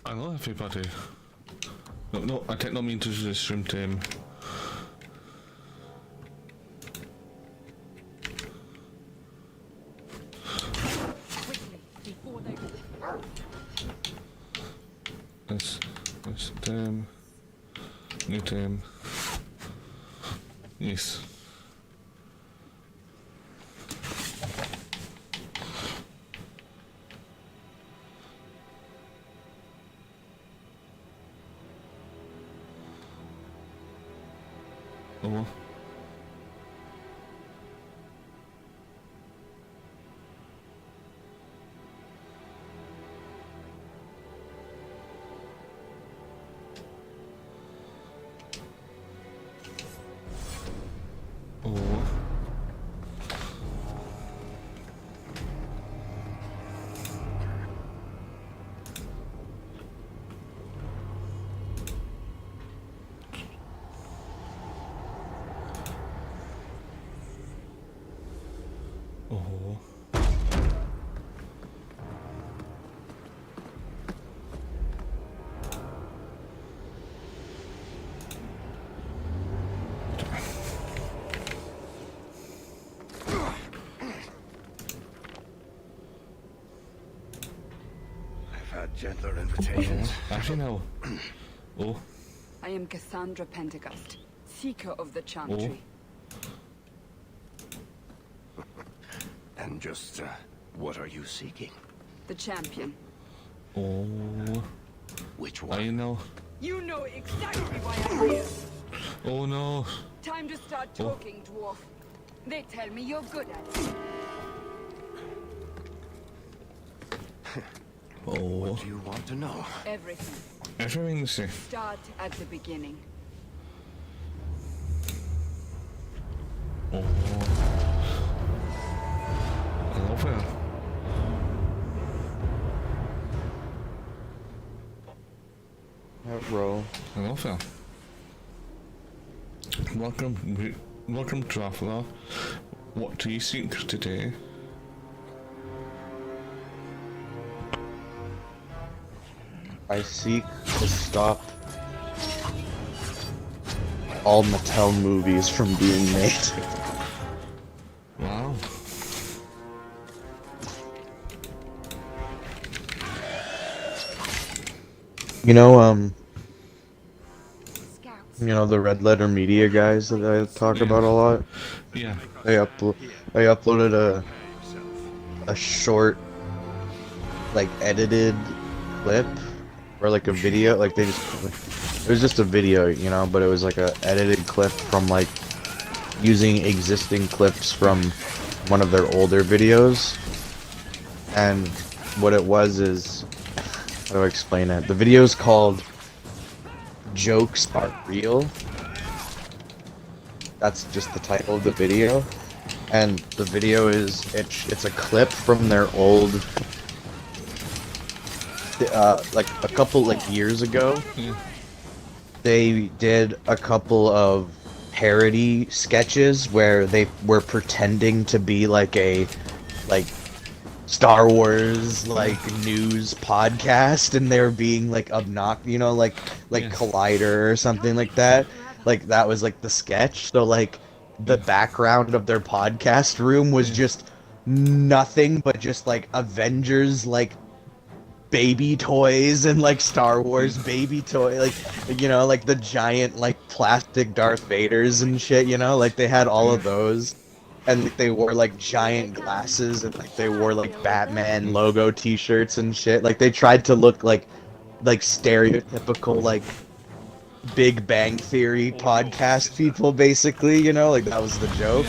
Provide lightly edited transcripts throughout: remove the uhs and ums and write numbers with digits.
Hello everybody. No, I did not mean to do this room time. This time. New time. Yes. Oh. Oh. Oh. I've had gentler invitations. Actually no. Oh. I am Cassandra Pentecost, Seeker of the Chantry. And just, what are you seeking? The champion. Oh. Which I one? know. You know exactly why I'm here. Oh no. Time to start talking, dwarf. They tell me you're good at it. Oh. What do you want to know? Everything. Everything's Start at the beginning. Oh. I love it. That roll. I love it. Welcome traveller. What do you seek today? I seek to stop all Mattel movies from being made. Wow. You Scouts. know the Red Letter Media guys that I talk about a lot? Yeah. They uploaded a short, like, edited clip, or like a video, like it was just a video, you know, but it was like a edited clip from like using existing clips from one of their older videos. And what it was is, how do I explain it? The video's called Jokes Are Real. That's just the title of the video. And the video is, it's a clip from their old, like a couple like years ago. Yeah. They did a couple of parody sketches where they were pretending to be like a Star Wars like news podcast, and they were being like obnoxious, you know, like Yeah. Collider or something like that. Like that was like the sketch. So like the background of their podcast room was just nothing but just like Avengers like baby toys and like Star Wars baby toy, like, you know, like the giant like plastic Darth Vaders and shit, you know, like they had all of those. And they wore like giant glasses, and like they wore like Batman logo t-shirts and shit. Like they tried to look like stereotypical like Big Bang Theory podcast people, basically, you know, like that was the joke.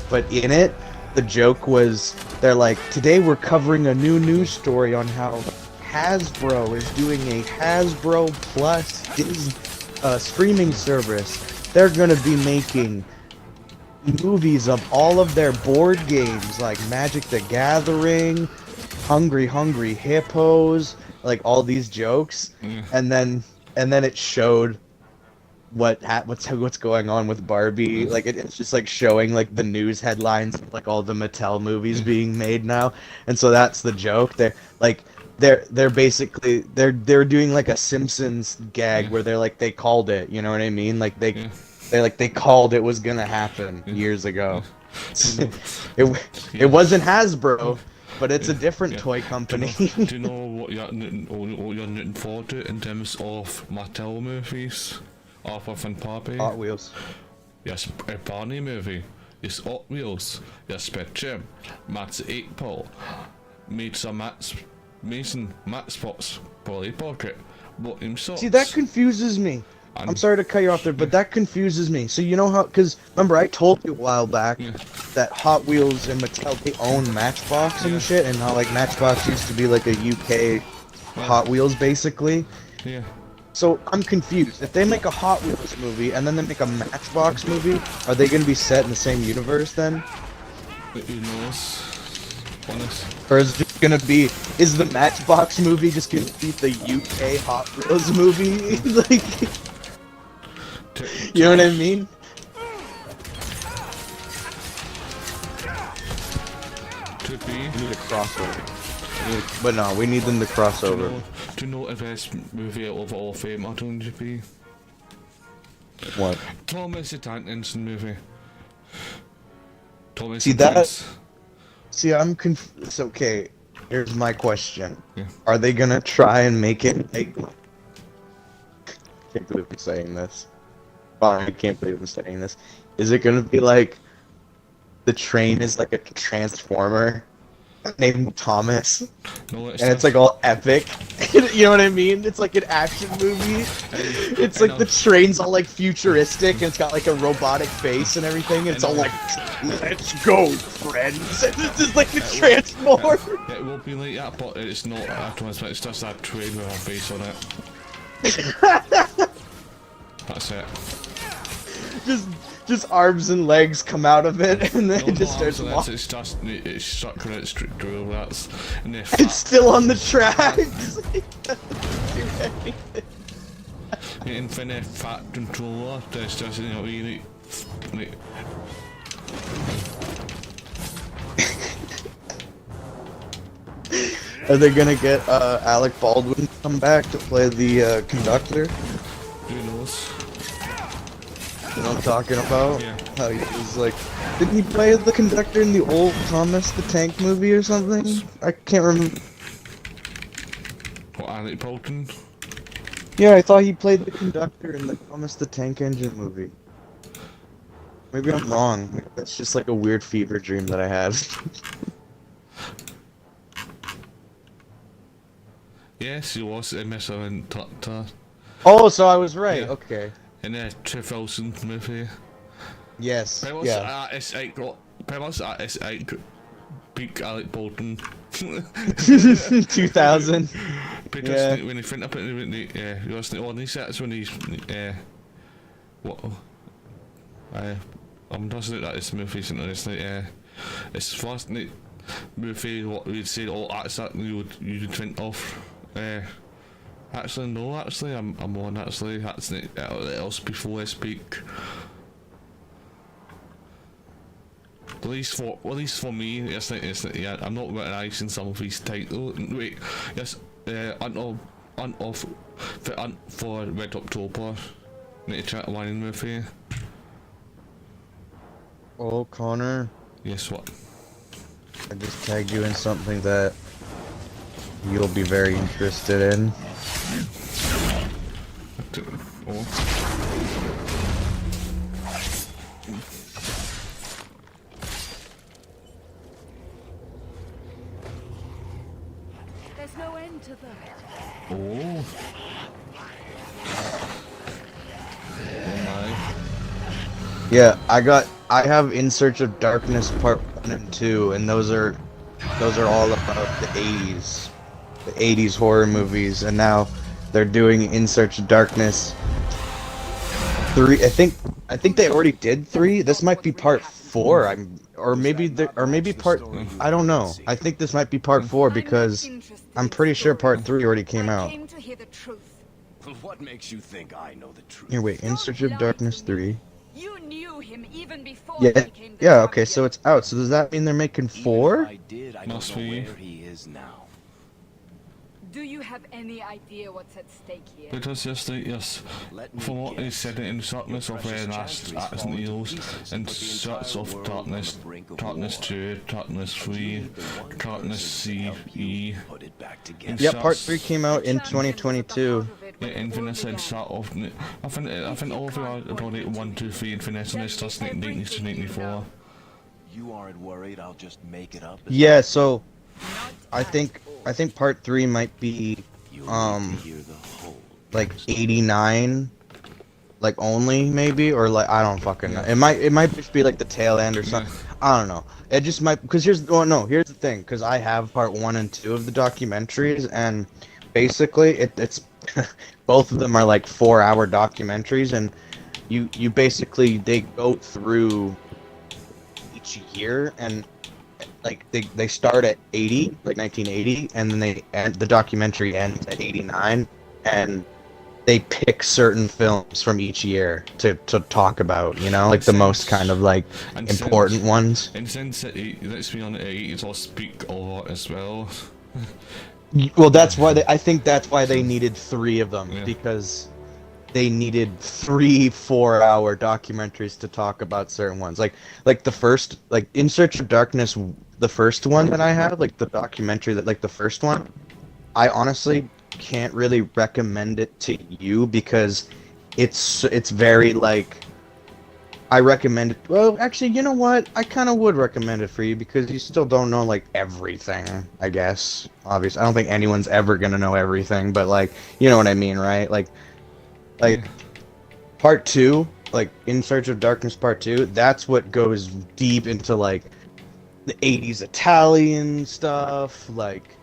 But in it, the joke was, they're like, today we're covering a new news story on how Hasbro is doing a Hasbro Plus streaming service. They're gonna be making movies of all of their board games, like Magic the Gathering, Hungry Hungry Hippos, like all these jokes. And then it showed what's going on with Barbie. Like it's just like showing like the news headlines of, like all the Mattel movies being made now. And so that's the joke. They're like they're basically they're doing like a Simpsons gag where they're like they called it, you know what I mean? Like they called it was gonna happen years ago. It wasn't Hasbro, but it's a different toy company. Do you know what you're looking forward to in terms of Mattel movies? Arthur and Poppy? Hot Wheels. Yes, a Barney movie. Yes, Hot Wheels. Yes, Spectrum. Matt's 8 Ball. Mason Matchbox Polly Pocket. But himself. See, that confuses me. I'm sorry to cut you off there, but that confuses me. So you know how? Because remember, I told you a while back that Hot Wheels and Mattel they own Matchbox and shit, and how like Matchbox used to be like a UK Hot Wheels basically. Yeah. So I'm confused. If they make a Hot Wheels movie and then they make a Matchbox movie, are they going to be set in the same universe then? Who knows? Honest. Or is it just going to be? Is the Matchbox movie just going to be the UK Hot Wheels movie? Like. You know what I mean? Could be. We need a crossover. But no, we need them to cross over. Do you know the best movie out of all fame? I don't GP. What? Thomas the Tank Engine movie. Thomas See the that? Tanks. See, I'm confused. Okay, here's my question. Yeah. Are they gonna try and make it like... I can't believe I'm saying this. Fine, I can't believe I'm saying this. Is it gonna be like... The train is like a transformer named Thomas? No, And it's like all epic. You know what I mean? It's like an action movie. It's like the train's all like futuristic and it's got like a robotic face and everything. And it's all like, let's go, friends. And it's just like the transformer. It will be like that, but it's not afterwards, but it's just that train with a face on it. That's it. Just arms and legs come out of it and then No, it just starts no, walking. it's just it's stuck in its drill. That's and the It's still on the tracks. the infinite fat controller. There's just really. Are they gonna get Alec Baldwin to come back to play the conductor? Who knows? You know what I'm talking about? Yeah. How he was like, didn't he play the conductor in the old Thomas the Tank movie or something? I can't remember. What, Alec Baldwin? Yeah, I thought he played the conductor in the Thomas the Tank Engine movie. Maybe I'm wrong. Maybe that's just like a weird fever dream that I had. Yes, he was in Mr. and Tucker Oh, so I was right. Yeah. Okay. in the 2000 movie. Yes. Pretty much Yeah. at its peak Alec Baldwin. 2000. Because Yeah. when you think about it, you listen to all these sets when he's what? I'm just looking at this movie and it's like it's first movie what we'd say that's that you would think of. Actually no, actually I'm on actually that's else before this peak. At least for me, it's like yeah, I'm not recognizing some of these titles. Wait, yes, for Red October, need to chat one with you. Oh, Connor, Yes, what? I just tagged you in something that you'll be very interested in. Oh. There's no end to them. Oh. Oh my. Yeah, I have In Search of Darkness Part 1 and 2, and those are all about the 80s. The 80s horror movies, and now they're doing In Search of Darkness 3. I think they already did 3. This might be part 4. Or maybe part, I don't know. I think this might be part 4 because I'm pretty sure part 3 already came out. I came to hear the truth. What makes you think I know the truth? Here, wait, In Search of Darkness 3. You knew him even before Yeah, he became the yeah, okay, so champion. it's out. So does that mean they're making 4? Even if I did, I Must don't know be. where he is now. Do you have any idea what's at stake here? Because yes, from what they said in Darkness of Last Acts and Eels, and Shots of Darkness, Darkness 2, Darkness 3, Darkness CE, Yeah, part 3 came out in 2022. yeah, Infinite and Shot of... I think all of you are about 1, 2, 3 Infinite, and it's just 1994. You aren't worried I'll just make it up? Yeah, so I think part 3 might be like 89, like only maybe, or like I don't fucking know. It might just be like the tail end or something. I don't know. It just might, because here's the thing, because I have part 1 and 2 of the documentaries, and basically it's both of them are like 4-hour documentaries, and you basically, they go through each year, and like they start at 80, like 1980, and then the documentary ends at 89, and they pick certain films from each year to talk about, you know, like the most kind of like important ones. And since let's be honest, it's all speak a lot as well. Well, that's why I think that's why they needed 3 of them, Yeah. because they needed 3 4-hour documentaries to talk about certain ones. Like the first, like In Search of Darkness, the first one that I have, like the documentary that, like the first one, I honestly can't really recommend it to you because it's very like, I recommend it. Well, actually, you know what? I kind of would recommend it for you because you still don't know like everything, I guess. Obviously, I don't think anyone's ever gonna know everything, but like, you know what I mean, right? Like part 2, like In Search of Darkness part 2, that's what goes deep into like the 80s Italian stuff, like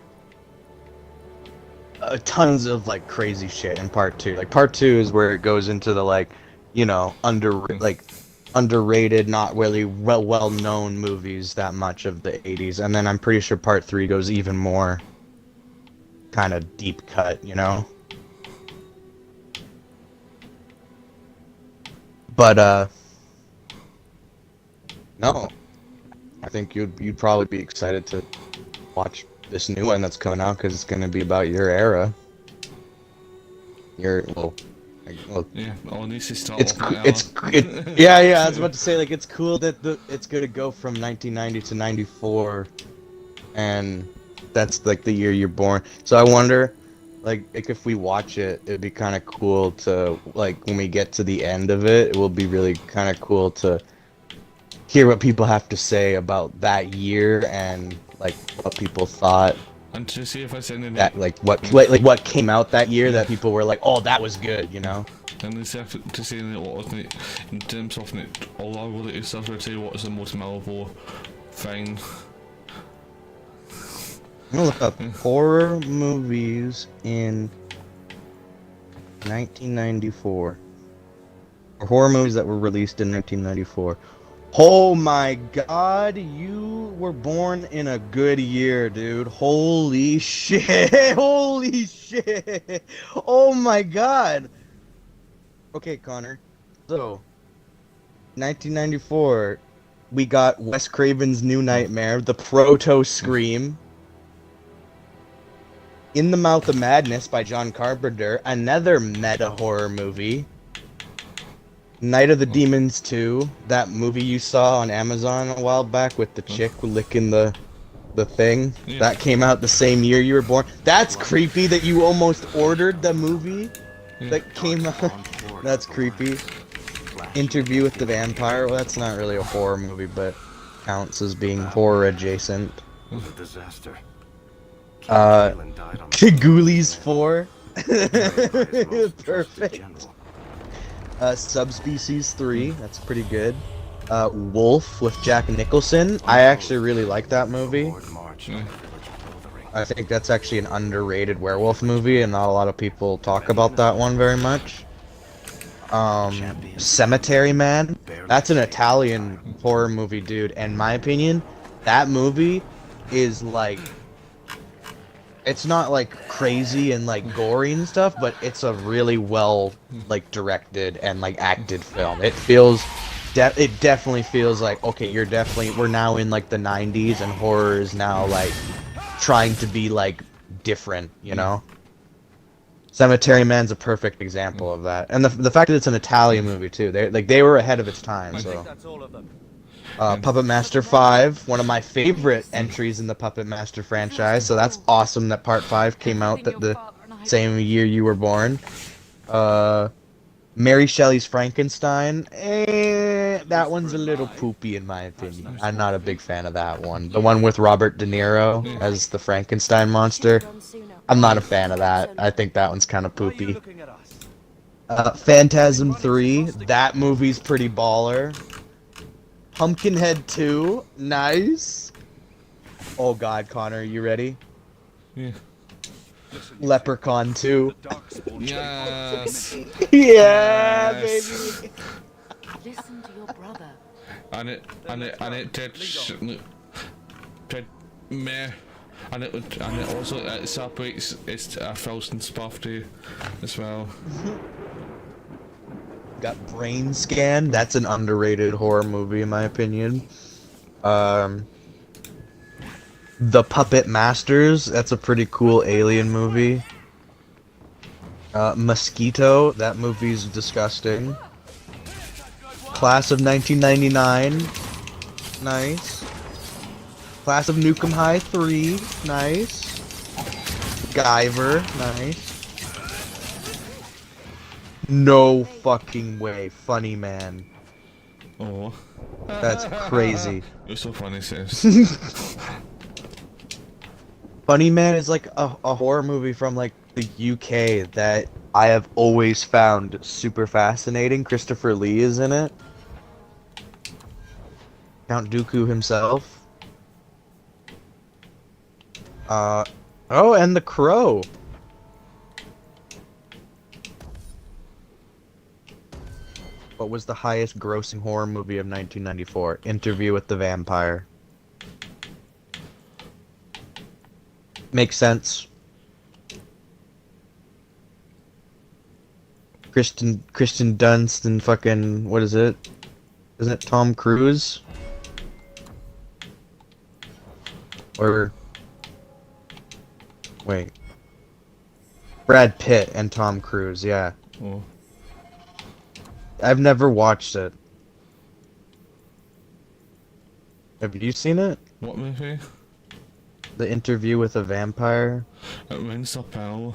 tons of like crazy shit in part 2. Like part 2 is where it goes into the like, you know, underrated, not really well known movies that much of the 80s, and then I'm pretty sure part 3 goes even more kind of deep cut, you know. But no, I think you'd probably be excited to watch this new one that's coming out because it's going to be about your era. Well, Yeah, all this is start it's off now. yeah, I was about to say, like, it's cool that it's going to go from 1990 to 94, and that's like the year you're born. So I wonder, like if we watch it, it'd be kind of cool to, like, when we get to the end of it, it will be really kind of cool to hear what people have to say about that year and like what people thought, And to see if I send in that like what came out that year that people were like, oh, that was good, you know. and to see in terms of all our related stuff, I'd say what is the most memorable thing. I'm gonna look up horror movies in 1994. Or horror movies that were released in 1994. Oh my god, you were born in a good year, dude. Holy shit. Holy shit. Oh my god. Okay, Connor. So, 1994, we got Wes Craven's New Nightmare, the Proto Scream, In the Mouth of Madness by John Carpenter, another meta horror movie. Night of the Demons 2, that movie you saw on Amazon a while back with the chick licking the thing. Yeah. That came out the same year you were born. That's creepy that you almost ordered the movie that came out. That's creepy. Interview with the Vampire. Well, that's not really a horror movie, but counts as being horror adjacent. A disaster. Ghoulies 4. Perfect. Subspecies 3, that's pretty good. Wolf with Jack Nicholson. I actually really like that movie. I think that's actually an underrated werewolf movie, and not a lot of people talk about that one very much. Cemetery Man. That's an Italian horror movie, dude. And in my opinion, that movie is like, it's not like crazy and like gory and stuff, but it's a really well like directed and like acted film. It feels, it definitely feels like, okay, we're now in like the 90s, and horror is now like trying to be like different, you know. Cemetery Man's a perfect example of that, and the fact that it's an Italian movie too. They were ahead of its time. So, Puppet Master 5, one of my favorite entries in the Puppet Master franchise. So that's awesome that Part 5 came out the same year you were born. Mary Shelley's Frankenstein, that one's a little poopy in my opinion. I'm not a big fan of that one. The one with Robert De Niro as the Frankenstein monster, I'm not a fan of that. I think that one's kind of poopy. Phantasm 3, that movie's pretty baller. Pumpkinhead 2, nice. Oh god, Connor, you ready? Yeah. Leprechaun 2. Yes. Yeah, Yes. baby. Listen to your brother. And it did meh. And it also separates its thousand stuff too, as well. Got Brain Scan. That's an underrated horror movie in my opinion. The Puppet Masters. That's a pretty cool alien movie. Mosquito. That movie's disgusting. Class of 1999. Nice. Class of Nukem High 3. Nice. Guyver. Nice. No fucking way. Funny Man. Oh. That's crazy. You're so funny, sis. Funny Man is like a horror movie from like the UK that I have always found super fascinating. Christopher Lee is in it. Count Dooku himself. Oh, and The Crow. What was the highest grossing horror movie of 1994? Interview with the Vampire. Makes sense. Kristen Dunst and fucking, what is it? Isn't it Tom Cruise? Or wait. Brad Pitt and Tom Cruise, yeah. Oh. I've never watched it. Have you seen it? What movie? The Interview with a Vampire? It rings a bell.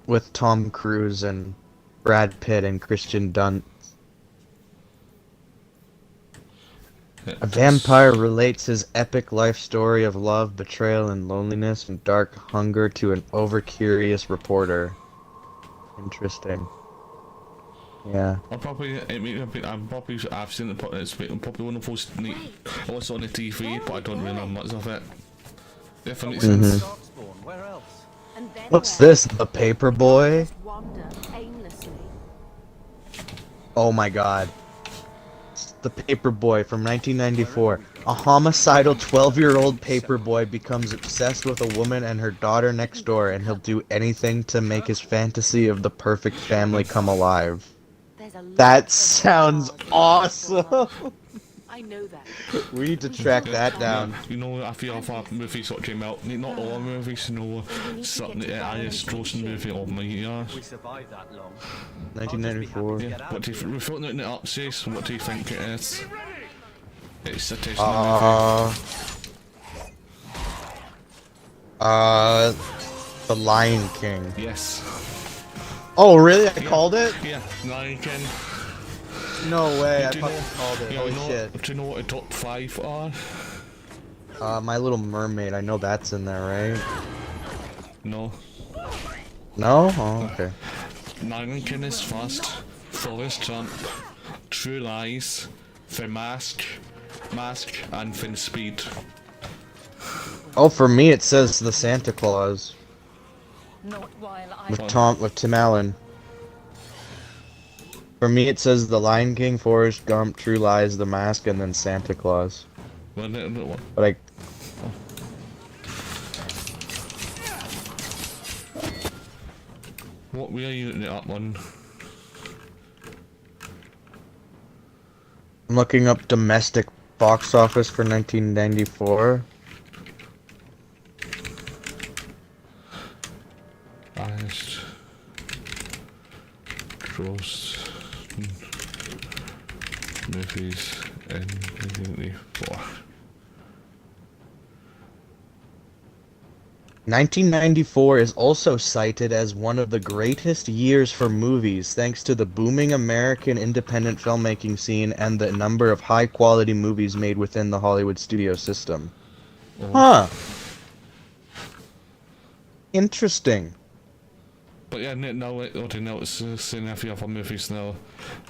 With Tom Cruise and Brad Pitt and Kristen Dunst. A vampire relates his epic life story of love, betrayal, and loneliness and dark hunger to an over-curious reporter. Interesting. Yeah. I've seen it, it's probably one of those also on the TV, but I don't really know much of it. If it makes sense. And then What's this? The Paperboy? just wander aimlessly. Oh my god. The Paperboy from 1994. A homicidal 12-year-old paperboy becomes obsessed with a woman and her daughter next door, and he'll do anything to make his fantasy of the perfect family come alive. There's a lot That of sounds stars awesome! I know that. We need to track that down. You know, I feel like movies that came out, not all movies, you know, certain Arias Strossen movie of my year. We survived that long. 1994. Yeah, what do you, we're filtering it up, sis, what do you think it is? It's a test The Lion King. Yes. Oh, really? I called it? Yeah, Lion King. No way, I Do you fucking know- called it. yeah, Holy you know, shit. do you know what the top 5 are? My Little Mermaid, I know that's in there, right? No. No? Oh, okay. Lion King is first, Forrest Gump, True Lies, The Mask, and Fin Speed. Oh, for me it says The Santa Claus. Not while I With Tim Allen. For me it says The Lion King, Forrest Gump, True Lies, The Mask, and then Santa Claus. Well, what? But I... What were you looking it up on? I'm looking up domestic box office for 1994. gross movies in 1994. 1994 is also cited as one of the greatest years for movies thanks to the booming American independent filmmaking scene and the number of high-quality movies made within the Hollywood studio system. Huh. Interesting. But yeah, now it's seeing a few other movies now.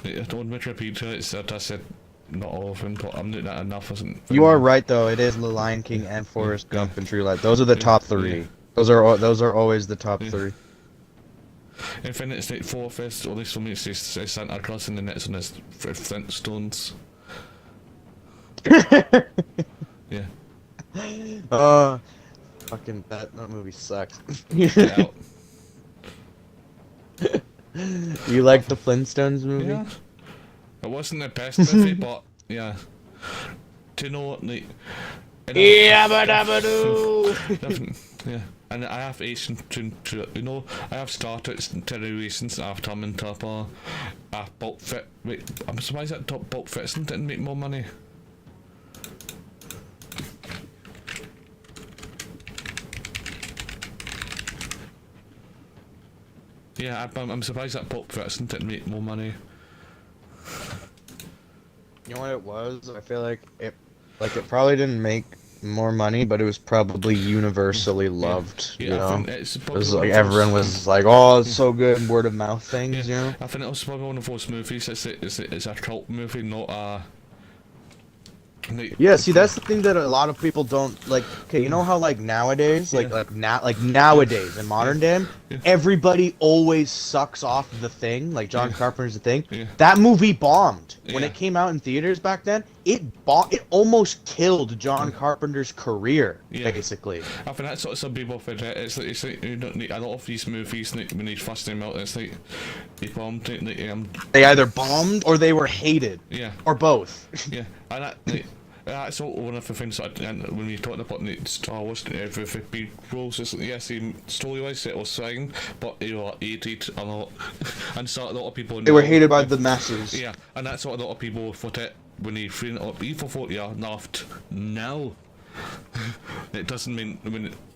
I don't make repeat it, I said not all of them, but I'm not that enough, isn't You are right though. It is The Lion King and Forrest Gump and True Light. Those are the top three. Yeah. Those are always the top Yeah. three. Infinite State 4 first, or at least for me it's Santa Claus, and the next one is Flintstones. Yeah. Fucking that movie sucks. Get out. You like the Flintstones movie? Yeah. It wasn't the best movie, but yeah. Do you know what, like... Yeah. And I have Asian to you know, I have started generations after I'm in top Bulk Fit. Wait, I'm surprised that top Bulk Fits didn't make more money. Yeah, I'm surprised that Bulk Fits didn't make more money. You know what it was? I feel like it probably didn't make more money, but it was probably universally loved. Yeah, You I know, think it's it was probably like everyone was like, "Oh, it's so good," word of mouth things. Yeah, You know. I think it was probably one of those movies. It's a cult movie, not a. Like, Yeah, see, that's the thing that a lot of people don't like. Okay, you know how like nowadays, like nowadays in modern day, Yeah. everybody always sucks off The Thing. Like John Yeah. Carpenter's The Thing. Yeah. That movie bombed when Yeah. it came out in theaters back then. It almost killed John Carpenter's career, Yeah. basically. I think that's what some people forget. It's like you don't need a lot of these movies. Like, when they first came out, it's like they bombed it. Like, They either bombed or they were hated, yeah, or both. yeah, and that's all one of the things that when we talked about the Star Wars with big roles, it's like, yes, story-wise it was fine, but they were hated a lot, and so a lot of people. They were hated by the masses. Yeah, and that's what a lot of people forget when they frame it up. Even for yeah, laughed now. It doesn't mean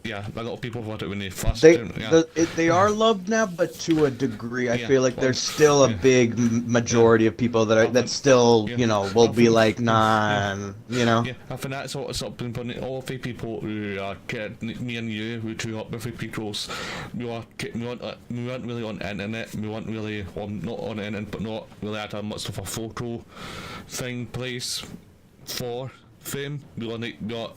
yeah, a lot of people thought it when they first. They are loved now, but to a degree. I Yeah, feel like well, there's still a yeah. big majority of people that still, Yeah. you know, will be like, nah, you know. Yeah, I think that's what's up in putting all the people who are me and you who grew up with the peoples. We weren't really on the internet. We weren't really not on the internet, but not really had much of a photo thing place for fame. We were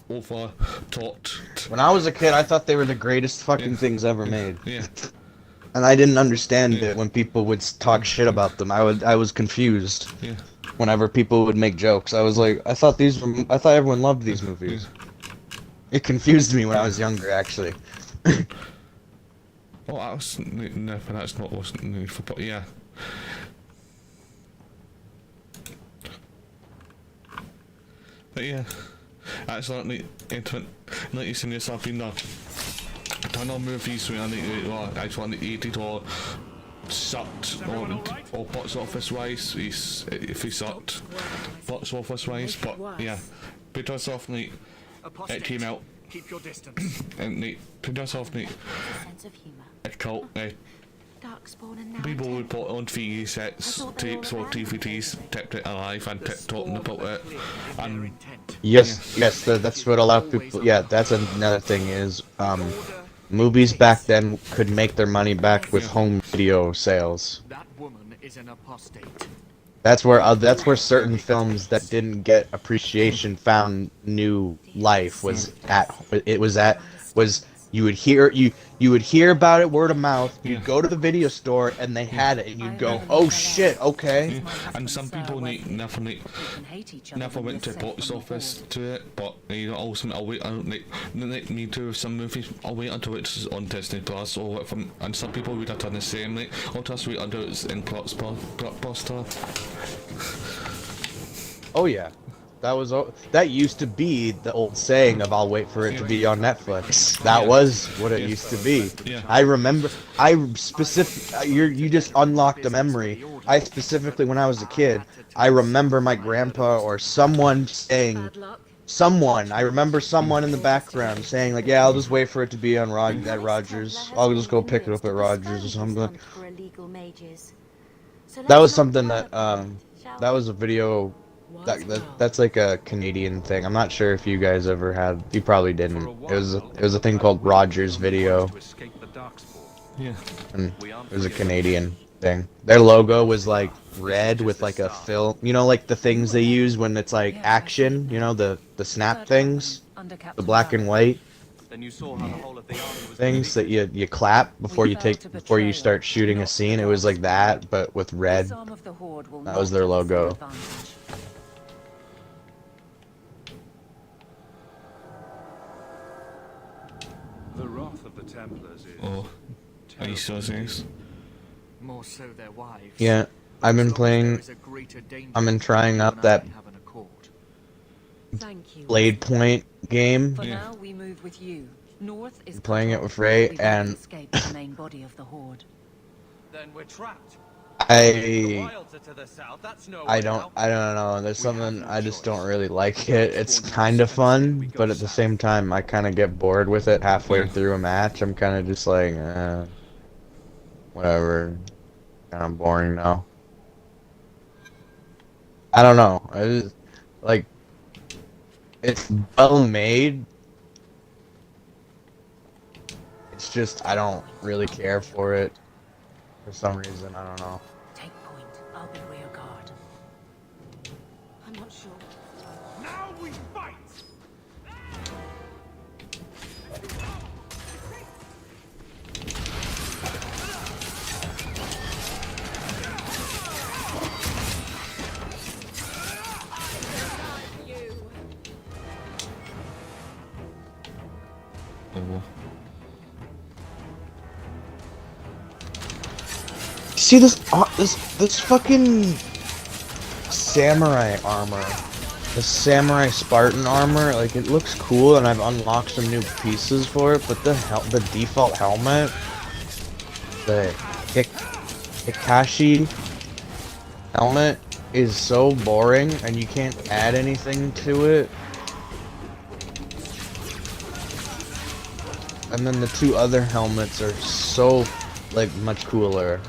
over taught. When I was a kid, I thought they were the greatest fucking things ever made, Yeah. and I didn't understand it when people would talk shit about them. I was confused Yeah. whenever people would make jokes. I was like, I thought everyone loved these movies. It confused me when I was younger, actually. Oh, that's no, but that's not wasn't for, but yeah. But yeah, that's like you seen yourself in a ton of movies where I want to eat it or sucked or box office wise. If he sucked box office wise, but yeah, because of it came out Keep your distance. and because of Sense of humour. it cult. Darkspawn and now People would put on TV sets, tapes or DVDs, kept it alive and kept talking about it. And Yes, that's what a lot of people. Yeah, that's another thing is, movies back then could make their money back with home video sales. That woman is an apostate. That's where certain films that didn't get appreciation found new life. You would hear about it word of mouth. You'd Yeah. go to the video store and they had it, and you'd go, "Oh shit, okay." and some people never went to box office to it, but ultimately I'll wait. Me too. Some movies I'll wait until it's on Disney Plus or and some people would have done the same. I'll just wait until it's in Blockbuster. Oh yeah. that used to be the old saying of "I'll wait for it to be on Netflix." That was what it used to be. Yeah. I remember. You just unlocked a memory. I specifically, when I was a kid, I remember my grandpa or someone saying, Bad luck. I remember someone in the background saying like, "Yeah, I'll just wait for it to be on at Rogers. I'll just go pick it up at Rogers or something." For illegal mages. So That let's was not something dwell that upon it, shall that we? was a video that's like a Canadian thing. I'm not sure if you guys ever had. You probably didn't. It was a thing called Rogers Video, Yeah. and it was a Canadian thing. Their logo was like red with like a film. You know, like the things they use when it's like action. You know, the snap things, Under the Captain black and white Then you saw how the whole of the army was things that you clap before you start shooting a scene. It was like that, but with red. This arm of the Horde will That not was their have the full logo. advantage. The wrath of the Templars is. Oh. Are you still things? More so their wives. Yeah, I've been As long as there playing. is a greater danger I've been trying you up and I that have in a court. Thank you. Blade Point game. For Yeah. now, we move with you. North is Playing cut it off. with Ray, We won't and escape the main body of the Horde. Then we're trapped. I Wilds are to the south. That's no I way don't out. I don't know. There's something I just don't really like it. It's kind of fun, but at the same time, I kind of get bored with it halfway through a match. I'm kind of just like, whatever. Kind of boring now. I don't know. I just, like, it's well made. It's just I don't really care for it for some reason. I don't know. Take point. I'll be rear guard. I'm not sure. Now we fight. Oh. See this this fucking samurai armor, the samurai Spartan armor. Like it looks cool, and I've unlocked some new pieces for it. But the default helmet, the Hikashi helmet, is so boring, and you can't add anything to it. And then the two other helmets are so like much cooler.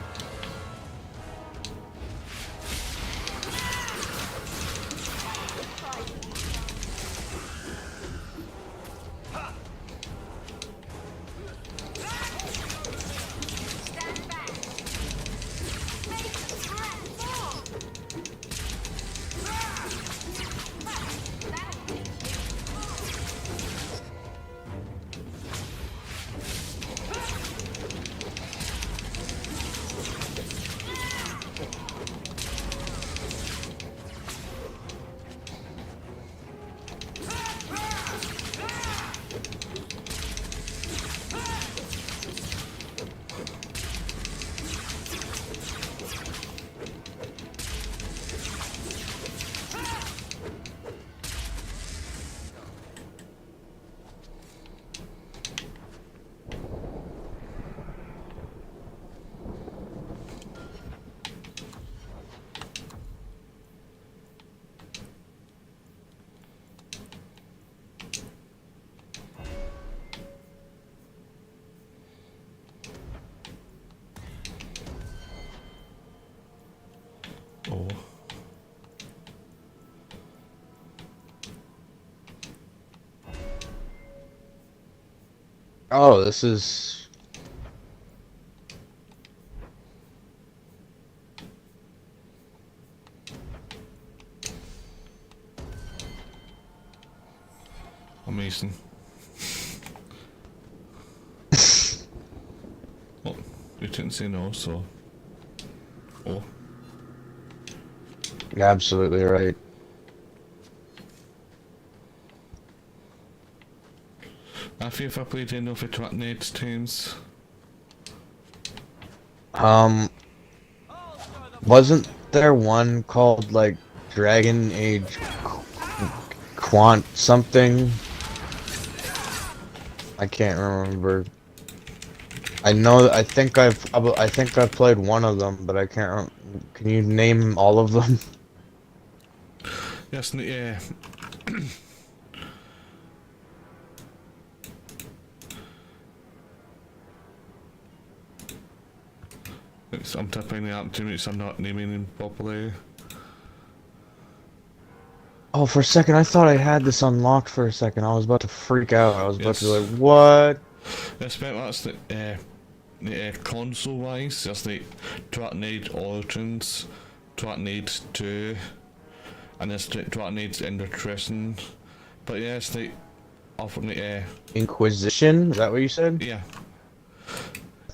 Oh. Oh, this is. Amazing. Oh, you didn't say no, so. Oh. You're absolutely right. I feel if I played any of the Tracknade's teams. Wasn't there one called like Dragon Age Quant something. I can't remember. I think I've played one of them, but I can't. Can you name all of them? Yes, yeah. I'm typing the app to me, so I'm not naming them properly. Oh, for a second, I thought I had this unlocked for a second. I was about to freak out. I was about to be like, what? Yes, but that's the console wise, there's the Dragonade Origins, Dragonade 2, and there's the Dragonade Nutrition. But yeah, it's the often the Inquisition? Is that what you said? yeah.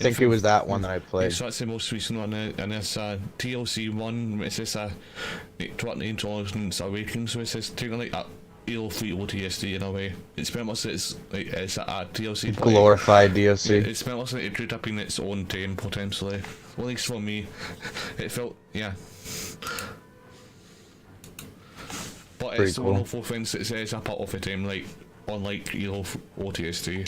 I think it was that one that I played. So that's the most recent one, and it's TLC 1, which is Dragonade Origins Awakening, so it's just taking like a Halo 3 OTSD in a way. It's pretty much it's a TLC play. Glorified DLC. It's pretty much like it could have been its own game potentially. Well, at least for me, it felt yeah. But Pretty it's cool. one of the things that says a part of the game, like unlike Halo OTSD.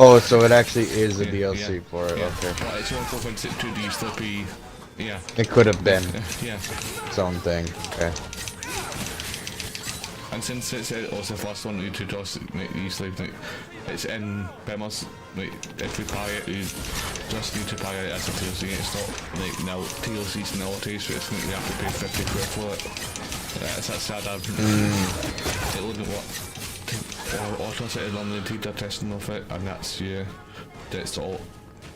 Oh, so it actually is a Yeah, DLC yeah, for it. yeah. Okay. But it's one of the things that 2D still be yeah. It could have been Yeah. its own thing. Okay. And since it's also the first one you to just easily it's in pretty much like if you buy it you just need to buy it as a TLC. It's not like now TLC's nowadays so it's not you have to pay 50 quid for it. It's that sad it wouldn't what auto set is unlimited the testing of it and that's yeah that's all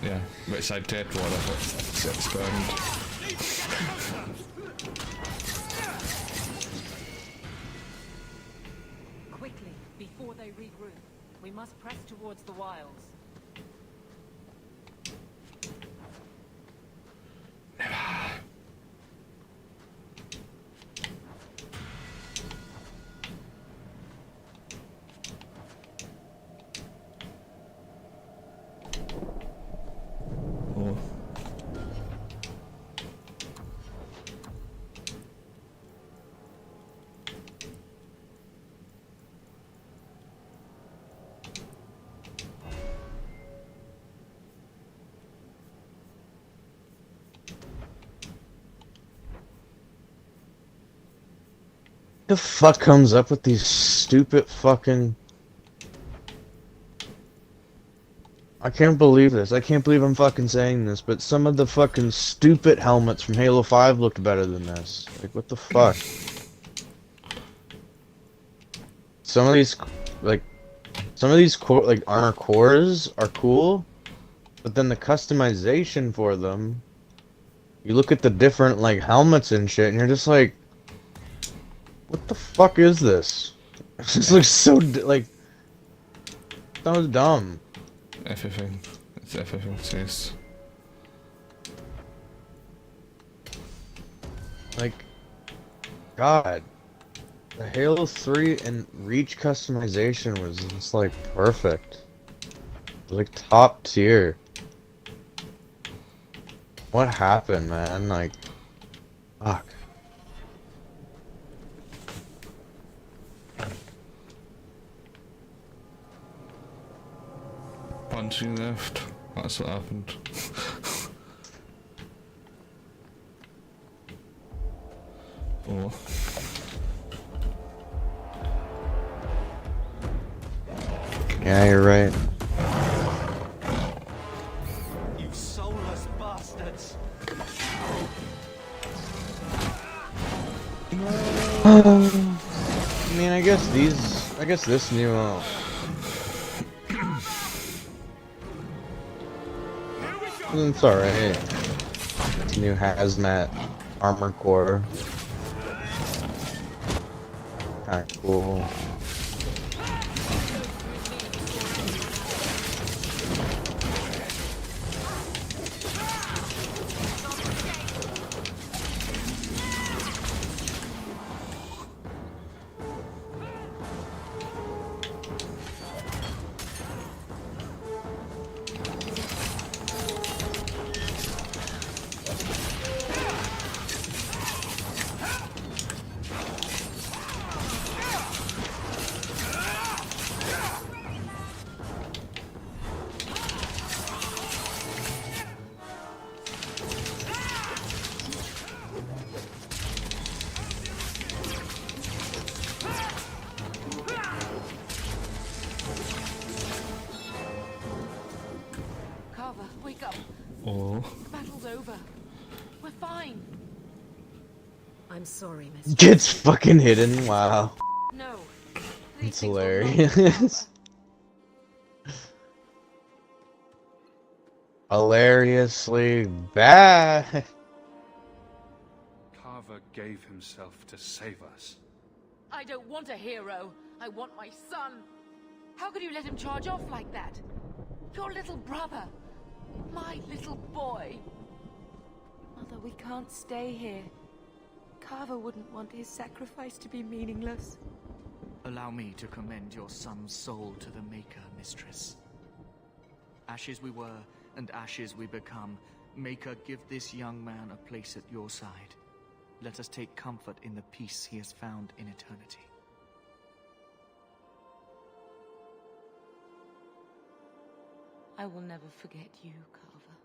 yeah which I did whatever it's experiment. Quickly, before they regroup, we must press towards the wilds. Oh. The fuck comes up with these stupid fucking... I can't believe this. I can't believe I'm fucking saying this, but some of the fucking stupid helmets from Halo 5 looked better than this. Like, what the fuck? Some of these, like armor cores are cool, but then the customization for them, you look at the different, like, helmets and shit, and you're just like, what the fuck is this? This looks so, like, so dumb. Everything. It's everything says. Like, God, the Halo 3 and Reach customization was just like perfect. Like top tier. What happened, man? Like, fuck. Punching left. That's what happened. Oh. Yeah, you're right. You soulless bastards! I mean, I guess this new, it's alright. This new hazmat armor core. Kinda cool. We're fine. I'm sorry, Miss. Gets fucking hidden. Wow. No. It's hilarious. Hilariously bad. Carver gave himself to save us. I don't want a hero. I want my son. How could you let him charge off like that? Your little brother. My little boy. Mother, we can't stay here. Carver wouldn't want his sacrifice to be meaningless. Allow me to commend your son's soul to the Maker, Mistress. Ashes we were, and ashes we become. Maker, give this young man a place at your side. Let us take comfort in the peace he has found in eternity. I will never forget you, Carver.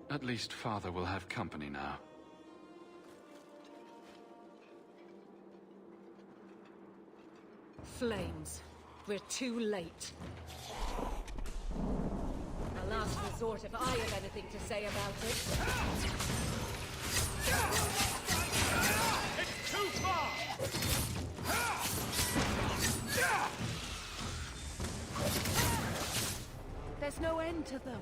At least Father will have company now. Flames. We're too late. A last resort if I have anything to say about it. It's too far! There's no end to them.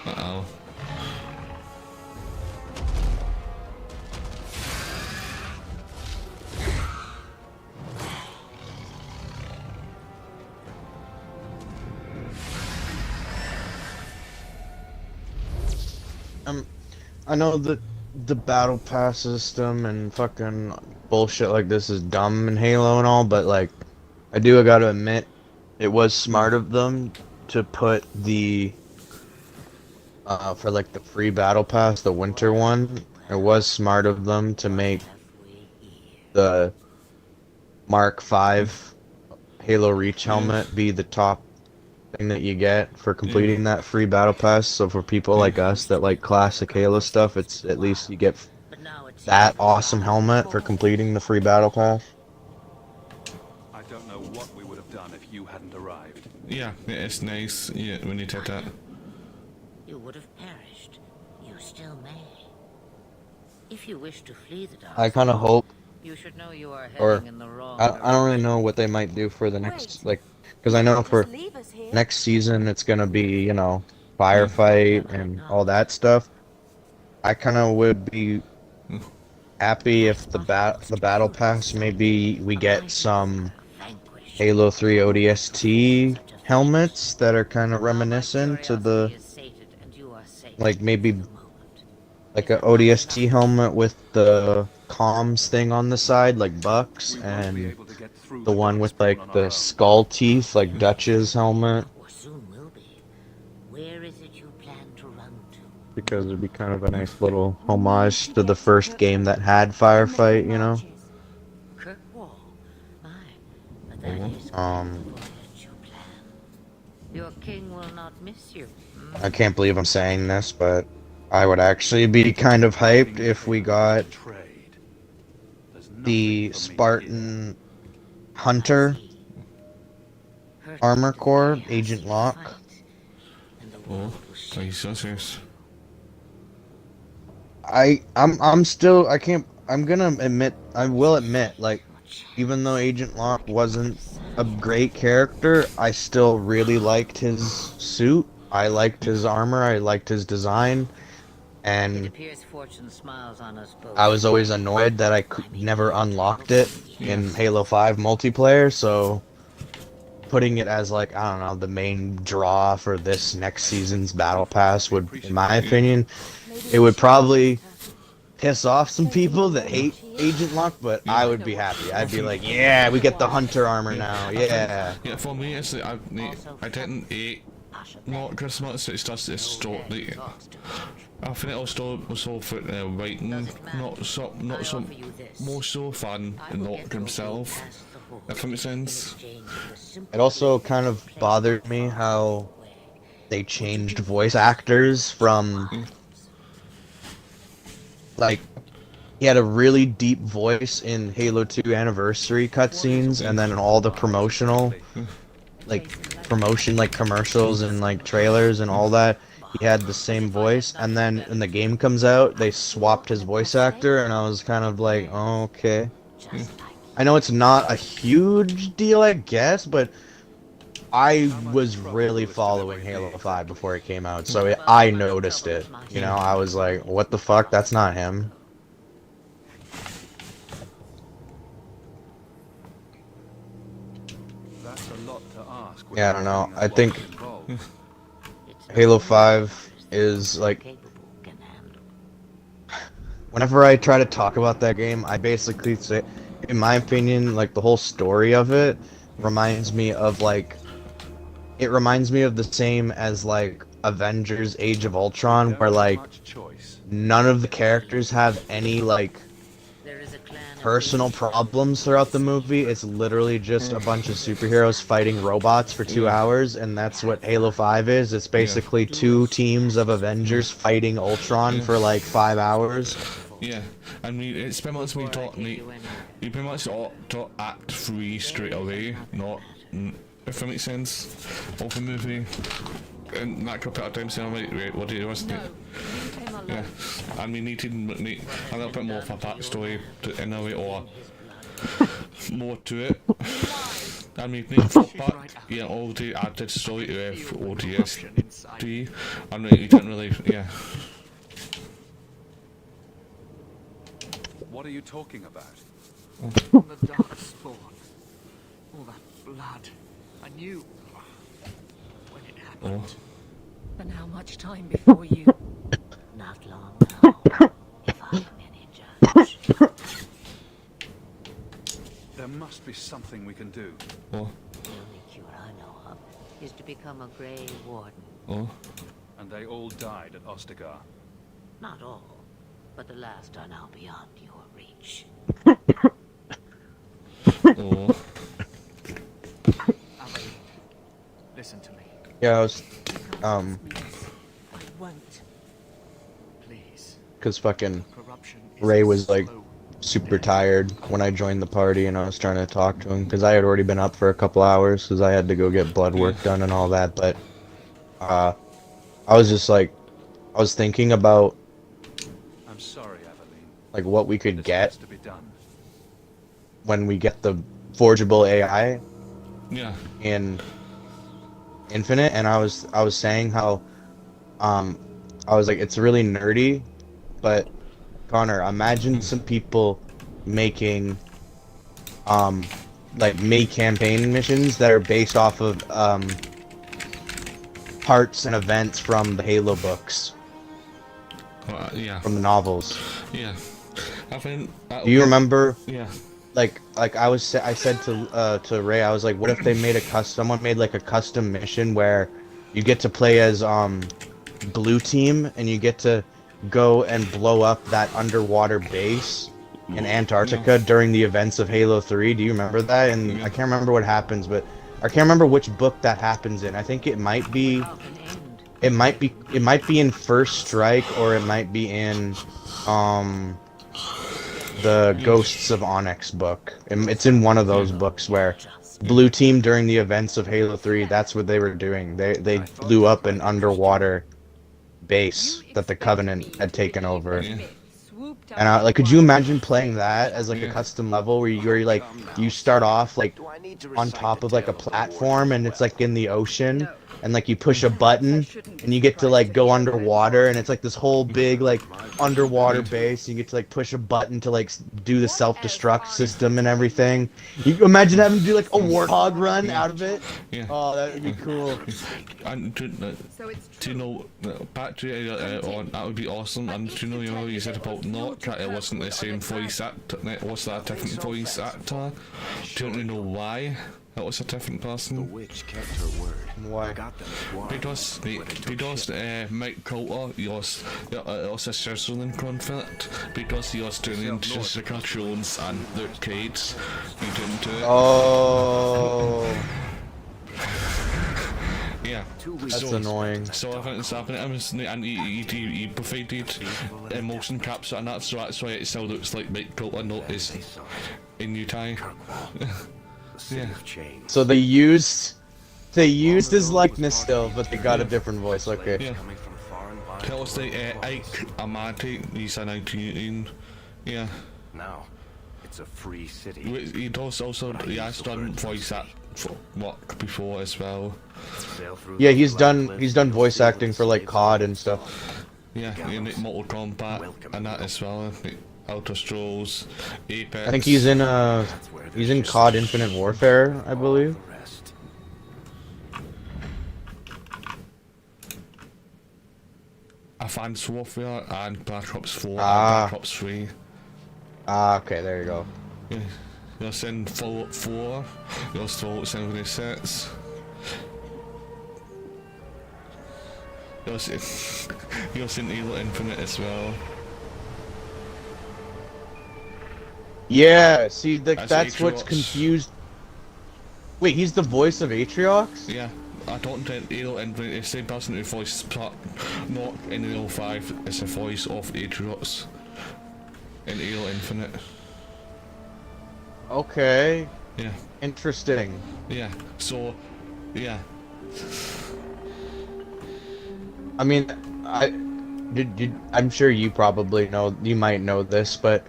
Uh-oh. I know that the battle pass system and fucking bullshit like this is dumb in Halo and all, but like, I gotta admit, it was smart of them to put the for like the free battle pass, the winter one. It was smart of them to make the Mark V Halo Reach helmet be the top thing that you get for completing that free battle pass. So for people like us that like classic Halo stuff, it's at least you get that awesome helmet for completing the free battle pass. I don't know what we would have done if you hadn't arrived. Yeah, it's nice. Yeah, when you take that. You would have perished. You still may. If you wish to flee the dark, I kind of hope, you should know you are or heading in the wrong I don't really know what they might do for the next, like, because I know for Leave us here. next season it's gonna be, you know, firefight and all that stuff. I kind of would be happy if the battle pass, maybe we get some Halo 3 ODST helmets that are kind of reminiscent to the, like maybe like a ODST helmet with the comms thing on the side, like Buck's, We won't be and able to get through the one with darkness like on the our own. skull teeth, like Dutch's helmet, or soon will be. Where is it you plan to run to? because it'd be kind of a nice little homage to the first game that had firefight, you know. Kirkwall. Aye, but that is Um, the voyage you plan. Your king will not miss you. I can't believe I'm saying this, but I would actually be kind of hyped if we got Trade. There's nothing the for me Spartan Hunter Armor Core, Agent Locke. Oh, are you so serious? I'm still, I can't, I'm gonna admit, I will admit, like, even though Agent Locke wasn't a great character, I still really liked his suit. I liked his armor, I liked his design, It and appears fortune smiles on us both. I was always annoyed that I never unlocked it in Halo 5 multiplayer, so putting it as, like, I don't know, the main draw for this next season's Battle Pass would, in my opinion, it would probably piss off some people that hate Agent Locke, but I would be happy. I'd be like, yeah, we get the hunter armor now. Yeah. Yeah, for me, it's like I didn't hate not Christmas. It's just it's story. Like, I think it also was all for writing, not so more so fun than Locke himself. If that makes sense. It also kind of bothered me how they changed voice actors from like he had a really deep voice in Halo 2 anniversary cutscenes, and then in all the promotional like commercials and like trailers and all that, he had the same voice, and then when the game comes out they swapped his voice actor, and I was kind of like, oh, okay. I know it's not a huge deal, I guess, but I was really following Halo 5 before it came out, so I noticed it. You know, I was like, what the fuck? That's not him. That's a lot to ask. Yeah, I don't know. I think Halo 5 is like... Whenever I try to talk about that game, I basically say, in my opinion, like the whole story of it reminds me of like... It reminds me of the same as like Avengers Age of Ultron, where like none of the characters have any like personal problems throughout the movie. It's literally just a bunch of superheroes fighting robots for 2 hours, and that's what Halo 5 is. It's basically 2 teams of Avengers fighting Ultron for like 5 hours. Yeah, I mean, it's pretty much me talking. You pretty much ought to Act 3 straight away, not. If that makes sense, of the movie. And that couple of times saying, like, wait, what do you want to do? Yeah, and we need a little bit more of a backstory in a way, or more to it. And we need to back, yeah, all the added story to ODST, and you didn't really, yeah. What are you talking about? The Darkspawn. All that blood. I knew when it happened. And how much time before you... Not long now, if I'm any judge. There must be something we can do. The only cure I know of is to become a Grey Warden. And they all died at Ostagar. Not all, but the last are now beyond your reach. Listen to me. Yeah, I was, I won't. Please. cause fucking Corruption Ray was like super tired when I joined the party, and I was trying to talk to him because I had already been up for a couple hours because I had to go get blood work done and all that. But I was just like, I was thinking about I'm sorry, Aveline. like what we could This get has to be done. when we get the forgeable AI Yeah. in Infinite, and I was saying how I was like, it's really nerdy, but Connor, imagine some people making like mini campaign missions that are based off of parts and events from the Halo books, Yeah. from the novels. Yeah. I think. Do you remember? Yeah. Like I said to Ray, I was like, what if they made someone made like a custom mission where you get to play as Blue Team, and you get to go and blow up that underwater base in Antarctica during the events of Halo 3. Do you remember that? And I can't remember what happens, but I can't remember which book that happens in. I think it might be in First Strike, or it might be in the Ghosts of Onyx book. It's in one of those books where Blue Team, during the events of Halo 3, that's what they were doing. They blew up an underwater base that the Covenant had taken over. And I, like, could you imagine playing that as like a custom level where you start off like on top of like a platform, and it's like in the ocean, and like you push a button and you get to like go underwater, and it's like this whole big like underwater base. You get to like push a button to like do the self-destruct system and everything. You imagine having to do like a warthog run out of it. Yeah. Oh, that would be cool. And to know, back to on that would be awesome. And to know, you said about not it wasn't the same voice actor. It was a different voice actor. Don't really know why it was a different The person. witch kept her word. Why? Got them twice. Because Mike Coulter, he was a Switzerland conflict. Because he was doing Jessica Jones and Luke Cage. He didn't do it. Oh, Yeah. that's annoying. So I think it's happening, and he provided motion capture, and that's why it still looks like Mike Coulter, not is in Utah. The city Yeah. of change. So they used his likeness still, but they got a different voice. Okay. Yeah. Coming from far and wide. Tell us the Ike Amati, he's a 1918. Yeah. Now, it's a free city. He does also, he has done voice act work before as well. Sail through Yeah, the he's black done cliffs voice and acting for like slaves COD and stuff. Yeah, in Mortal Kombat and that as well. Outer Strolls, Apex. I think he's in COD Infinite Warfare, I believe. the rest. Advanced Warfare and Black Ops 4 Ah. and Black Ops 3. Ah, okay, there you go. Yeah. You're in Fallout 4, you're Fallout 76. You're in Halo Infinite as well. Yeah, see, That's that's what's Atriox. confused. Wait, he's the voice of Atriox? Yeah, I don't think Halo Infinite is the same person who voiced not in Halo 5 is the voice of Atriox in Halo Infinite. Okay, Yeah, interesting. yeah, so, yeah. I mean, I'm sure you probably know, you might know this, but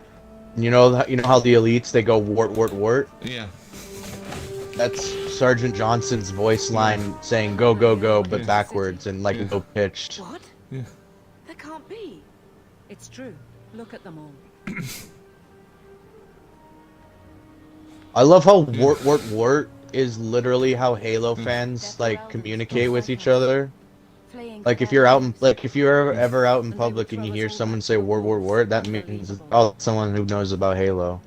you know how the elites, they go wart, wart, wart? Yeah, That's Sergeant Johnson's voice line saying go, go, go, but Yeah. backwards and like Yeah. low pitched. What? yeah. That can't be. It's true. Look at them all. I love how wart, wart, wart is literally how Halo fans like communicate with each other. Fleeing Like if you're out in, like if you're ever out in public and you hear someone say wart, wart, wart, that means oh, someone who knows about Halo.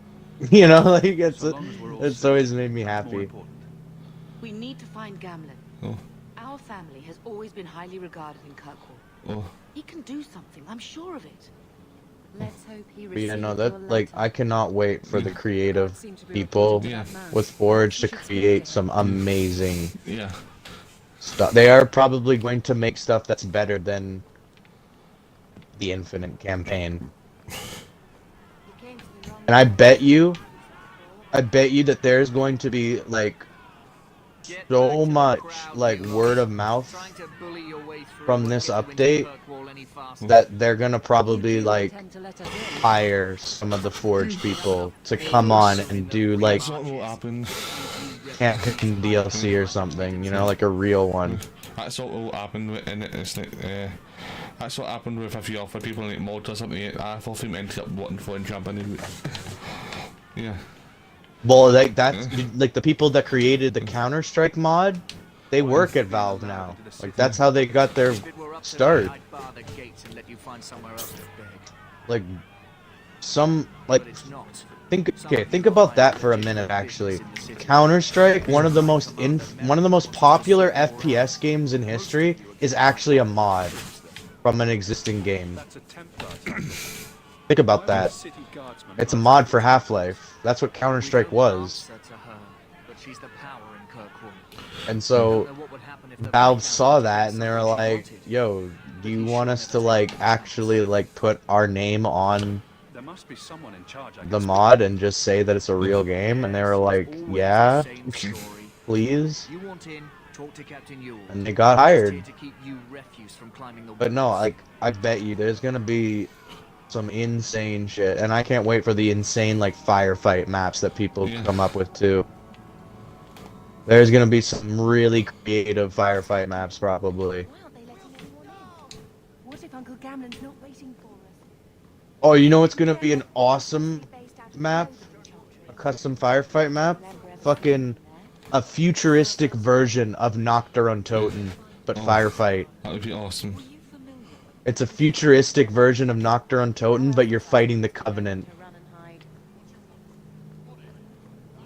You know, like it's always made me happy. We need to find Gamlen. Oh. Our family has always been highly regarded in Kirkwall. Oh, He can do something, I'm sure of it. Let's hope he But yeah, receives no, your that like letter. I cannot wait for the Yeah. creative Seem to be people reporting Yeah. that man. with Forge to create some amazing yeah. stuff. They are probably going to make stuff that's better than the Infinite campaign. You came to the wrong And I bet you that there's going to be like so much like word of mouth from this update that they're gonna probably like Tend to let us in. hire some of the Forge people to come on and do like That's what will happen. campaign DLC or something, you know, like a real one. That's what will happen in it. It's like, that's what happened with if you offer people like mods or something. I thought them ended up wanting for in company. Yeah. Well, like that's like the people that created the Counter-Strike mod, they work at Valve now. Like that's how they got their If it were up to start. me, I'd bar the gates and let you find somewhere else to beg. like some like But it's not. think about that for a minute actually. Counter-Strike, one of the most popular FPS games in history, is actually a mod from an existing game. That's a Templar. Think about that. City guardsman. It's a mod for Half-Life. That's what Counter-Strike was. Answer to her, but she's the power in Kirkwall. And so Don't know what would happen if the Valve Blade saw Council that did and they were something she like, wanted. "Yo, do you want us to like actually like put our name on There must be someone in charge. I the can mod and just say that it's a real game?" And they were like, Always "Yeah, the same story. please." You want in, talk to Captain Yule. And they got He's hired. here to keep you refuse from climbing the But no, walls. like I bet you there's gonna be some insane shit, and I can't wait for the insane like firefight maps that people Yeah. come up with too. There's gonna be some really creative firefight maps probably. Why aren't they letting anyone in? What if Uncle Gamlen's not waiting for us? Oh, you know what's gonna be an awesome map? A custom firefight map? Fucking a futuristic version of Nocturne Toten, but Oh. firefight. That would be awesome. Were you familiar with It's a futuristic version of Nocturne on Toten, but you're fighting the Covenant.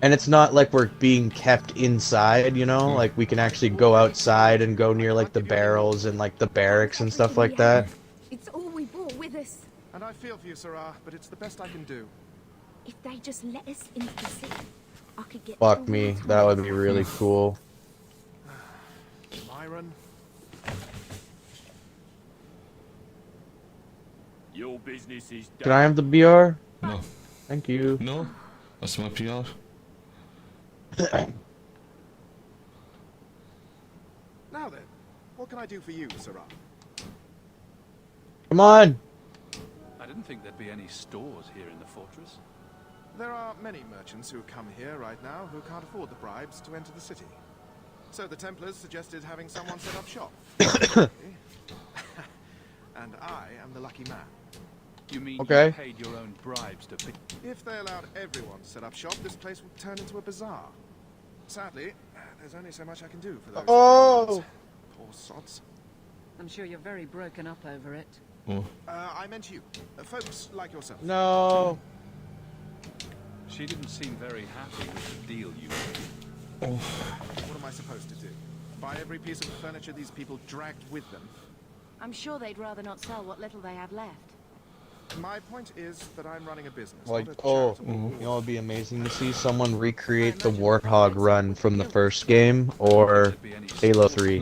And it's not like we're being kept inside, you know? Like, we can actually go outside and go near, like, the barrels and, like, the barracks and stuff like that. It's all we brought with us. And I feel for you, Sarah, but it's the best I can do. If they just let us into the city, I could get... Fuck me, that would be really cool. Myron? Your business is done. Can I have the BR? No. Thank you. No? That's my PR. Now then, what can I do for you, Sarah? Come on! I didn't think there'd be any stores here in the fortress. There are many merchants who come here right now who can't afford the bribes to enter the city. So the Templars suggested having someone set up shop. And I am the lucky man. You mean Okay. you paid your own bribes to pick... If they allowed everyone to set up shop, this place would turn into a bazaar. Sadly, there's only so much I can do for those Oh! poor sods. I'm sure you're very broken up over it. Oh. I meant you. Folks like yourself. No! She didn't seem very happy with the deal you made. Oh. What am I supposed to do? Buy every piece of furniture these people dragged with them? I'm sure they'd rather not sell what little they have left. My point is that I'm running a business. Like, not a oh, charitable you cause. know, it'd be amazing to see someone recreate the Warthog run from the first game, or Halo 3.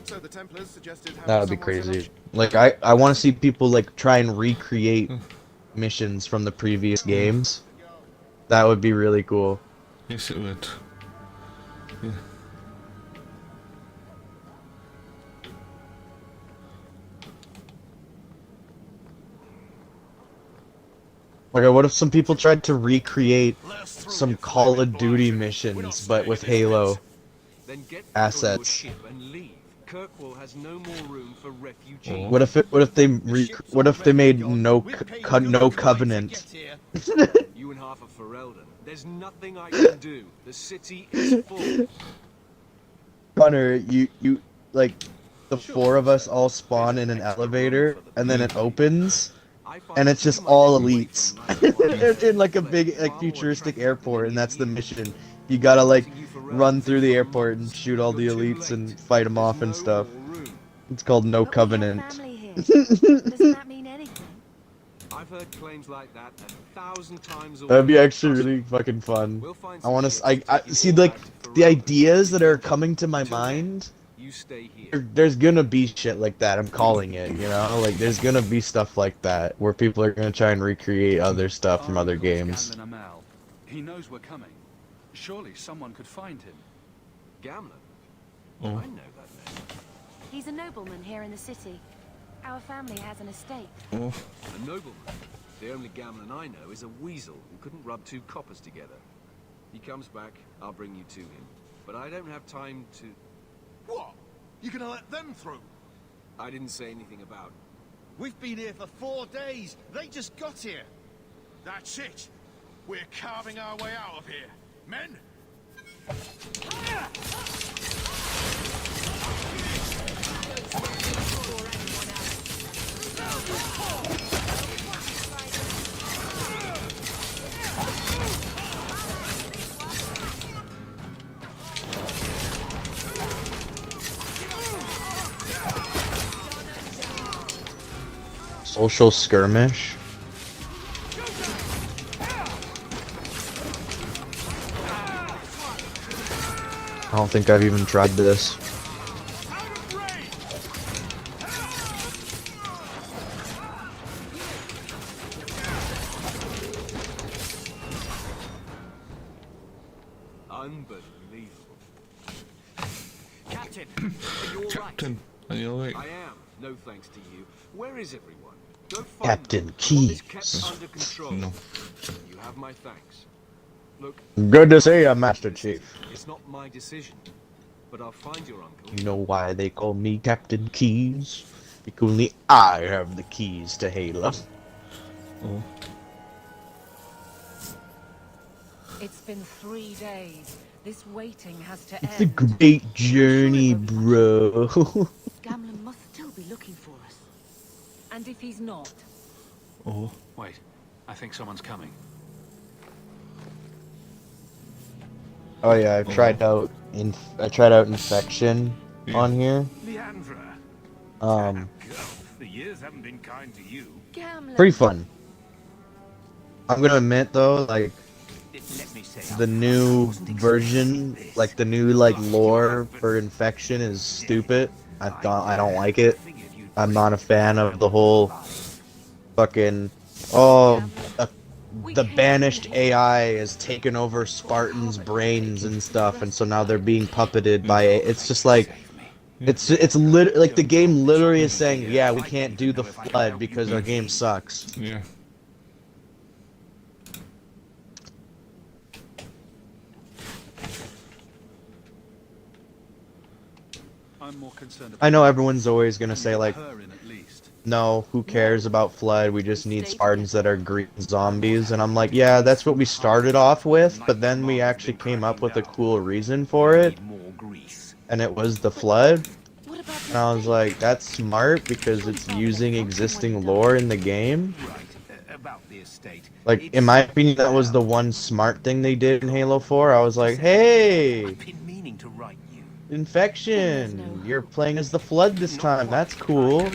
So the Templars suggested having That would be someone set up crazy. Like, I want to see people, like, try and recreate missions from the previous games. That would be really cool. Yes, it would. Yeah. Like, what if some people tried to recreate some Call of Duty missions, but with Halo Then get assets? back on your ship and leave. Kirkwall has no more room for refugees. What if they made no Covenant? You and half of Ferelden. There's nothing I can do. The city is full. Connor, you like the four of us all spawn in an elevator, and then it opens, and it's just all elites in like a big like futuristic airport, and that's the mission. You gotta like run through the airport and shoot all the elites and fight them off and stuff. It's called No But we have Covenant. family here. Doesn't that mean anything? I've heard claims like that 1,000 times That'd be already. actually really fucking fun. We'll find I some want ships to. I take you see all like back to the Ferelden. ideas that are coming to my mind. You stay here. There's gonna be shit like that. I'm calling it. You know, like there's gonna be stuff like that where people are gonna try and recreate other stuff from other games. Gamlen Amal. He knows we're coming. Surely someone could find him. Gamlen? Oh. I know that name. He's a nobleman here in the city. Our family has an estate. Oh. A nobleman. The only Gamlen I know is a weasel who couldn't rub two coppers together. He comes back, I'll bring you to him. But I don't have time to... What? You gonna let them through? I didn't say anything about... We've been here for 4 days. They just got here. That's it. We're carving our way out of here. Men? Social skirmish. I don't think I've even tried this. Unbelievable. Captain, are you all Captain, are you alright? right? I am. No thanks to you. Where is everyone? Go find Captain them. I want this kept Keys. under control. No. You have my thanks. Look, Good to see you, Master Chief. it's not my decision, but I'll find your uncle. You know why they call me Captain Keys? Because only I have the keys to Halo. Oh. It's been 3 days. This waiting has to It's a end. great journey, bro. Gamlen must still be looking for us. And if he's not? Oh. Wait, I think someone's coming. Oh yeah, I tried out infection on here. Leandra. Um, The years haven't been kind to you. Gamla. pretty fun. I'm gonna admit though, like Let me say the new version, like the new lore for infection is stupid. I don't like it. I'm not a fan of the whole fucking the banished AI has taken over Spartans' brains and stuff, and so now they're being puppeted by it. It's just like it's like the game literally is saying, yeah, we can't do the flood because our game sucks. Yeah. I'm more concerned about I know everyone's always gonna say like, her in at least. no, who cares about flood? We just need Spartans that are green zombies. And I'm like, yeah, that's what we started off with, but then we actually came up with a cool reason for it, and it was the flood. And I was like, that's smart because it's using existing lore in the game. Like, in my opinion, that was the one smart thing they did in Halo 4. I was like, hey, infection, you're playing as the flood this time. That's cool.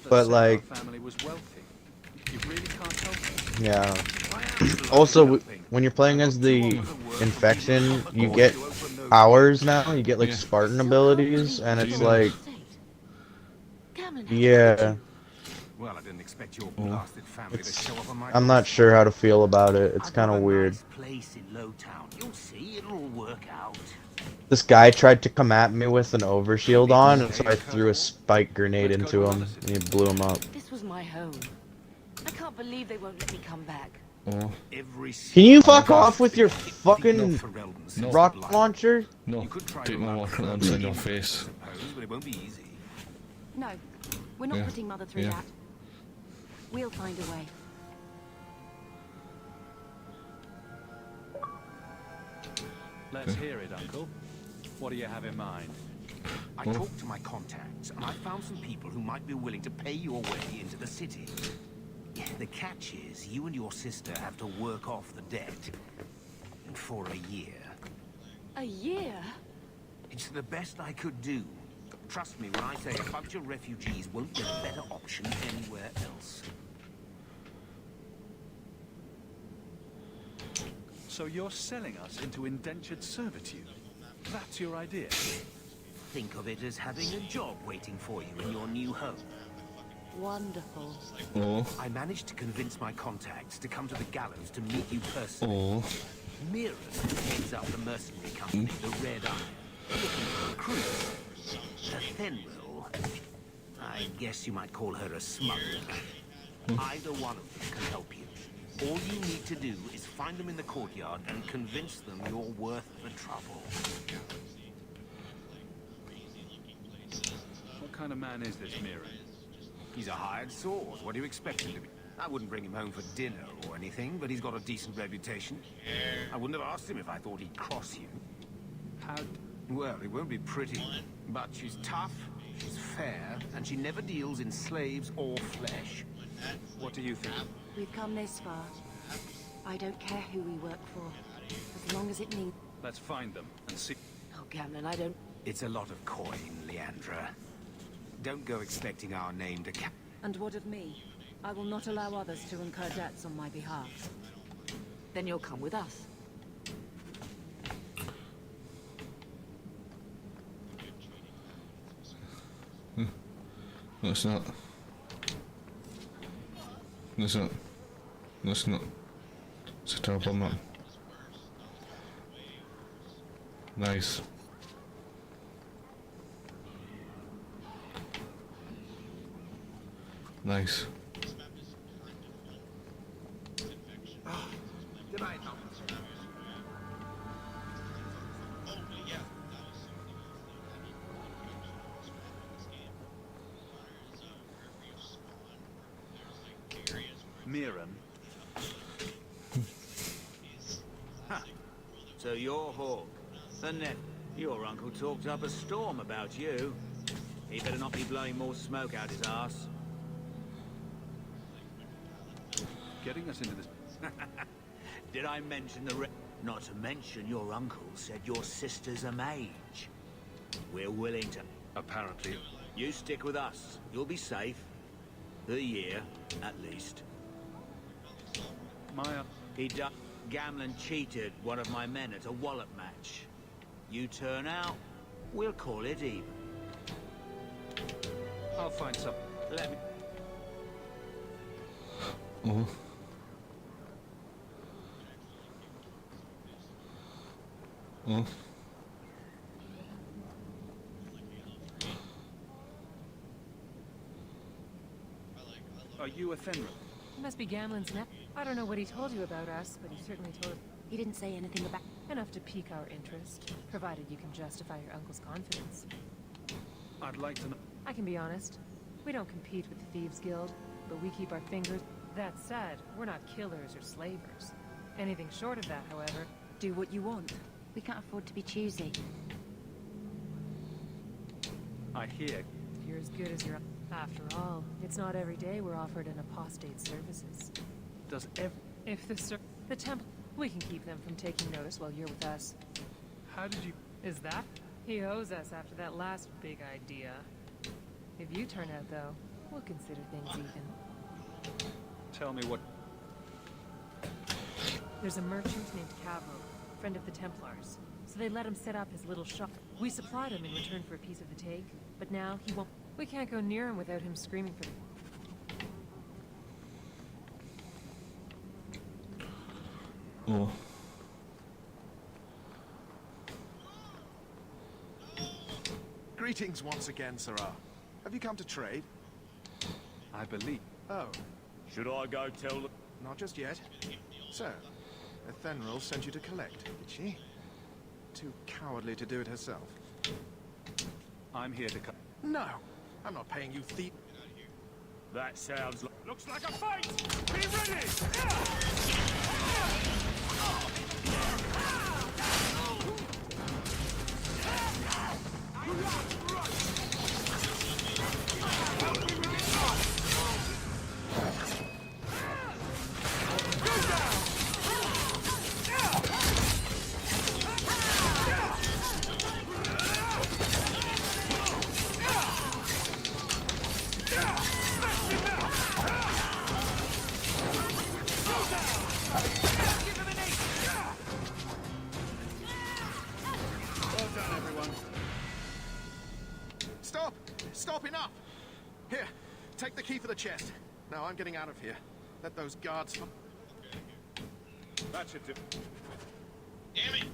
But like, Family was wealthy. You really can't help it. yeah. Also, when you're playing as the infection, you get powers now. You get like Spartan abilities, and it's like, yeah. Well, I didn't expect your blasted family to show up on my I'm not sure how to feel about it. It's kind of weird. place in Lowtown. You'll see, it'll all work out. This guy tried to come at me with an overshield on, and so I threw a spike grenade into him, and he blew him up. This was my home. I can't believe they won't let me come back. Oh. Can you fuck off with your fucking rocket launcher? No. Take my rocket launcher in your face. But it won't be easy. No, we're not Yeah. putting Mother through Yeah. that. We'll find a way. Let's hear it, Uncle. What do you have in mind? I talked to my contacts, and I found some people who might be willing to pay your way into the city. The catch is, you and your sister have to work off the debt. And for a year. A year? It's the best I could do. Trust me when I say a bunch of refugees won't get a better option anywhere else. So you're selling us into indentured servitude? That's your idea? Think of it as having a job waiting for you in your new home. Wonderful. Oh. I managed to convince my contacts to come to the gallows to meet you personally. Oh. Mira heads up the mercenary company, the Red Eye, looking for recruits. A Fenrir, I guess you might call her a smuggler. Either one of them can help you. All you need to do is find them in the courtyard and convince them you're worth the trouble. What kind of man is this Mira? He's a hired sword. What do you expect him to be? I wouldn't bring him home for dinner or anything, but he's got a decent reputation. I wouldn't have asked him if I thought he'd cross you. How? Well, it won't be pretty, but she's tough, she's fair, and she never deals in slaves or flesh. What do you think? We've come this far. I don't care who we work for, as long as it means... Let's find them and see. Oh, Gamlen, I don't... It's a lot of coin, Leandra. Don't go expecting our name to And what of me? I will not allow others to incur debts on my behalf. Then you'll come with us. No, it's not. No, it's not. No, it's not. It's a terrible map. Nice. Nice. Good night. Miran. you're Hawk. The net. Your uncle talked up a storm about you. He better not be blowing more smoke out his arse. Getting us into this... Did I mention the Not to mention your uncle said your sister's a mage. We're willing to... Apparently. You stick with us. You'll be safe. For a year, at least. Maya... Gamlen cheated one of my men at a wallop match. You turn out, we'll call it even. I'll find some... Let me... Oh. Oh. Are you a Fenrir? Must be Gamlen's net. I don't know what he told you about us, but he certainly told... He didn't say anything about... Enough to pique our interest, provided you can justify your uncle's confidence. I'd like to know... I can be honest. We don't compete with the Thieves Guild, but we keep our fingers... That said, we're not killers or slavers. Anything short of that, however... Do what you want. We can't afford to be choosy. I hear... You're as good as your... After all, it's not every day we're offered an apostate's services. Does If the temple... We can keep them from taking notice while you're with us. How did you... Is that? He owes us after that last big idea. If you turn out, though, we'll consider things even. Tell me what... There's a merchant named Cavo, friend of the Templars. So they let him set up his little shop. We supplied him in return for a piece of the take, but now he won't... We can't go near him without him screaming for... Oh. Greetings once again, Sirrah. Have you come to trade? I believe... Oh, Should I go tell the... not just yet. So, Ethenril sent you to collect, did she? Too cowardly to do it herself. I'm here to... No, I'm not paying you thief. That sounds like... Looks like a fight! Be ready! Stop! Stop, enough! Here, take the key for the chest. Now I'm getting out of here. Let those guards... That should do. Damn it!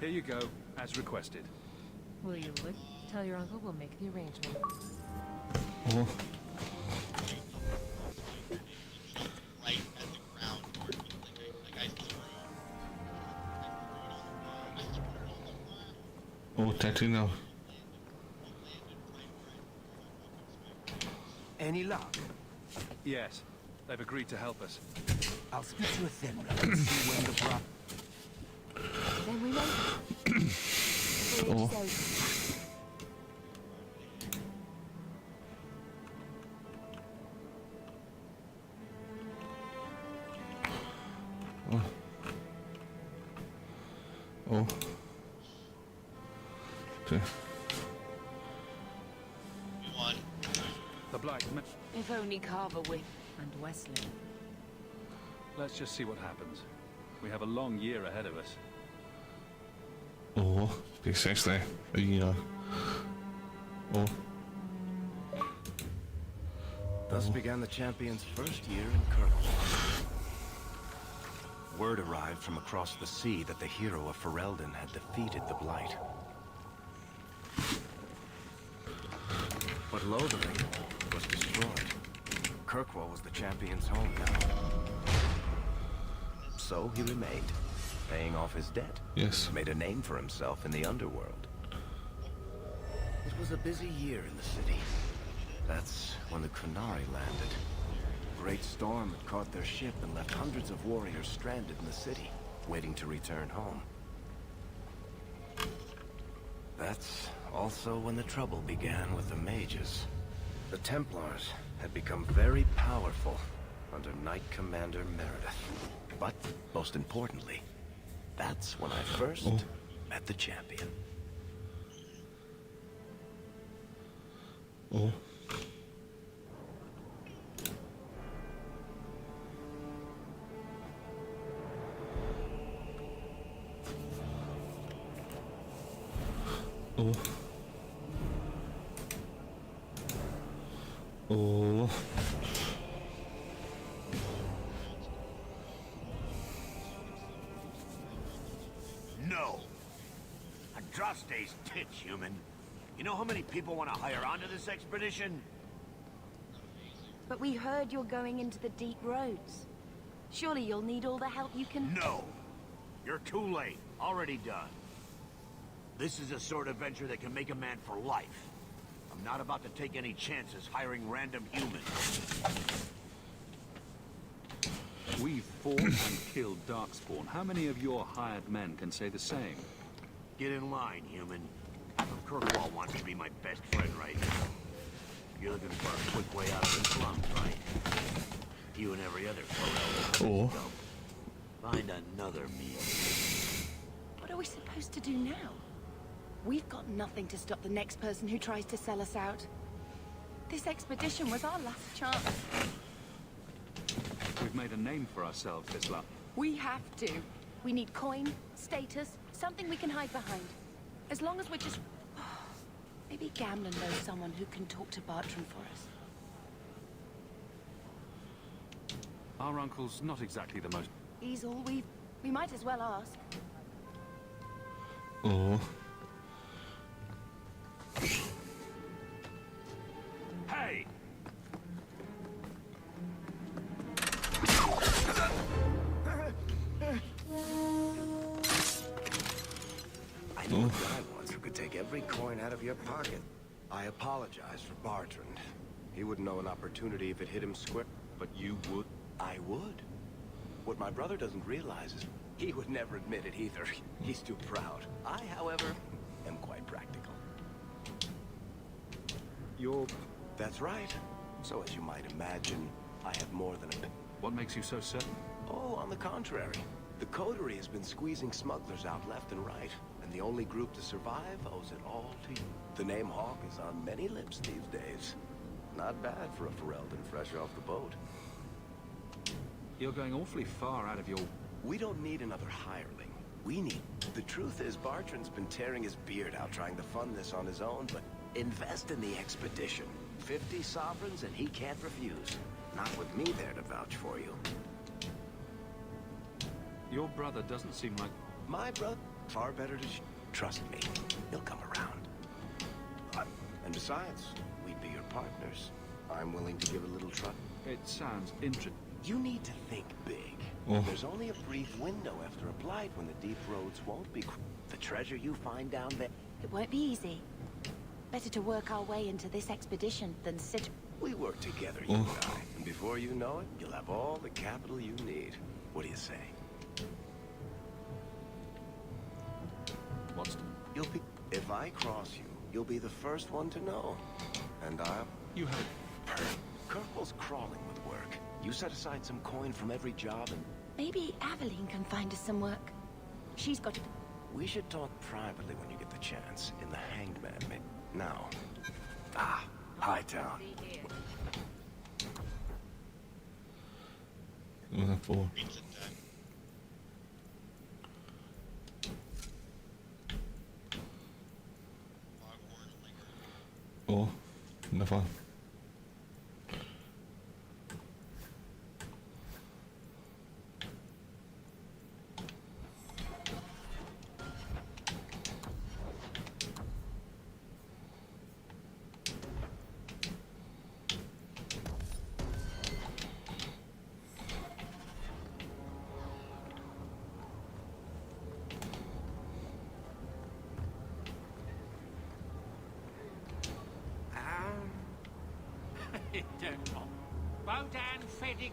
Here you go, as requested. Will you look? Tell your uncle we'll make the arrangement. Oh. Oh, tattoo now. Any luck? Yes, they've agreed to help us. I'll speak to a Thenwell and see when the bride... Then we wait. The voyage is over. Oh. Okay. The Blight. If only Carver with... And Wesley. Let's just see what happens. We have a long year ahead of us. Oh, precisely a year. Oh. Thus began the champion's first year in Kirkwall. Word arrived from across the sea that the hero of Ferelden had defeated the Blight. But Lothering was destroyed. Kirkwall was the champion's home now. So he remained, paying off his debt. Yes. Made a name for himself in the underworld. It was a busy year in the city. That's when the Kunari landed. A great storm had caught their ship and left hundreds of warriors stranded in the city, waiting to return home. That's also when the trouble began with the mages. The Templars had become very powerful under Knight Commander Meredith. But, most importantly, that's when I first met the champion. Oh. Oh. Oh. No. Andraste's tits, human. You know how many people want to hire onto this expedition? But we heard you're going into the deep roads. Surely you'll need all the help you can... No. You're too late. Already done. This is a sort of venture that can make a man for life. I'm not about to take any chances hiring random humans. We've fought and killed Darkspawn. How many of your hired men can say the same? Get in line, human. Kirkwall wants to be my best friend right now. You're looking for a quick way out of the slums, right? You and every other Ferelden. Find another meal. What are we supposed to do now? We've got nothing to stop the next person who tries to sell us out. This expedition was our last chance. We've made a name for ourselves, Isla. We have to. We need coin, status, something we can hide behind. As long as we're just... Maybe Gamlen knows someone who can talk to Bartram for us. Our uncle's not exactly the most... He's all we might as well ask. Oh. Hey! I knew a guy once who could take every coin out of your pocket. I apologize for Bartrand. He wouldn't know an opportunity if it hit him square. But you would? I would. What my brother doesn't realize is he would never admit it either. He's too proud. I, however, am quite practical. You're... That's right. So as you might imagine, I have more than a... What makes you so certain? Oh, on the contrary. The Coterie has been squeezing smugglers out left and right, and the only group to survive owes it all to you. The name Hawk is on many lips these days. Not bad for a Ferelden fresh off the boat. You're going awfully far out of your... We don't need another hireling. We need... The truth is, Bartrand's been tearing his beard out trying to fund this on his own, but invest in the expedition. 50 sovereigns and he can't refuse. Not with me there to vouch for you. Your brother doesn't seem like... My brother? Far better to... Trust me. He'll come around. And besides, we'd be your partners. I'm willing to give a little trust. It sounds interesting. You need to think big. Oh. There's only a brief window after a blight when the deep roads won't be... The treasure you find down there... It won't be easy. Better to work our way into this expedition than sit... We work together, you and I. And before you know it, you'll have all the capital you need. What do you say? You'll be... If I cross you, you'll be the first one to know. And I'll... You have... Kirkwell's crawling with work. You set aside some coin from every job and... Maybe Aveline can find us some work. She's got to... We should talk privately when you get the chance, in the Hanged Man Inn. Now. Ah, Hightown. Four. Oh, never. Bodan Feddick,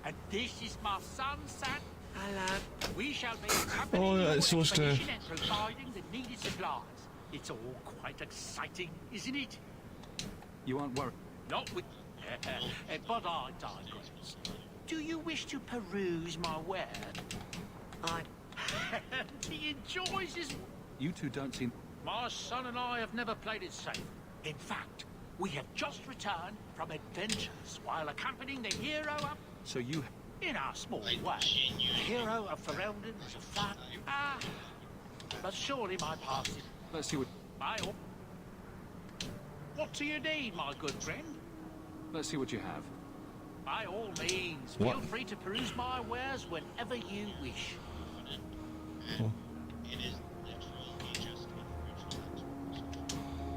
and this is my son, Sam. Hello. We shall be accompanying Oh, your it's supposed to- expedition and providing the needed supplies. It's all quite exciting, isn't it? You aren't worried. Not with... but I digress. Do you wish to peruse my ware? He enjoys his... You two don't seem... My son and I have never played it safe. In fact, we have just returned from adventures while accompanying the hero up... So you... In our small way. The hero of Ferelden was a fun... but surely my past is... Let's see what... What do you need, my good friend? Let's see what you have. By all means, What? feel free to peruse my wares whenever you wish.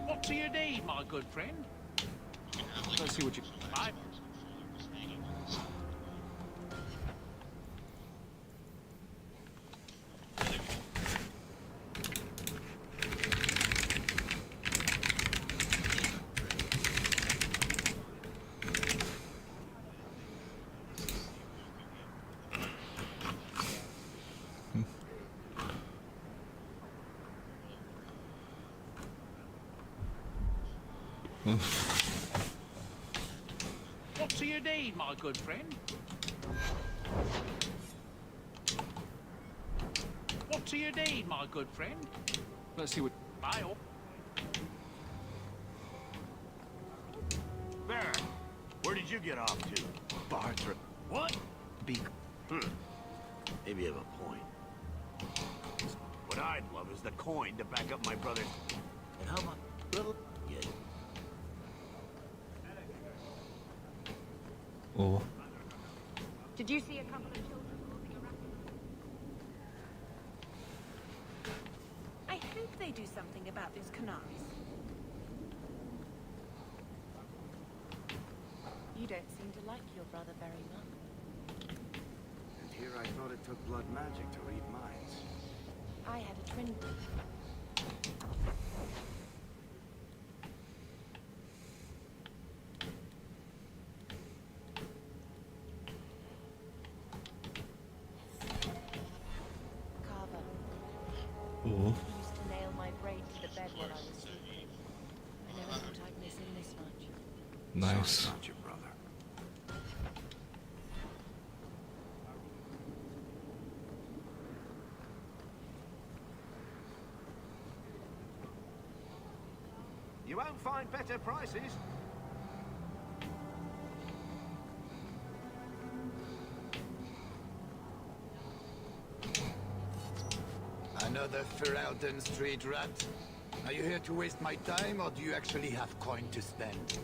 What do you need, my good friend? Let's see what you... I... What do you need, my good friend? What do you need, my good friend? Let's see what... By all... Baron, where did you get off to? Bartra. What? Maybe you have a point. What I'd love is the coin to back up my brother's... And how about little... Yeah. Oh. Did you see a couple of children moving around? I hope they do something about those Canaris. You don't seem to like your brother very much. And here I thought it took blood magic to read minds. I had a twin. Carver. Oh. He used to nail my braid to the bed while I was sleeping. I never thought I'd miss him this much. Nice. Sorry about your brother. You won't find better prices. Another Ferelden street rat? Are you here to waste my time, or do you actually have coin to spend?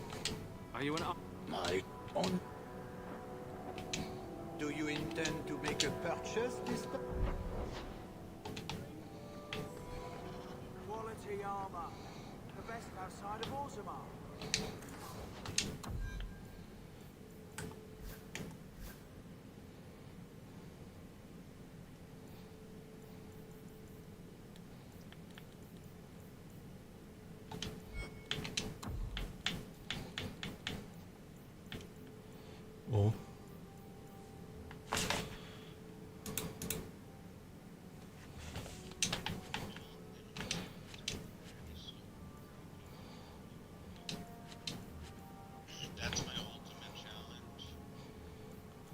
Are you an... My own... Do you intend to make a purchase this time? Quality armor. The best outside of Orzammar.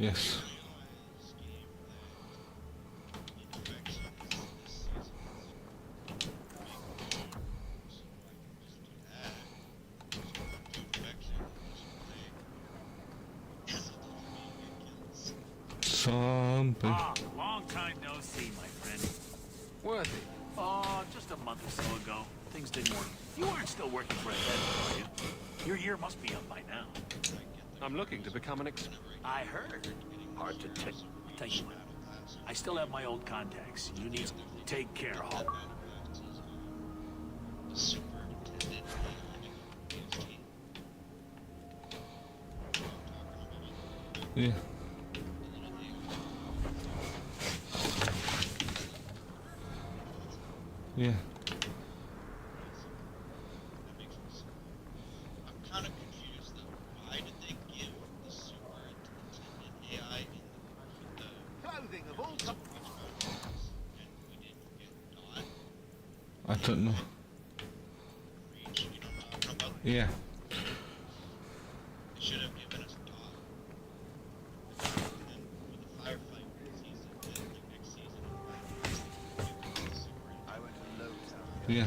Yes. Something. Ah, long time no see, my friend. Worthy. Oh, just a month or so ago. Things didn't work. You aren't still working for a head, are you? Your year must be up by now. I'm looking to become an I heard. Hard to tell you what. I still have my old contacts. You need to take care, Hawk. Yeah. Yeah. I'm kind of confused though. Why did they give the superintendent AI in the Clothing of all I don't know. Yeah. They should have given us Dot. And then for the firefight season, like next season, I went to Lowtown. Yeah.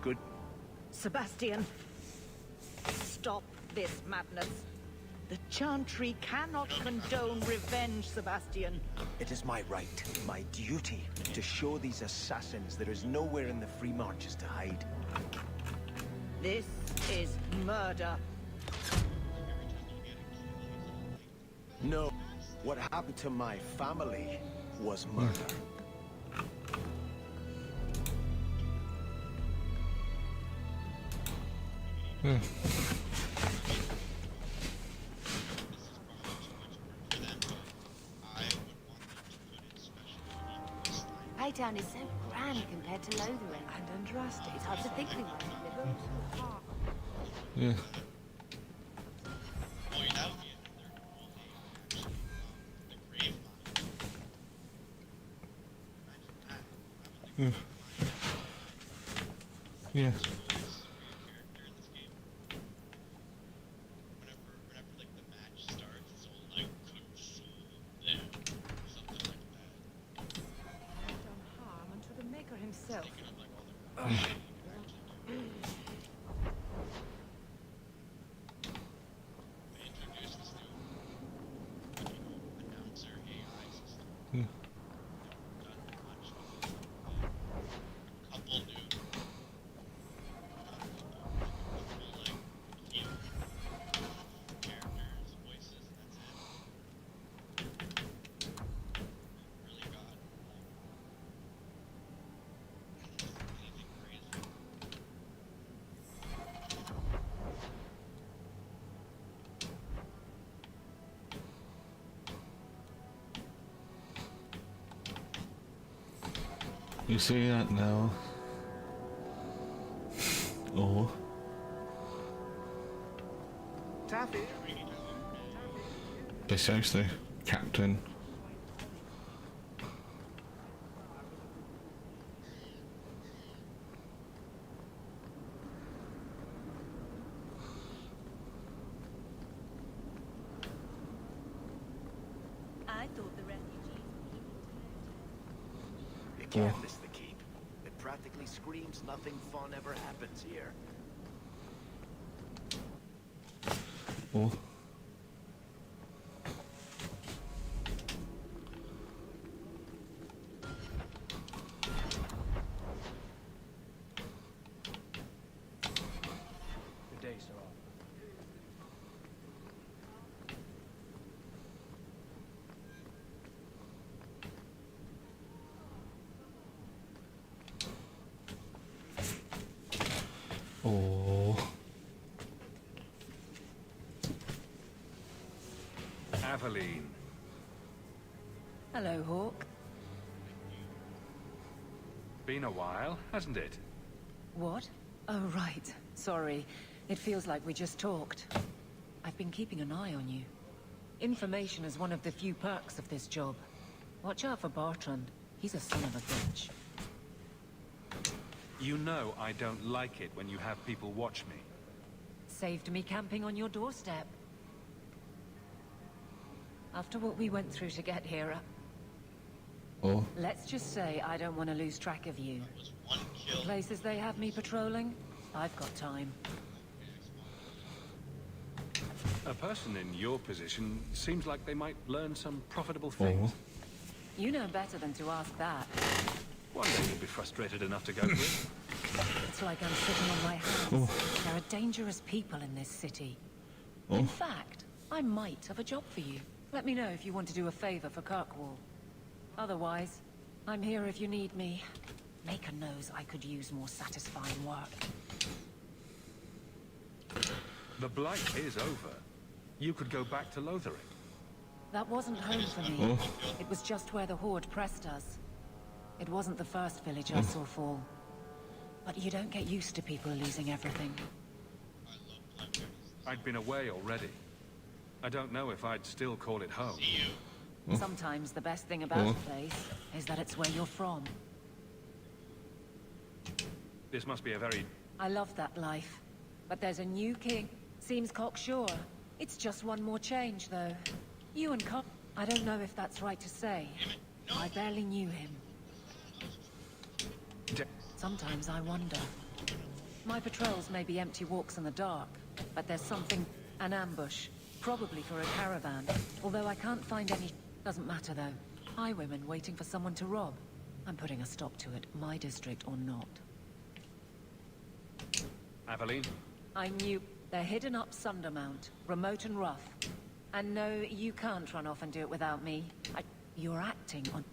Good. Sebastian, stop this madness. The Chantry cannot condone revenge, Sebastian. It is my right, my duty, to show these assassins there is nowhere in the Free Marches to hide. This is murder. No, what happened to my family was murder. Hightown is so grand compared to Lothian. And Andraste. It's hard to think we might live too far. Yeah. Yeah. Yeah. Harm unto the Maker himself. You see that now? Oh. Taffy. Precisely, Captain. I thought the refugees. You can't miss the keep. It practically screams nothing fun ever happens here. Oh. Good day, sir. Oh. Aveline. Hello, Hawk. Been a while, hasn't it? What? Oh, right. Sorry. It feels like we just talked. I've been keeping an eye on you. Information is one of the few perks of this job. Watch out for Bartrand. He's a son of a bitch. You know I don't like it when you have people watch me. saved me camping on your doorstep. After what we went through to get here, let's just say I don't want to lose track of you. The places they have me patrolling, I've got time. A person in your position seems like they might learn some profitable things. You know better than to ask that. One day you'll be frustrated enough to go for it. It's like I'm sitting on my hands. There are dangerous people in this city. In fact, I might have a job for you. Let me know if you want to do a favor for Kirkwall. Otherwise, I'm here if you need me. Maker knows I could use more satisfying work. The Blight is over. You could go back to Lothering. That wasn't home for me. It was just where the Horde pressed us. It wasn't the first village I saw fall. But you don't get used to people losing everything. I'd been away already. I don't know if I'd still call it home. Sometimes the best thing about a place is that it's where you're from. This must be a very... I love that life. But there's a new king. Seems cocksure. It's just one more change, though. You and Cock... I don't know if that's right to say. I barely knew him. Sometimes I wonder. My patrols may be empty walks in the dark, but there's something... An ambush. Probably for a caravan. Although I can't find any... Doesn't matter, though. Highwaymen waiting for someone to rob. I'm putting a stop to it, my district or not. Aveline? I knew. They're hidden up Sundermount, remote and rough. And no, you can't run off and do it without me. You're acting on...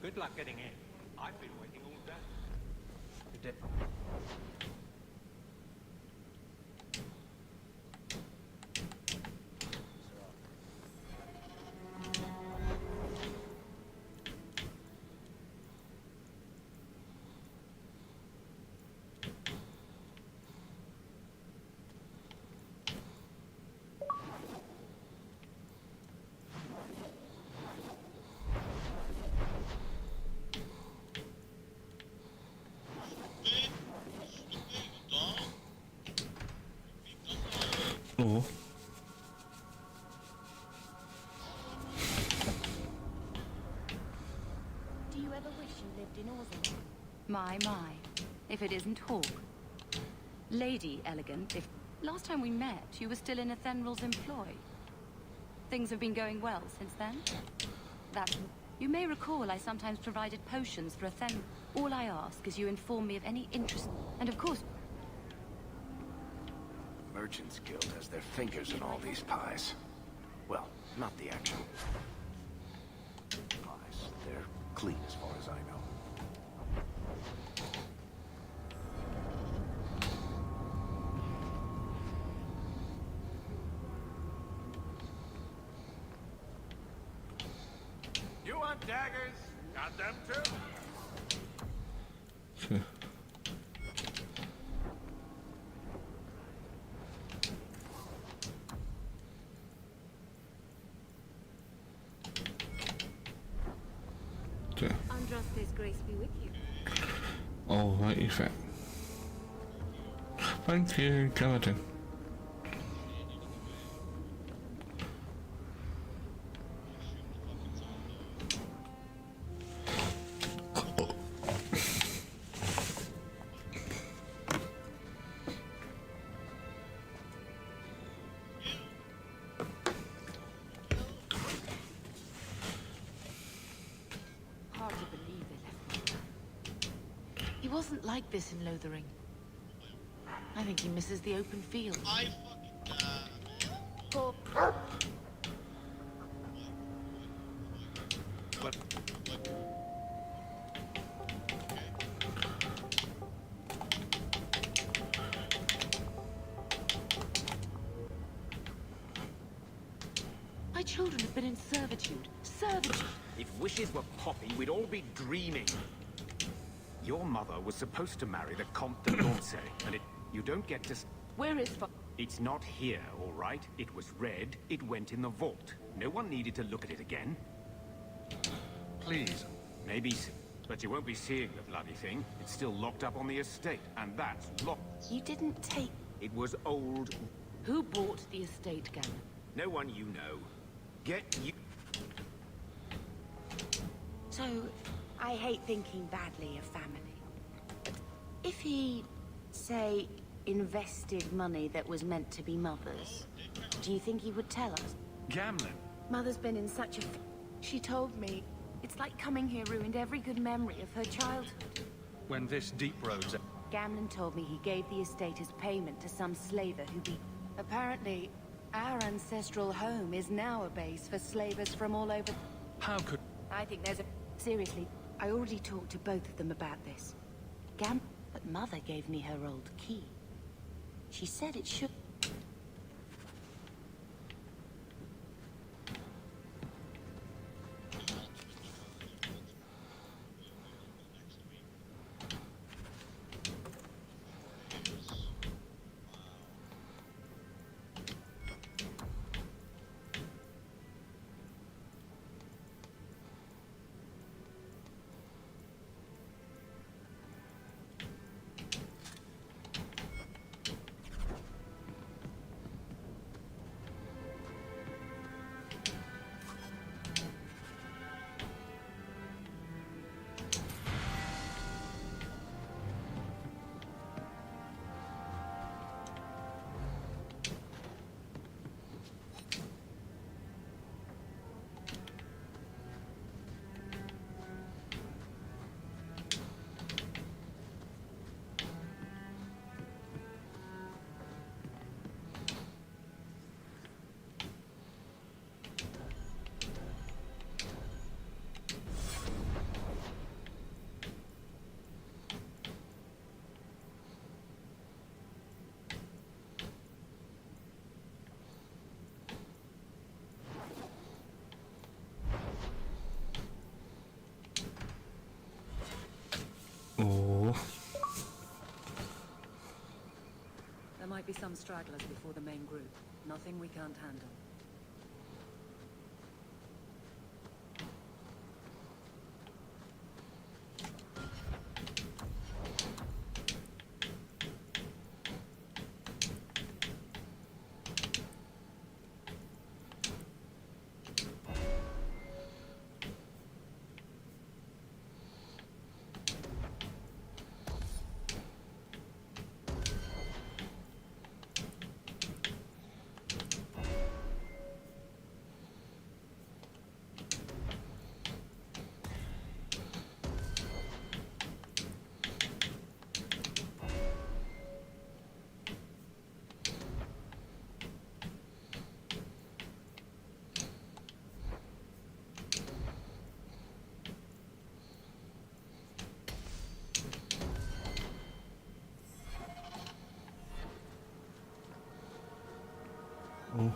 Good luck getting in. I've been waiting all day. Good day. Do you ever wish you lived in Orzammar? My. If it isn't Hawk. Lady Elegant, if... Last time we met, you were still in Ethenral's employ. Things have been going well since then? You may recall I sometimes provided potions for Ethenral. All I ask is you inform me of any interest... And of course... Merchants Guild has their fingers in all these pies. Well, not the actual pies. They're clean as far as I know. You want daggers? Got them too. Andraste's grace be with you. Oh, right, you fit. Thank you, Kaladin. Hard to believe they left me. He wasn't like this in Lothering. I think he misses the open field. But my children have been in servitude. Servitude! If wishes were poppy, we'd all be dreaming. Your mother was supposed to marry the Comte de Lancey, and you don't get to... Where is... It's not here, all right? It was read, it went in the vault. No one needed to look at it again. Please. Maybe... But you won't be seeing the bloody thing. It's still locked up on the estate, and that's locked. You didn't take... It was old. Who bought the estate, Gammon? No one you know. Get you... So, I hate thinking badly of family. But if he, say, invested money that was meant to be Mother's, do you think he would tell us? Gamlin. Mother's been in such a... She told me it's like coming here ruined every good memory of her childhood. When this deep road's... Gamlin told me he gave the estate as payment to some slaver who be... Apparently, our ancestral home is now a base for slavers from all over... How could... I think there's a... Seriously, I already talked to both of them about this. But Mother gave me her old key. She said it should... Oh. There might be some stragglers before the main group. Nothing we can't handle. Oh.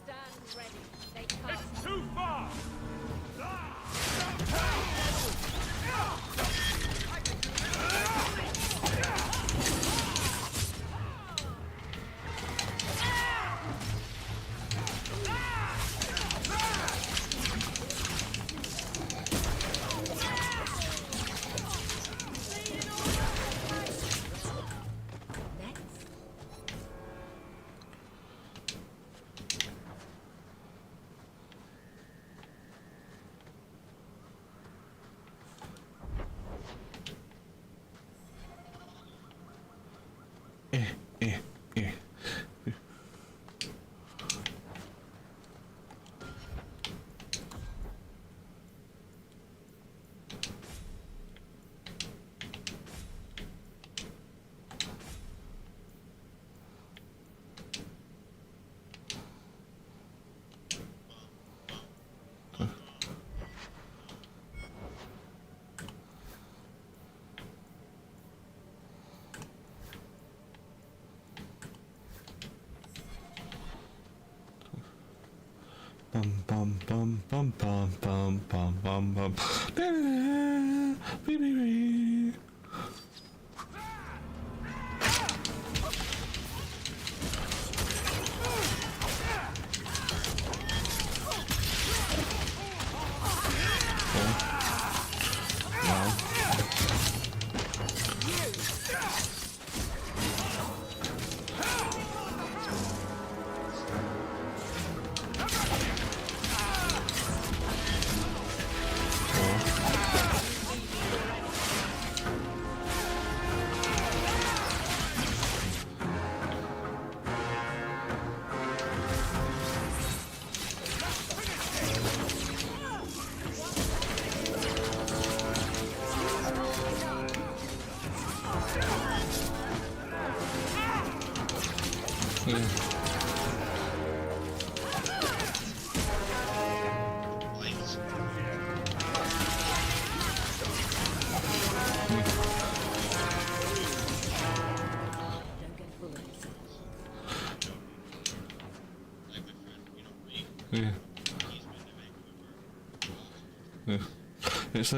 Stand ready. They come. It's too far! Bum bum bum bum bum bum bum bum bum. Oh. Yeah. Yeah. It's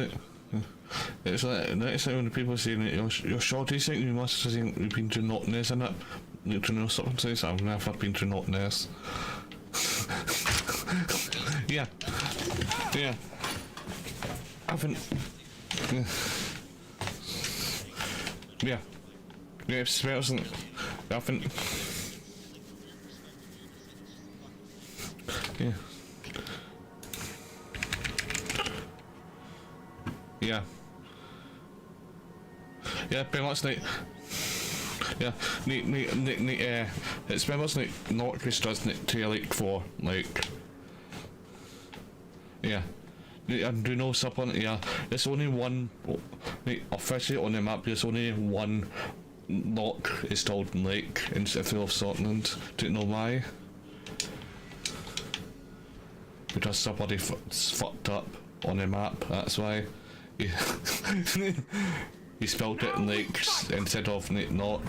like when the people saying that you're short, you think you must have seen you've been to Nottingham, isn't it? To know something to say, I've never been to Nottingham. Yeah. Yeah. I haven't. Yeah. Yeah. Yeah, it smells and I haven't. Yeah. Yeah. Yeah, pretty much like. Yeah, it's pretty much like Noctis does it to like for like. Yeah. I do know something. Yeah, there's only one. Like, officially on the map, there's only one lock installed in Lake instead of Scotland. Do you know why? Because somebody fucked up on the map. That's why. He, he spelled it in Lakes instead of knock.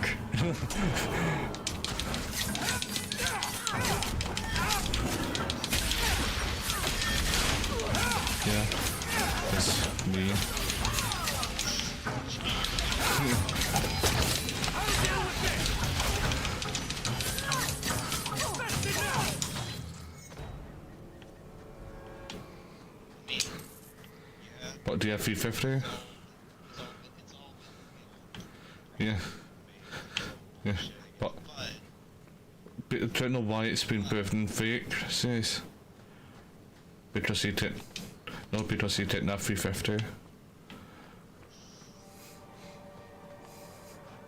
Yeah, it's me. What, do you have 350? Yeah. Yeah. But I don't know why it's been proven fake, says. Because he did. No, because he didn't have 350.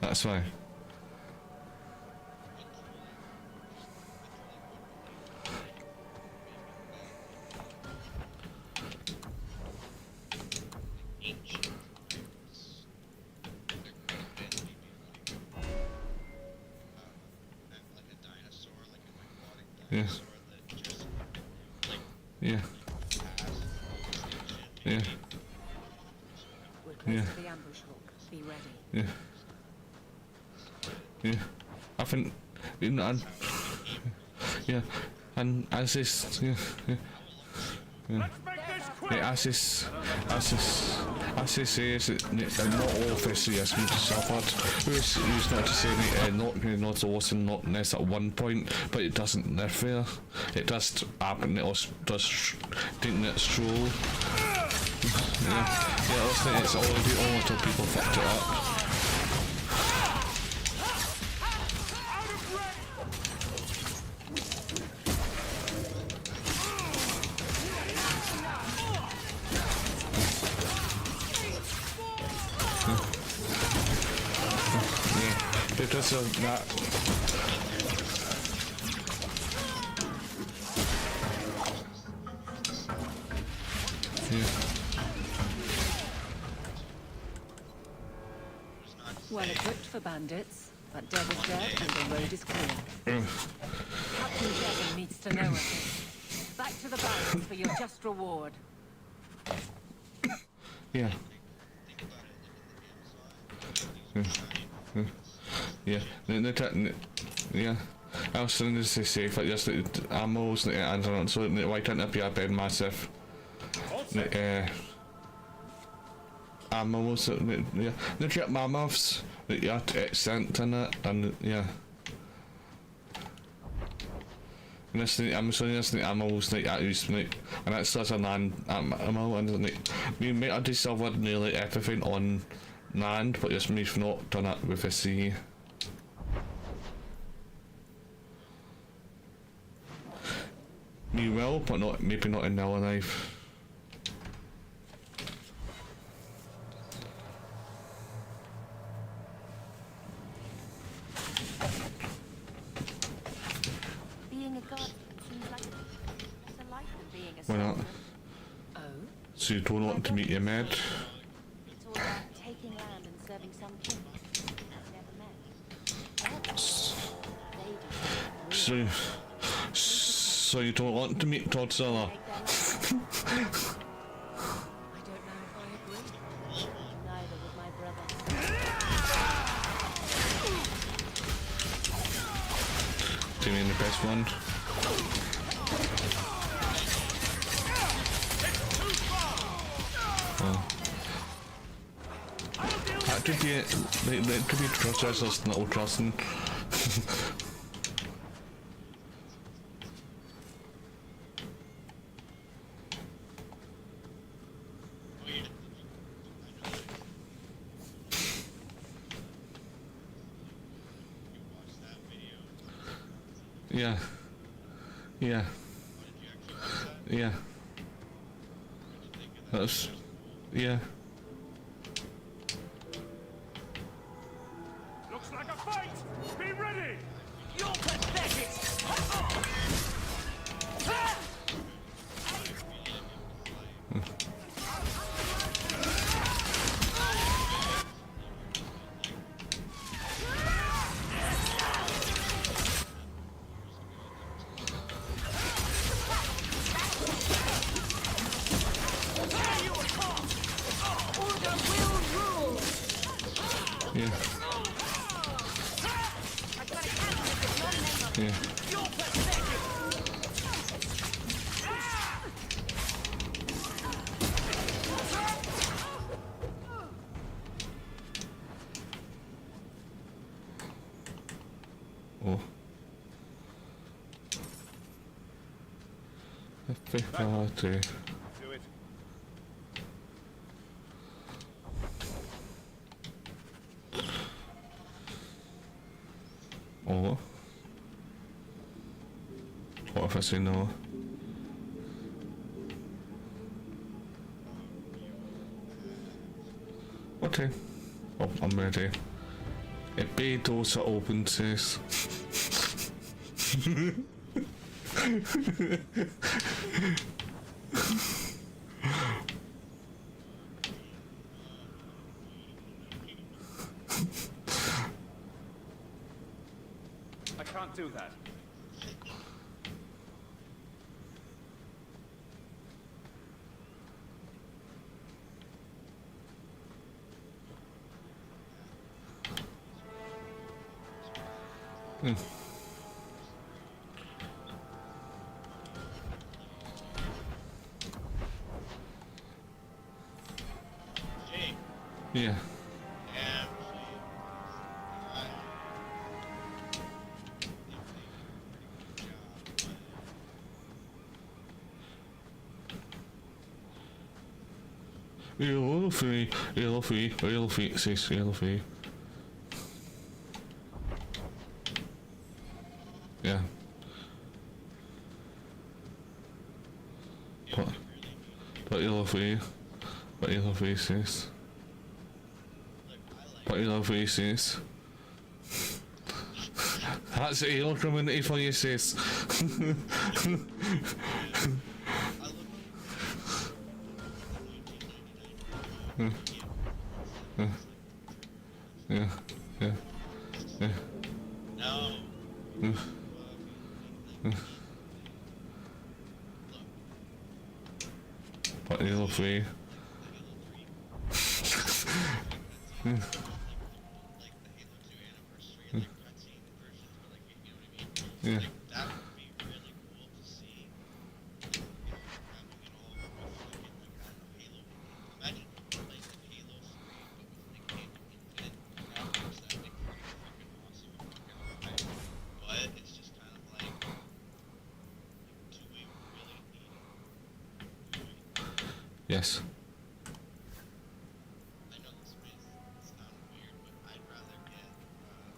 That's why. Yeah. Yeah. Yeah. Yeah. The ambush hook. Be ready. Yeah. Yeah. I think, you know, and, yeah, and as this, yeah, yeah, yeah. Yeah, as this says, not all officially has been suffered. Who's not to say not awesome, not ness at one point, but it doesn't never. It does happen. It also does. Didn't it stroll? Yeah, also it's already all until people fucked it up. Because of that. Yeah. Well equipped for bandits, but Dev is dead and the road is clear. Captain Devon needs to know it. Back to the barracks for your just reward. Yeah. Yeah. Yeah. I was trying to say, if I just ammo's the answer, so why can't it be a bit massive? Ammo, yeah. The jet mammoths, yeah, accent in it, and yeah. And this thing, I'm saying this thing, ammo's like that used like, and that's such a land ammo, and like, we might have discovered nearly everything on land, but just we've not done it with the sea. We will, but not maybe not in our life. Being a guardsman seems like a life than being a Why not? soldier. Oh? So you don't want to meet your med? It's all about taking land and serving some king I've never met. Ladies, So you don't want to meet Godzilla? Do you mean the best one? Oh. That could be it. That could be processors not all trusting. Yeah. Yeah. Yeah. That's... Yeah. Looks like a fight! Be ready! You're pathetic! Yeah. Yeah. Oh. Happy party. Do it. Oh. What if I say no? Okay. Oh, I'm ready. It be doors are open, sis. I can't do that. Hmm. Yeah. Yellow free, sis, yellow free. Yeah. But yellow free, sis. But yellow free, sis. That's the yellow community for you, sis. Yeah. No. But yellow free. Yeah. That would be really cool to see. Imagine like Halo, but with Nick Cage and graphics, that make pretty freaking awesome and freaking alive. But it's just kind of like, do we really need it? Yes. I know this may sound weird, but I'd rather get a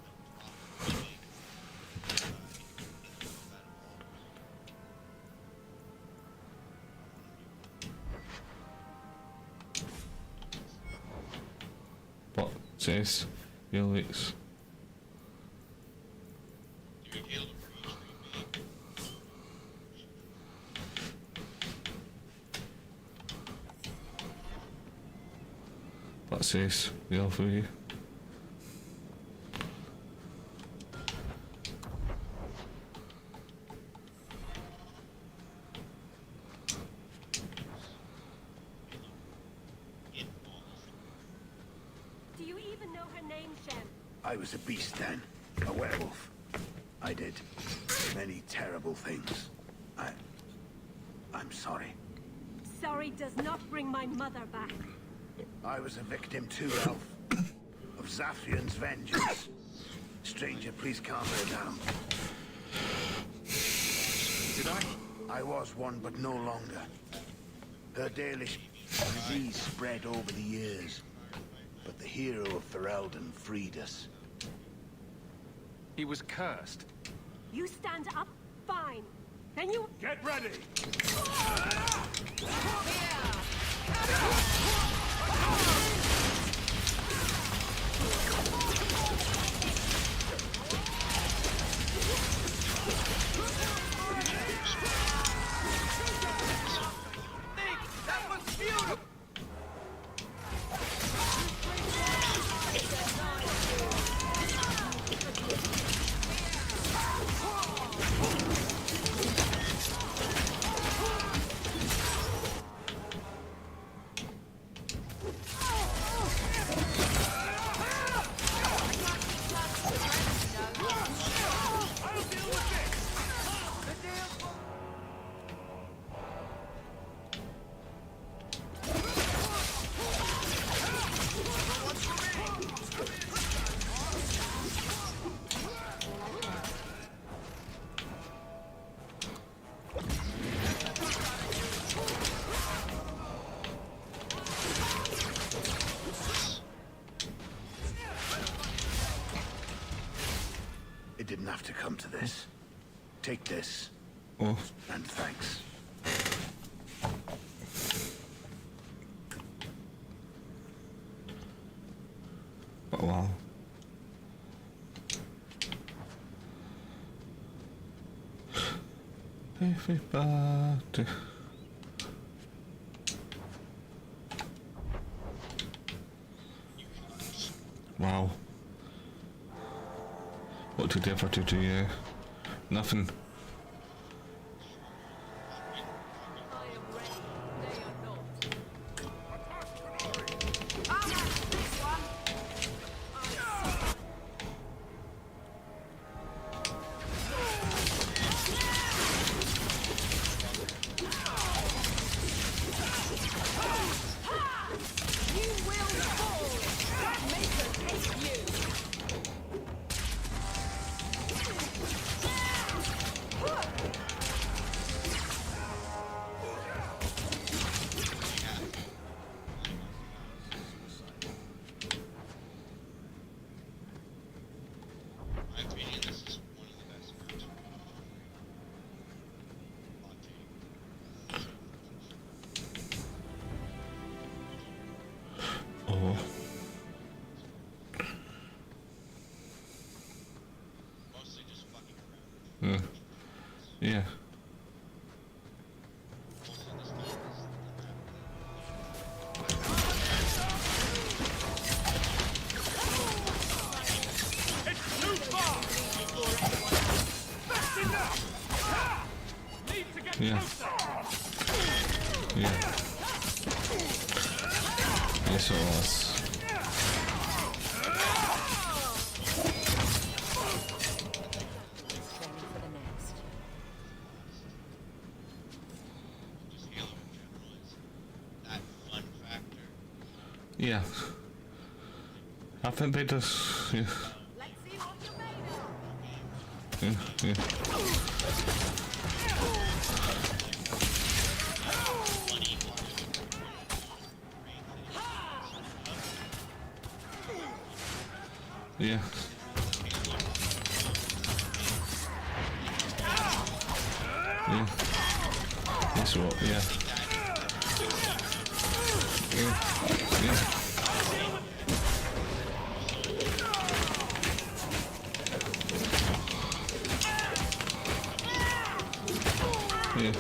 drop remake What says Felix? What says Yellow for you? even know her name, Shem. I was a beast then. A werewolf. I did many terrible things. I'm sorry. Sorry does not bring my mother back. I was a victim too, Elf. Of Zafian's vengeance. Stranger, please calm her down. Did I? I was one, but no longer. Her Dalish disease spread over the years. But the hero of Ferelden freed us. He was cursed. You stand up, fine. Then you... Get ready! That was beautiful! It didn't have to come to this. Take this. Oh. And thanks. Oh, wow. Everybody. Wow. What did they ever do to you? Nothing. Oh. Yeah. Yeah. Yeah. Yes, it was. Yeah. I think they just, yeah. Yeah, yeah. Yeah. Yeah. That's what, yeah. Yeah. Yeah. Yeah.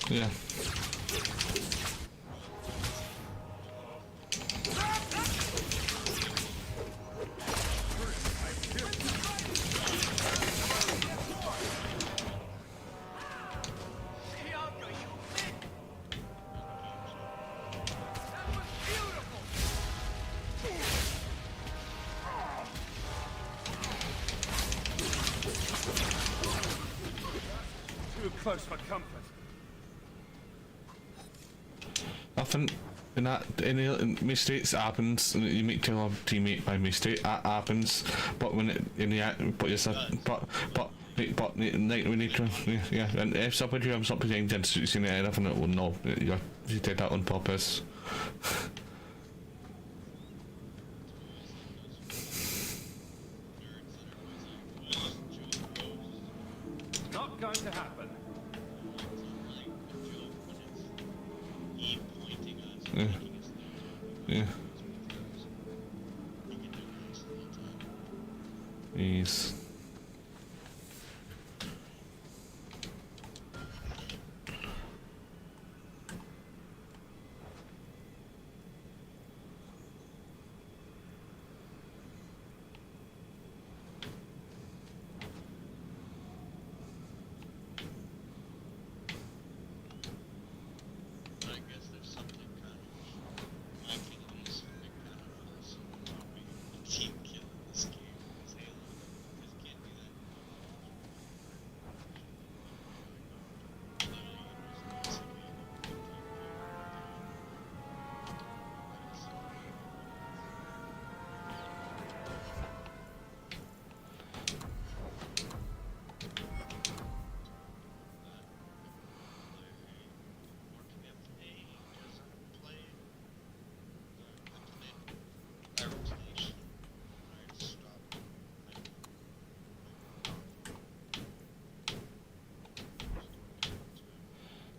Yeah. Too close for comfort. I think in any mistakes happens, and you might tell a teammate by mistake that happens. But when we need to, yeah. And if somebody comes up behind you and shoots you in the head, I think, well, no, you did that on purpose. Not going to happen. Yeah. Yeah. Jeez. I guess there's something kind of, my opinion is something kind of wholesome about being a team kill in this game. It's Halo. Because you can't do that.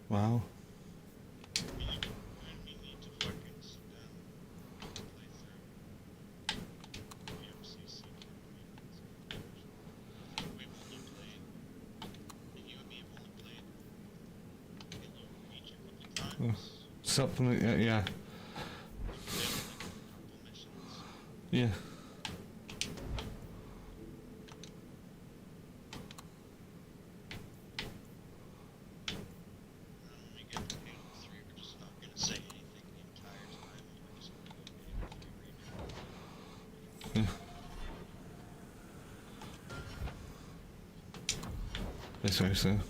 Wow. Something like that, yeah. Yeah. That's what I said.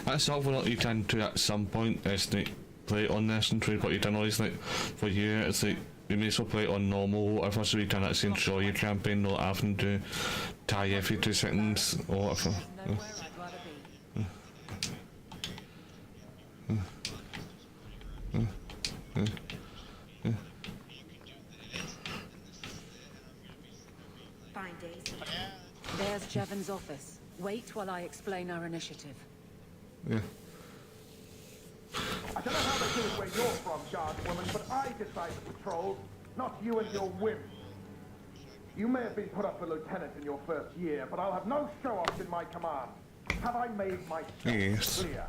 That's something that you can do at some point, is like play it on this and trade what you done. Always like for you, it's like you may as well play it on normal or whatever, so you can actually enjoy your campaign, not having to tie every 2 seconds or whatever. Fine, Daisy. There's Jevon's office. Wait while I explain our initiative. Yeah. I don't know how they do it where you're from, Guardswoman, but I decide the patrols, not you and your whim. You may have been put up for lieutenant in your first year, but I'll have no show-offs in my command. Have I made myself clear?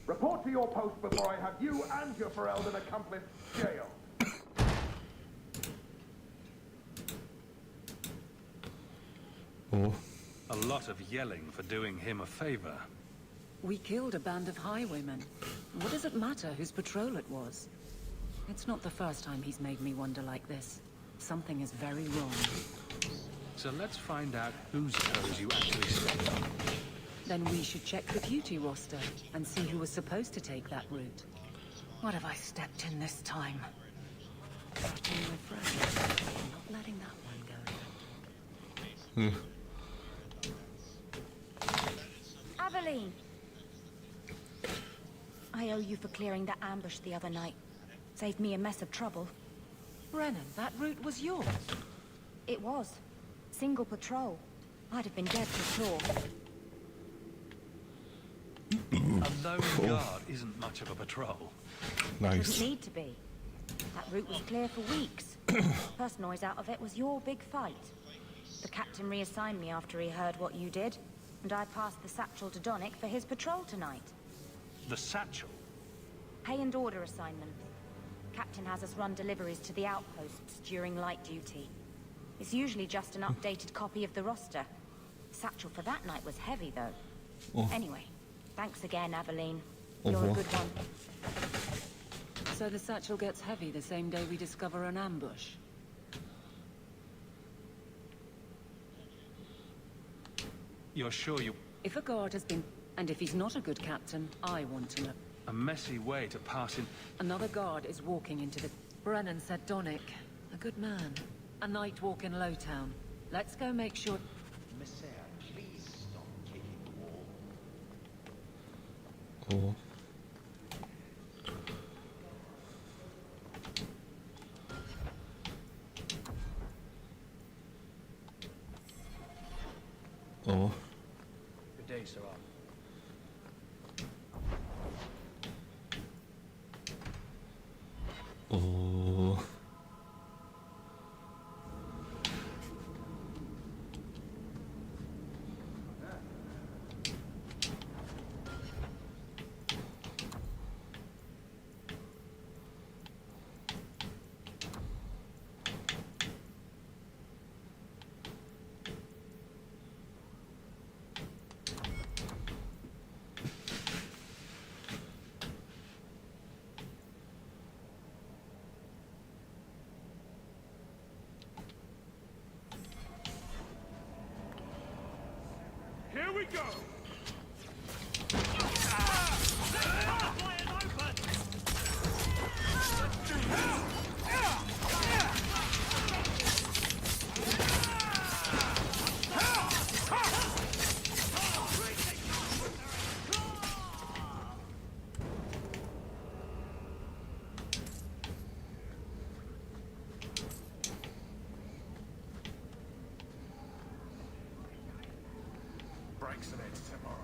Report to your post before I have you and your Ferelden accomplice jailed. Oh. A lot of yelling for doing him a favor. We killed a band of highwaymen. What does it matter whose patrol it was? It's not the first time he's made me wonder like this. Something is very wrong. So let's find out whose toes you actually stepped on. Then we should check the duty roster and see who was supposed to take that route. What have I stepped in this time? My friend, I'm not letting that one go. Aveline! I owe you for clearing that ambush the other night. Saved me a mess of trouble. Brennan, that route was yours. It was. Single patrol. I'd have been dead for sure. A lone guard isn't much of a patrol. Doesn't need to be. That route was clear for weeks. First noise out of it was your big fight. The captain reassigned me after he heard what you did, and I passed the satchel to Donnick for his patrol tonight. The satchel? Pay and order assignment. Captain has us run deliveries to the outposts during light duty. It's usually just an updated copy of the roster. Satchel for that night was heavy, though. Oh. Anyway, thanks again, Aveline. Au You're a revoir. good one. So the satchel gets heavy the same day we discover an ambush. You're sure you... If a guard has been... And if he's not a good captain, I want to know. A messy way to pass in... Another guard is walking into the... Brennan said Donnick. A good man. A night walk in Lowtown. Let's go make sure... Messiah, please stop kicking the wall. Oh. Oh. Good day, Sir. Oh. Here we go! Breaks an edge tomorrow.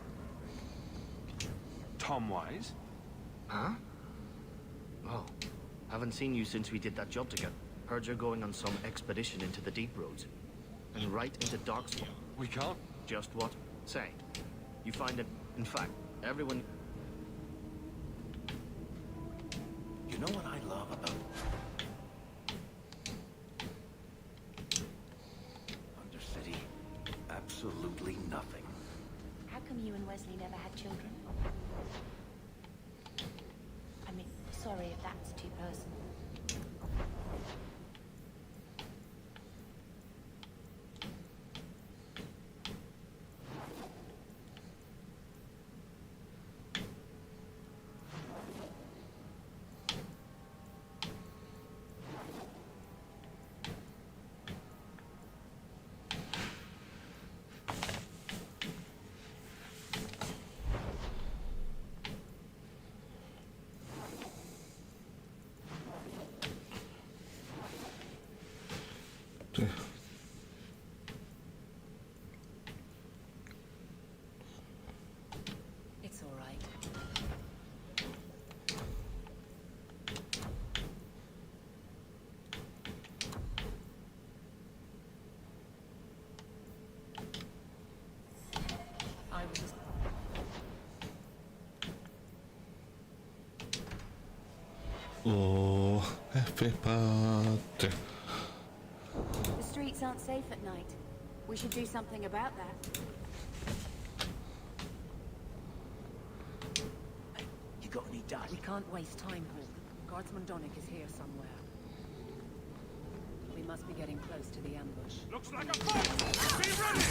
Tom Wise? Huh? Oh, haven't seen you since we did that job together. Heard you're going on some expedition into the deep roads. And right into Darkspawn. We can't. Just what? Say. You find it... In fact, everyone... You know what I love about Undercity? Absolutely nothing. How come you and Wesley never had children? I mean, sorry if that's too personal. It's all right. I was just... Oh, happy party. The streets aren't safe at night. We should do something about that. You got any data? We can't waste time, Hawk. Guardsman Donnick is here somewhere. We must be getting close to the ambush. Looks like a fight! Be ready!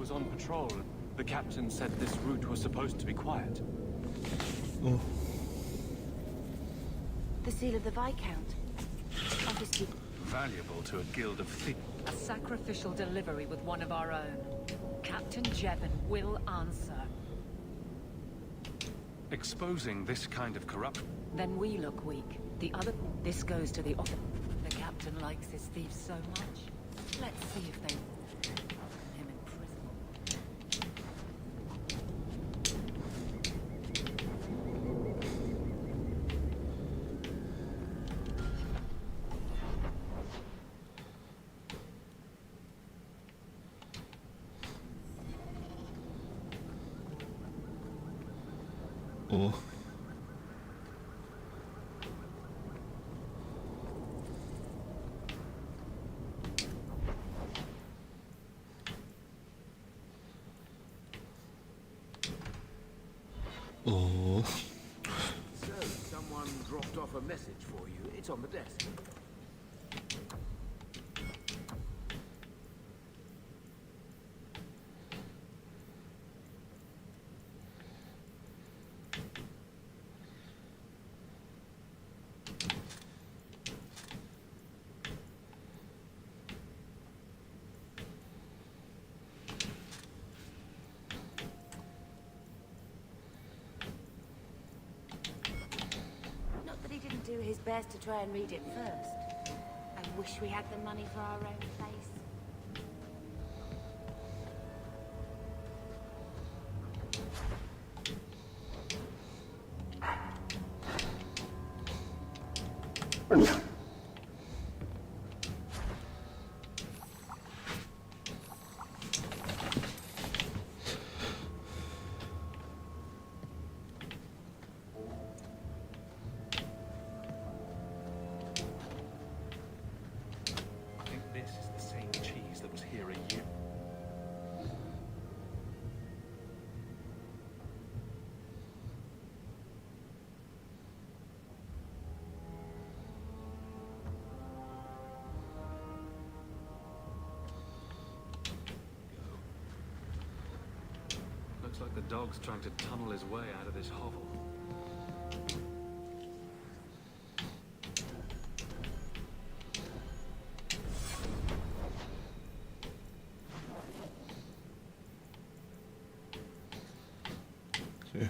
was on patrol. The captain said this route was supposed to be quiet. Oh. The seal of the Viscount. Obviously. Valuable to a guild of thieves. A sacrificial delivery with one of our own. Captain Jevon will answer. Exposing this kind of corruption. Then we look weak. The other... This goes to the office. The captain likes his thieves so much. Let's see if they... him in prison. Oh. Oh. So, someone dropped off a message for you. It's on the desk. Not that he didn't do his best to try and read it first. I wish we had the money for our own place. I think this is the same cheese that was here a year. Looks like the dog's trying to tunnel his way out of this hovel. Okay.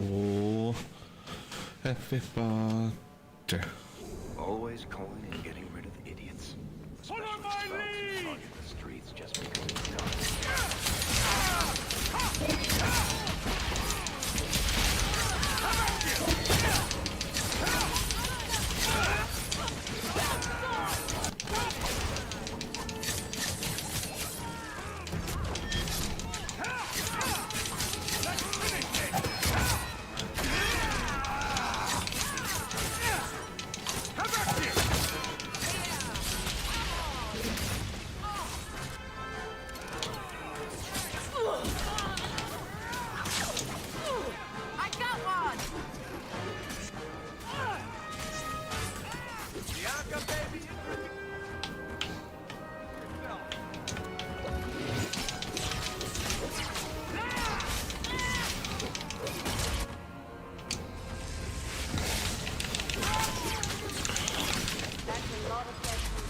Oh, happy birthday. Always calling and getting rid of idiots. Especially sprouts who target the streets just because it's dark. I got one! Bianca, baby! That's a lot of questions.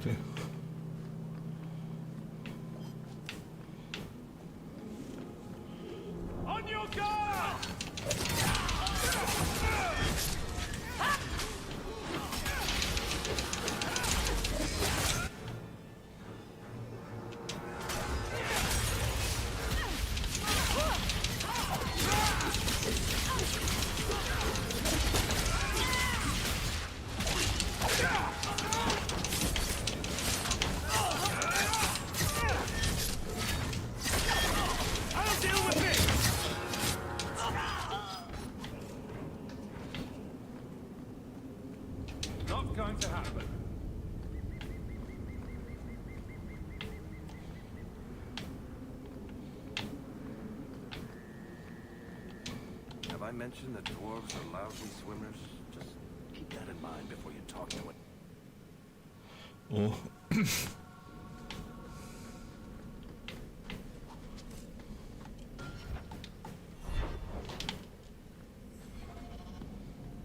Okay. On your guard! going to happen? Have I mentioned that dwarves are lousy swimmers? Just keep that in mind before you talk to it. Oh.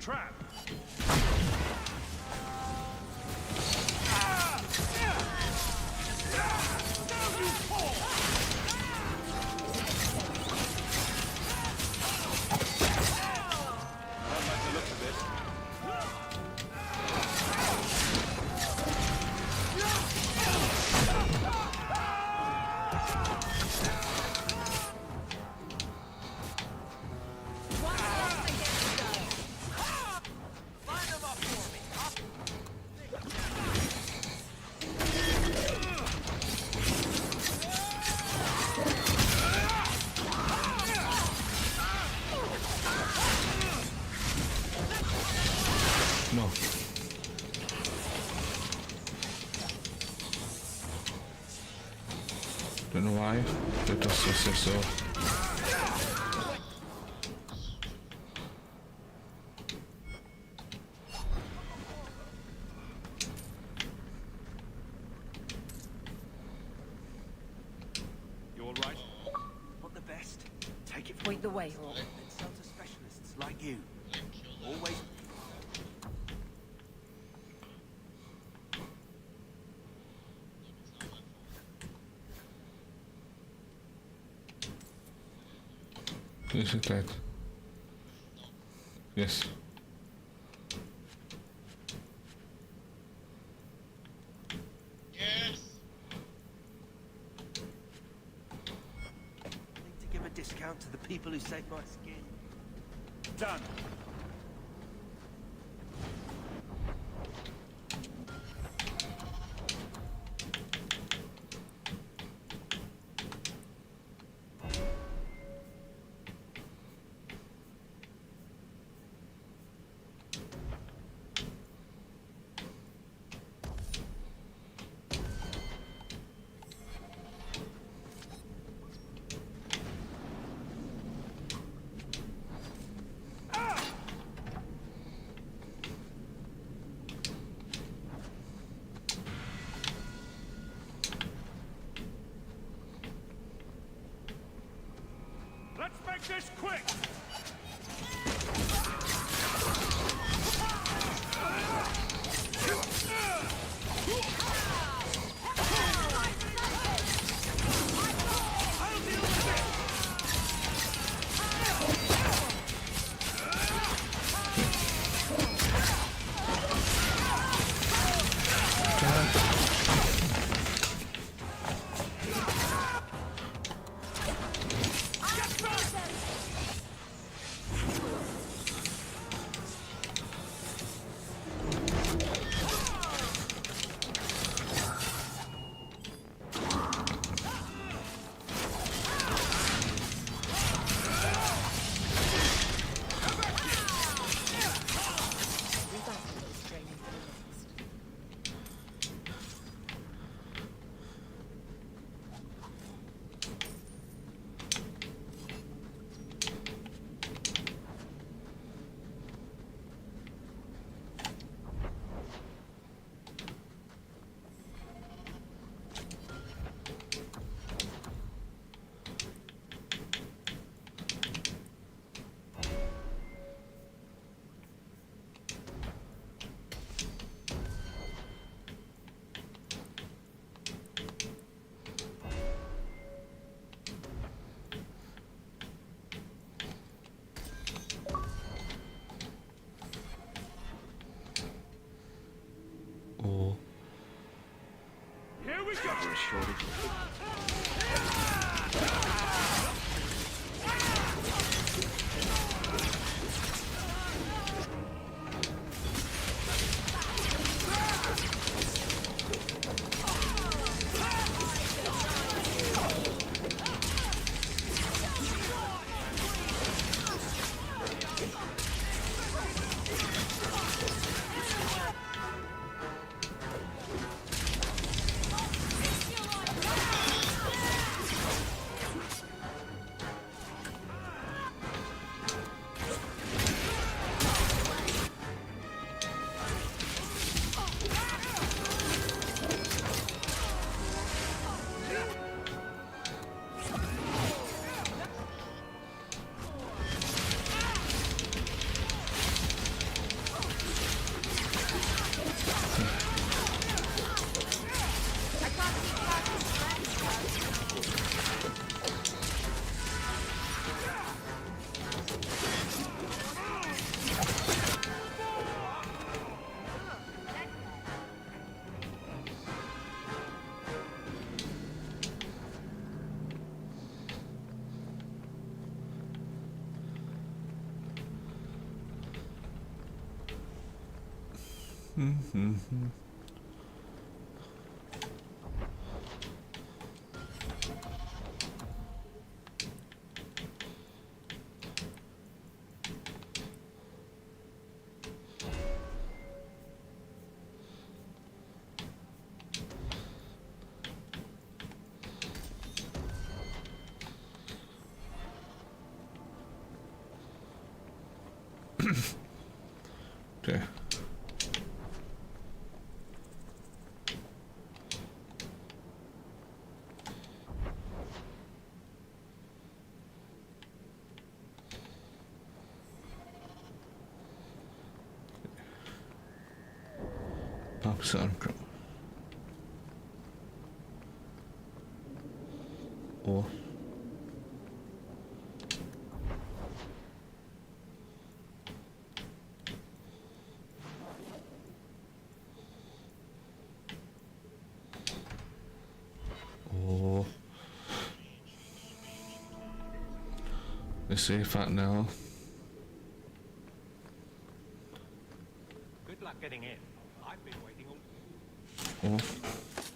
Trap! No. Don't know why, but that's just so. You all right? Want the best? Take it. Point the way, Hawk. Then sell to specialists like you. Always. Is it dead? Yes. Yes. Need to give a discount to the people who saved my skin. Done. Let's make this quick! Oh. Here we go! Over a shortage. Okay. Opposite arm. Oh. Oh. Let's see if that now. Good luck getting in. I've been waiting all... Oh.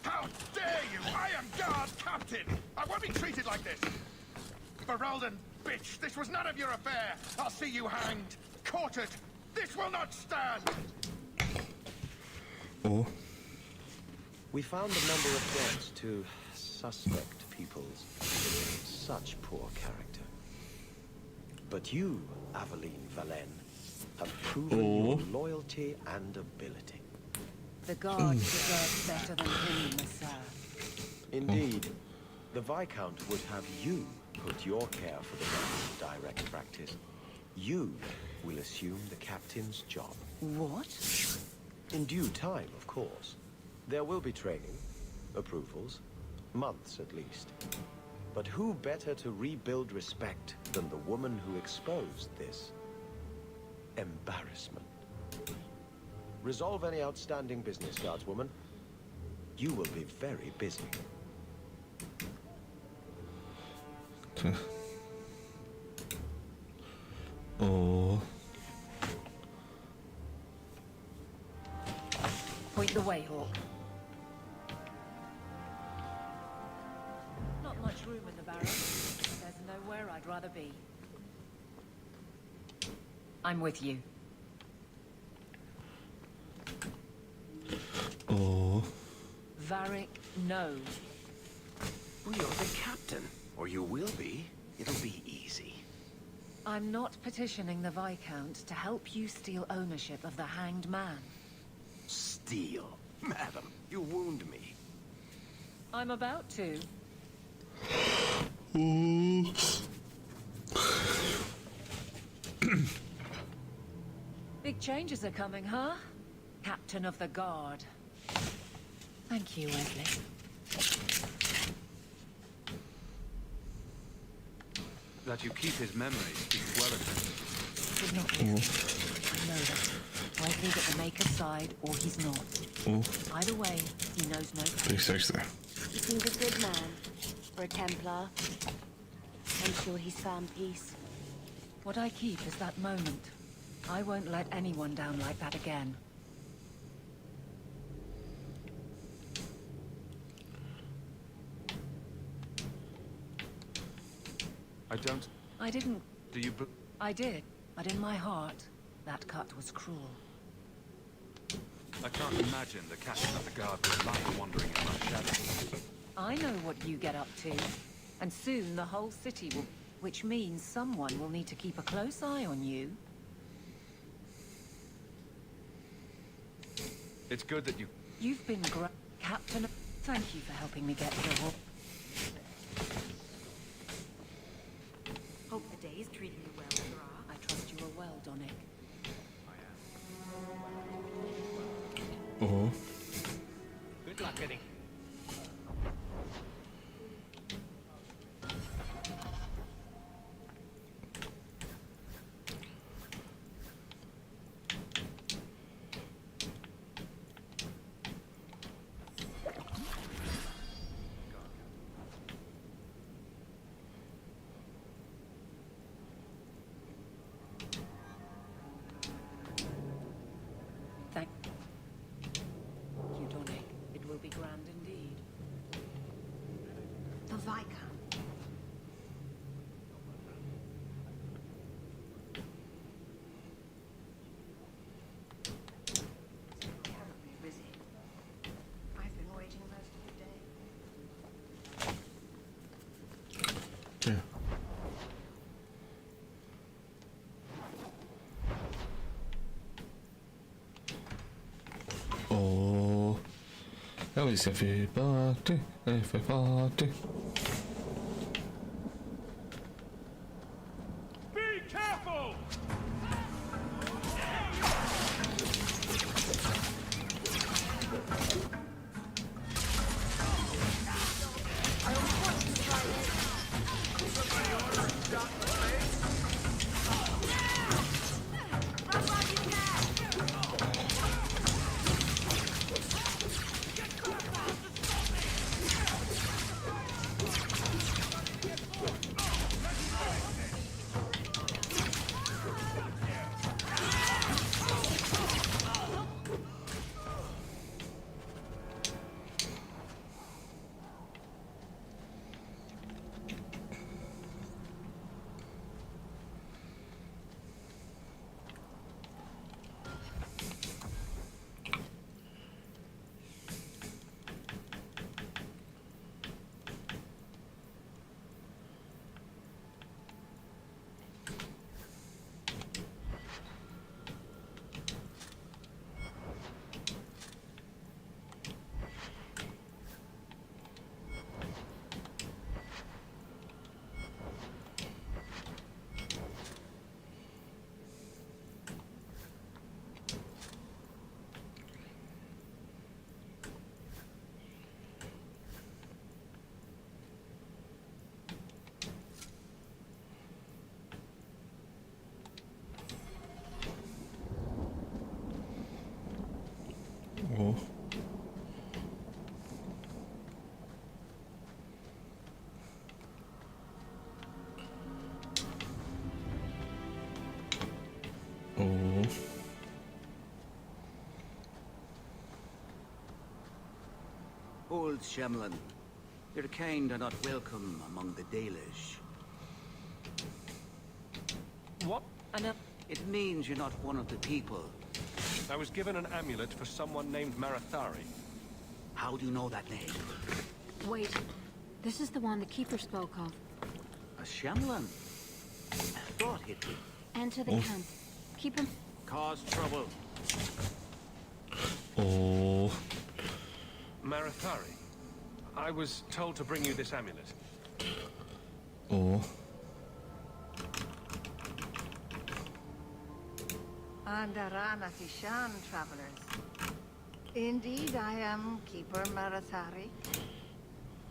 How dare you! I am guard captain! I won't be treated like this! Ferelden, bitch! This was none of your affair! I'll see you hanged! Quartered! This will not stand! Oh. We found a number of deaths to suspect peoples. Such poor character. But you, Aveline Valen, have proven your loyalty and ability. The guard deserves better than him, sir. Indeed. The Viscount would have you put your care for the men in direct practice. You will assume the captain's job. What? In due time, of course. There will be training, approvals, months at least. But who better to rebuild respect than the woman who exposed this embarrassment? Resolve any outstanding business, guardswoman. You will be very busy. Oh. Point the way, Hawk. Not much room in the barracks. There's nowhere I'd rather be. I'm with you. Oh. Varric, no. Well, you're the captain, or you will be. It'll be easy. I'm not petitioning the Viscount to help you steal ownership of the Hanged Man. Steal? Madam, you wound me. I'm about to. Big changes are coming, huh? Captain of the Guard. Thank you, Wesley. That you keep his memory speaks well of him. He's not here. I know that. Wesley's at the Maker's side, or he's not. Either way, he knows no Pretty safe there. He seems a good man. For a Templar. I'm sure he's found peace. What I keep is that moment. I won't let anyone down like that again. I didn't... Do you... I did, but in my heart, that cut was cruel. I can't imagine the captain of the guard would like wandering in my shadow. I know what you get up to. And soon the whole city will... Which means someone will need to keep a close eye on you. It's good that you... You've been Captain... Thank you for helping me get here. Hope the day is treating you well, Zara. I trust you are well, Donnic. Oh. Good luck getting... Oh, that was everybody, everybody. Be careful! Oh. Oh. Old Shemlin, your kind are not welcome among the Dalish. What? It means you're not one of the people. I was given an amulet for someone named Marathari. How do you know that name? Wait, this is the one the Keeper spoke of. A Shemlin? I thought he'd be. Enter the camp. Keep him. Cause trouble. Oh. Marathari, I was told to bring you this amulet. Oh. Andarana Fishan, travelers. Indeed, I am Keeper Marathari.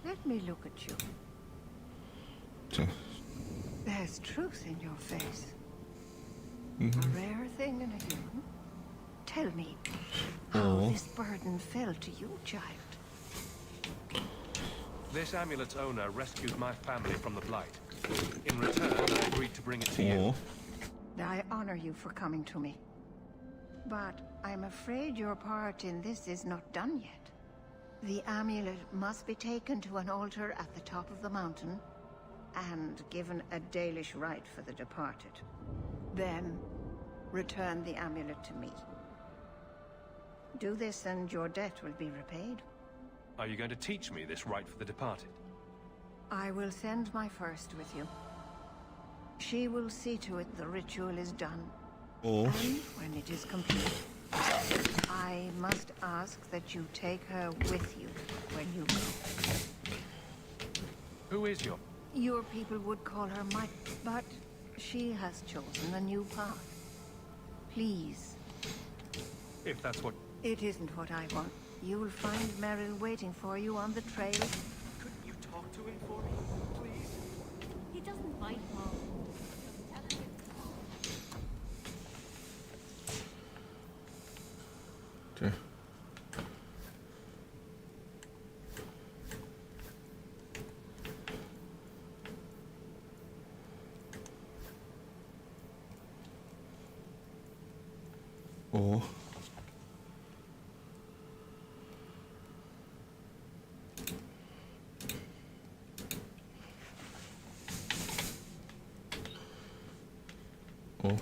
Let me look at you. There's truth in your face. A rare thing in a human. Tell me how this burden fell to you, child. This amulet's owner rescued my family from the Blight. In return, I agreed to bring it to you. I honor you for coming to me. But I'm afraid your part in this is not done yet. The amulet must be taken to an altar at the top of the mountain and given a Dalish rite for the departed. Then, return the amulet to me. Do this and your debt will be repaid. Are you going to teach me this rite for the departed? I will send my first with you. She will see to it the ritual is done. And when it is complete, I must ask that you take her with you when you go. Who is your... Your people would call her my... But she has chosen a new path. Please. If that's what... It isn't what I want. You will find Merrill waiting for you on the trail. Couldn't you talk to him for me, please? He doesn't bite, Mom. Okay. Oh. Oh.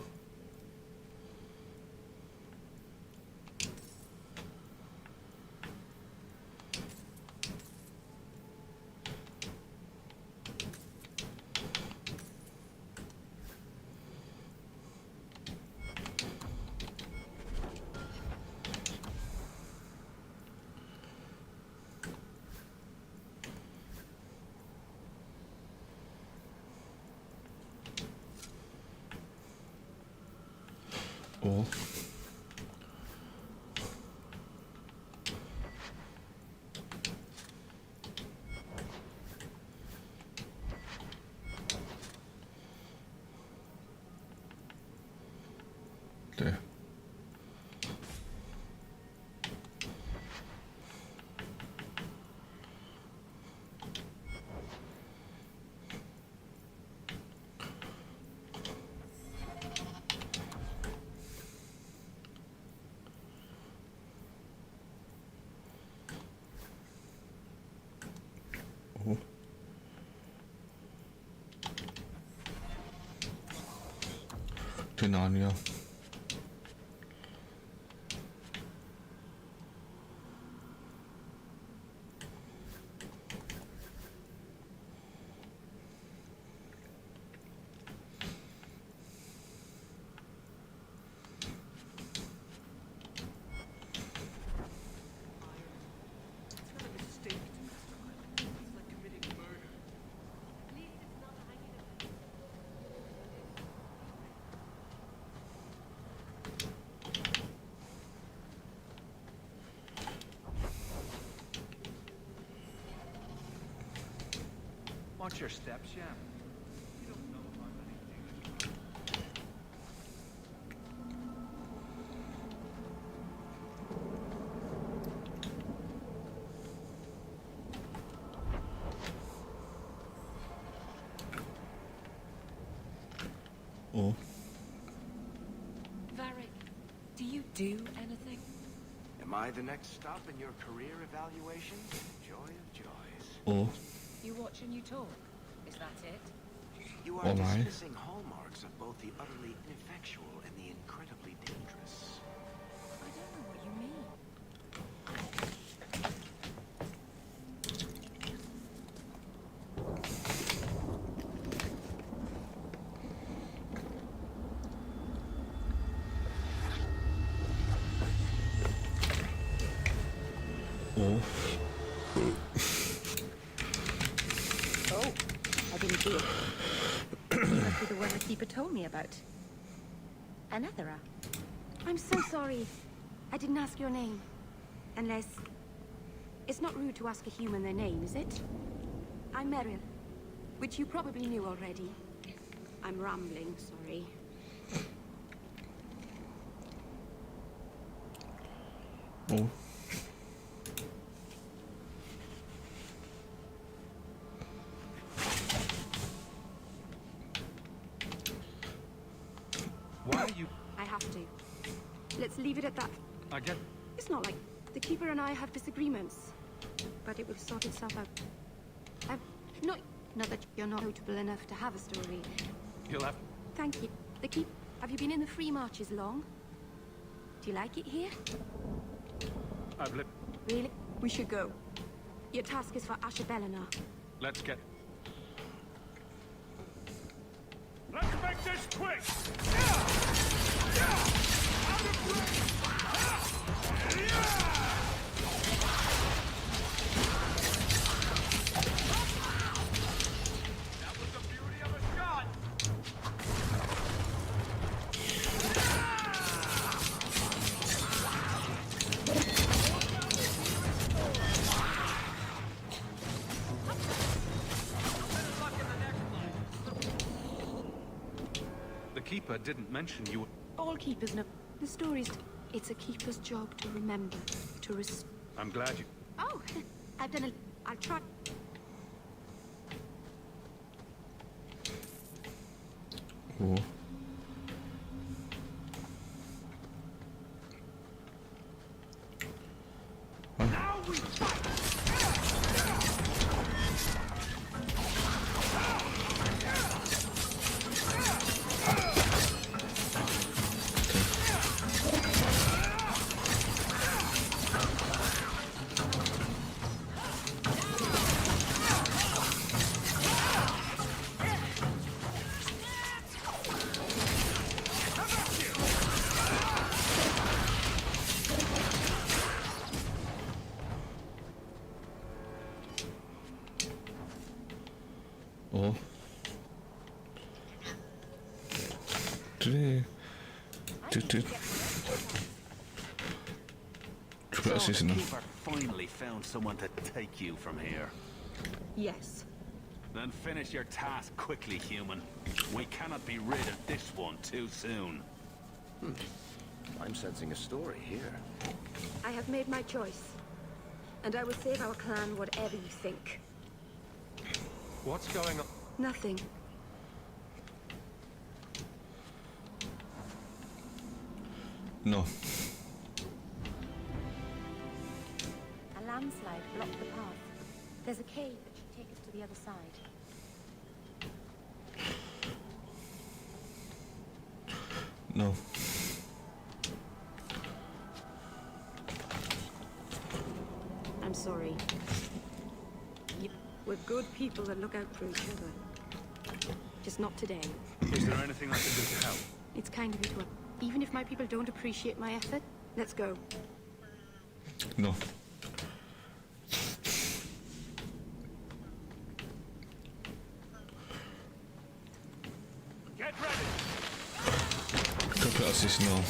Oh. There. Oh. Tinania. Watch your steps, yeah. You don't know about anything. Oh. Varric, do you do anything? Am I the next stop in your career evaluation? Joy of joys. Oh. You watch and you talk. Is that it? You Oh are my. dismissing hallmarks of both the utterly ineffectual and the incredibly dangerous. I don't know what you mean. Oh. Oh, I didn't see it. You must be the one the keeper told me about. Anethera. I'm so sorry. I didn't ask your name. Unless... It's not rude to ask a human their name, is it? I'm Meryl, which you probably knew already. I'm rambling, sorry. Oh. Why are you... I have to. Let's leave it at that. I get... It's not like the Keeper and I have disagreements, but it will sort itself out. Not that you're not notable enough to have a story. You'll have... Thank you. The Keep. Have you been in the Free Marches long? Do you like it here? I've lived... Really? We should go. Your task is for Asher Bellinar. Let's get... Let's make this quick! The Keeper didn't mention you. All Keepers know. The story's... It's a Keeper's job to remember, to I'm glad you... Oh, I've done a... I'll try... Oh. Now we fight! Triple assassin. Keeper finally found someone to take you from here. Yes. Then finish your task quickly, human. We cannot be rid of this one too soon. I'm sensing a story here. I have made my choice. And I will save our clan whatever you think. What's going on? Nothing. No. A landslide blocked the path. There's a cave that should take us to the other side. No. I'm sorry. We're good people that look out for each other. Just not today. Is there anything I can do to help? It's kind of you to... Even if my people don't appreciate my effort, let's go. No. Get ready! Triple assist, no.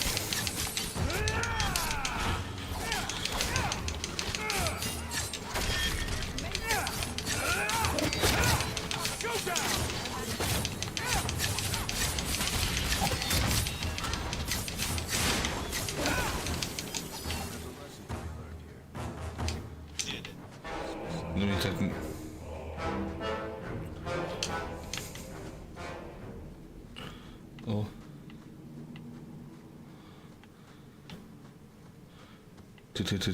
No, you didn't. Oh. Did it.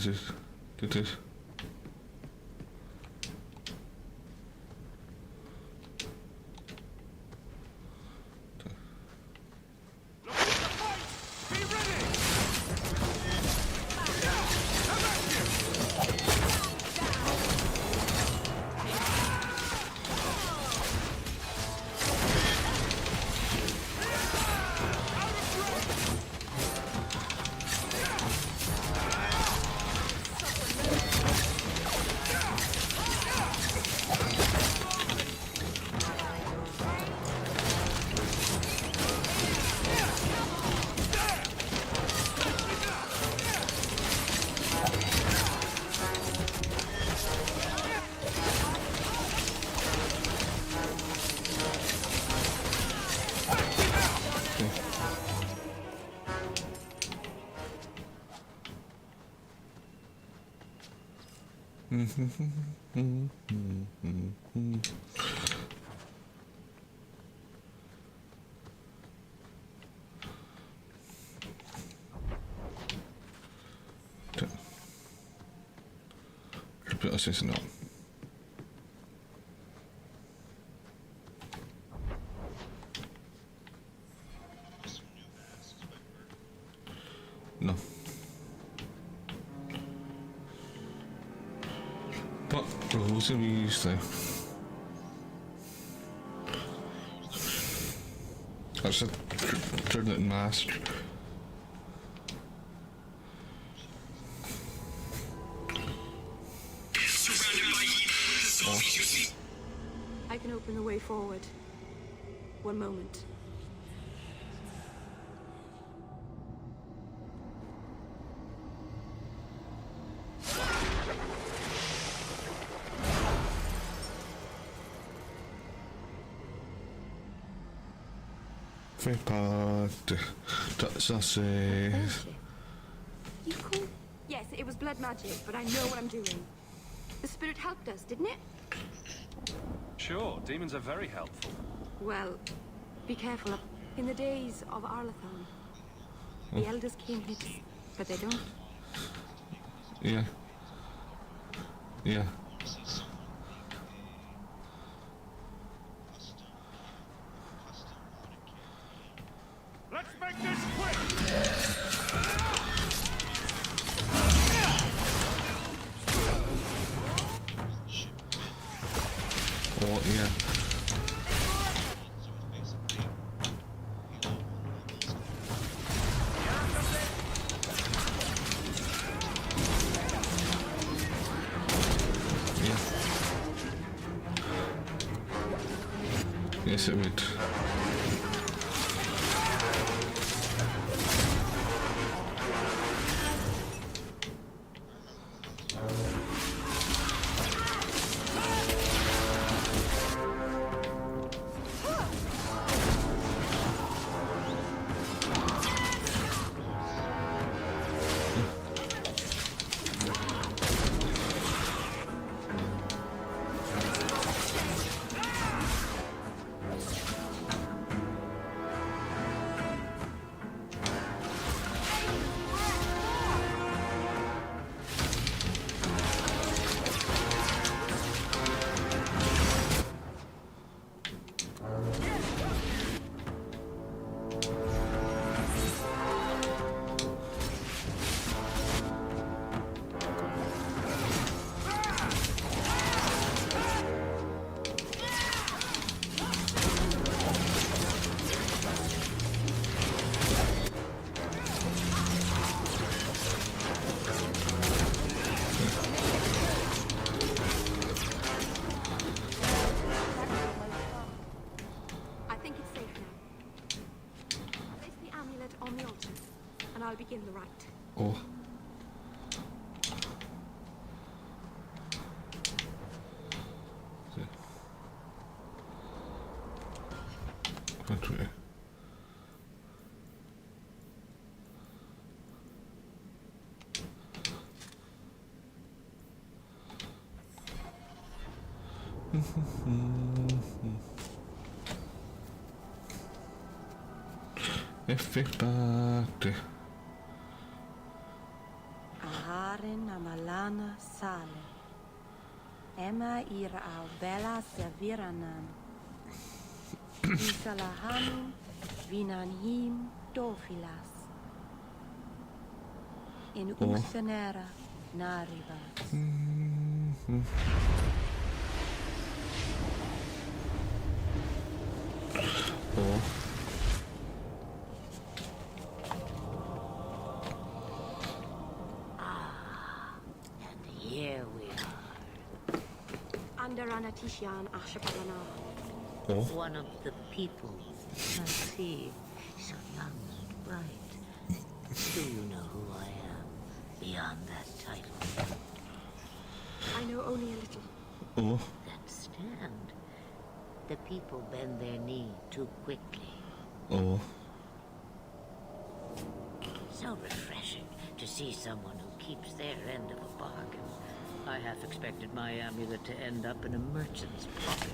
Triple assist, no. No. But rules are used though. That's a trident mask. I can open the way forward. One moment. Very bad. That's us. You cool? Yes, it was blood magic, but I know what I'm doing. The spirit helped us, didn't it? Sure, demons are very helpful. Well, be careful. In the days of Arlathon, the elders came here to... But they don't. Yeah. Yeah. Let's make this quick! Oh, yeah. Yes, it would. and I'll begin the rite. Oh. Country. Effettate. Aharin amalana sale. Emma ira au bella serviranan. Isalahanu vinanhim dofilas. In uxenera narivas. Oh. And here we are. Under Anatishan Ashabalana. Oh. One of the people. I see. So young and bright. Do you know who I am? Beyond that title. I know only a little. Oh. Then stand. The people bend their knee too quickly. Oh. So refreshing to see someone who keeps their end of a bargain. I half expected my amulet to end up in a merchant's pocket.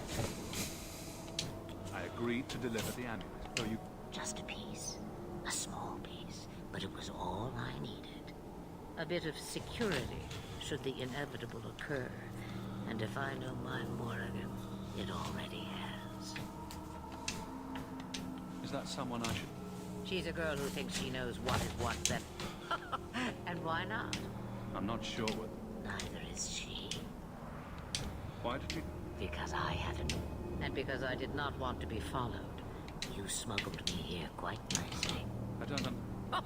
I agreed to deliver the amulet, so you... Just a piece. A small piece. But it was all I needed. A bit of security, should the inevitable occur. And if I know my Morrigan, it already has. Is that someone I should... She's a girl who thinks she knows what is what then. And why not? I'm not sure what... Neither is she. Why did you... Because I haven't. And because I did not want to be followed. You smuggled me here quite nicely. I don't know...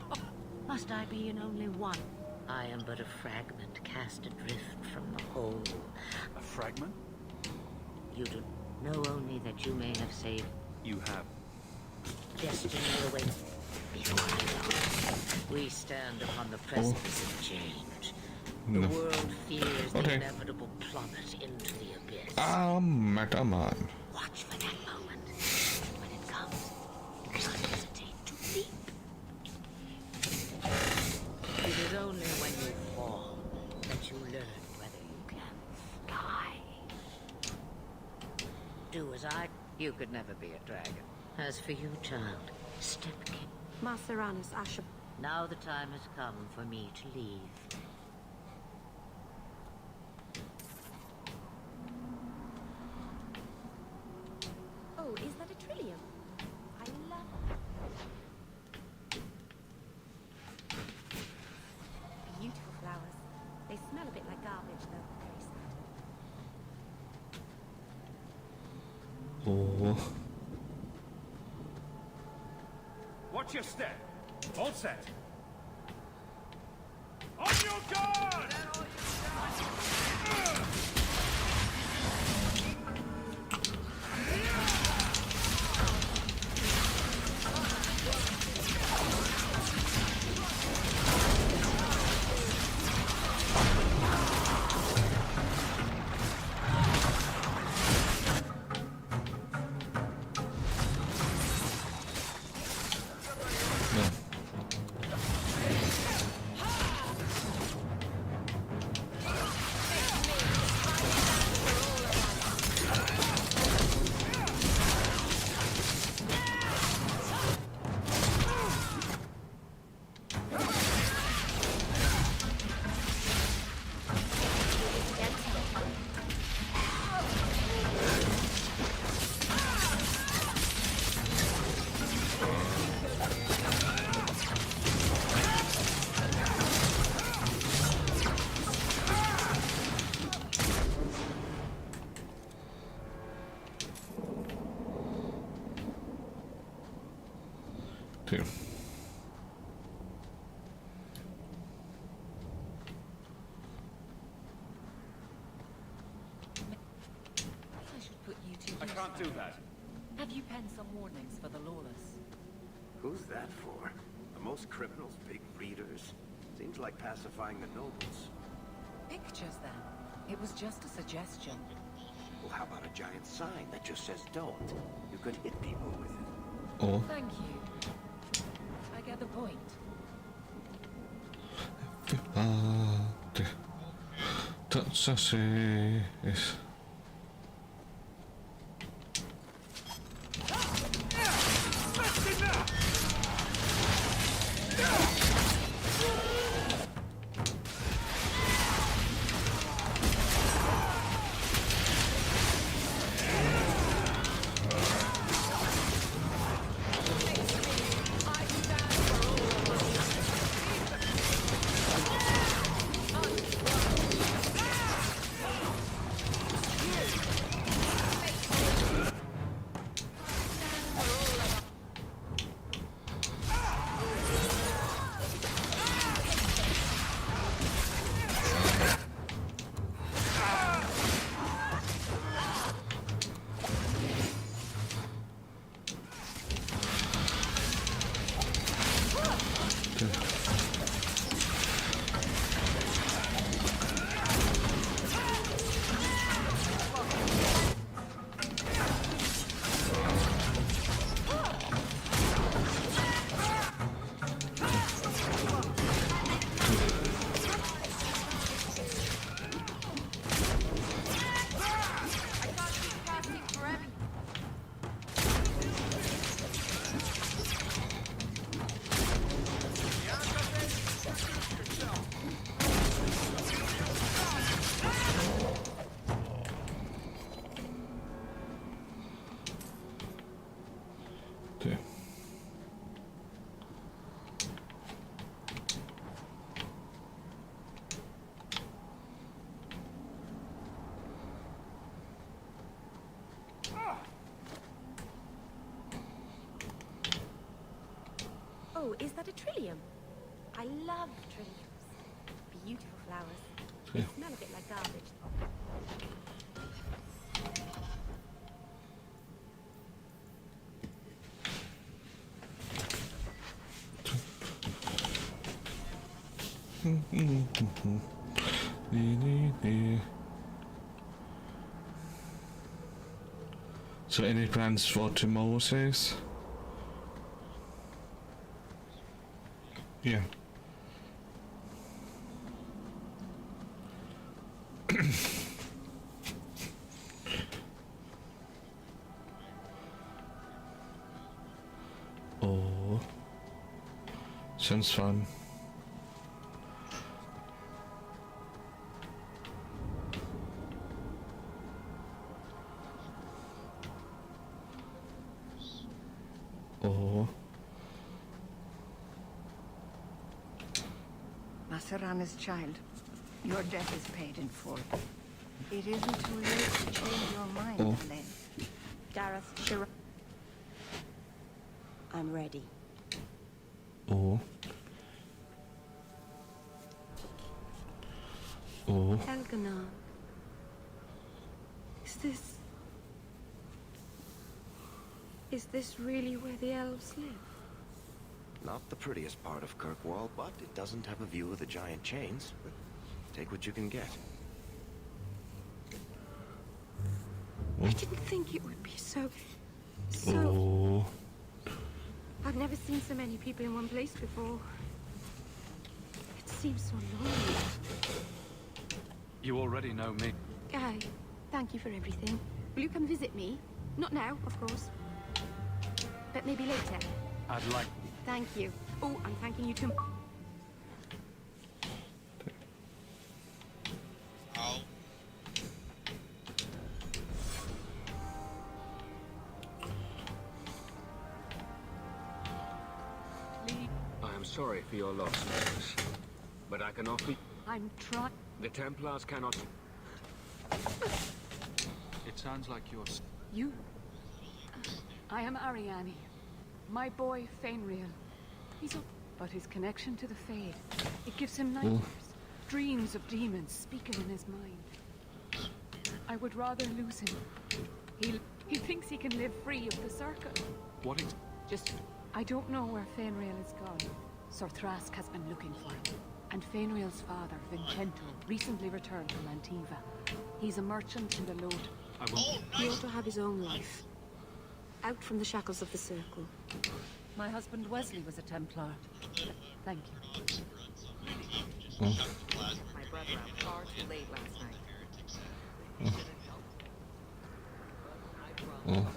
Must I be in only one? I am but a fragment cast adrift from the whole. A fragment? You do know only that you may have saved. You have. Destiny awaits. Before I know, we stand upon the precipice of change. The No. world fears the Okay. inevitable plummet into the abyss. Meta man. Watch for that moment. When it comes, do not hesitate to leap. It is only when you fall that you learn whether you can fly. Do as I... You could never be a dragon. As for you, child, step king. Maceranus Ashab. Now the time has come for me to leave. Oh, is that a trillium? I love it. Beautiful flowers. They smell a bit like garbage, though. Very sad. Oh. Watch your step. All set. On your guard! Two. I should put you two... I can't do that. Have you penned some warnings for the lawless? Who's that for? A most criminals big readers? Seems like pacifying the nobles. Pictures, then? It was just a suggestion. Well, how about a giant sign that just says don't? You could hit people with it. Oh. Thank you. I get the point. That's a yes. Oh, is that a trillium? I love trilliums. Beautiful flowers. They smell a bit like garbage. So any plans for tomorrow, says? Yeah. Oh. Sounds fun. Oh. Masarana's child, your debt is paid in full. It isn't too late to change your mind, Elaine. Gareth, Shira. I'm ready. Oh. Oh. Elganar. Is this really where the elves live? Not the prettiest part of Kirkwall, but it doesn't have a view of the giant chains. But take what you can get. I didn't think it would be so... Oh. I've never seen so many people in one place before. It seems so lonely. You already know me. Guy, thank you for everything. Will you come visit me? Not now, of course. But maybe later. I'd like... Thank you. Oh, I'm thanking you too. I am sorry for your loss, Mistress, but I can offer... I'm trying... The Templars cannot... It sounds like you're... You? I am Ariane. My boy, Fainriel. He's up, but his connection to the Fade, it gives him nightmares. Dreams of demons speaking in his mind. I would rather lose him. He thinks he can live free of the circle. What is... Just, I don't know where Fainriel is gone. Sir Thrask has been looking for him. And Fainriel's father, Vincento, recently returned from Antiva. He's a merchant in the Lode. He ought to have his own life. Out from the shackles of the Circle. My husband Wesley was a Templar. Thank you. Oh. My brother out far too late last night. Oh.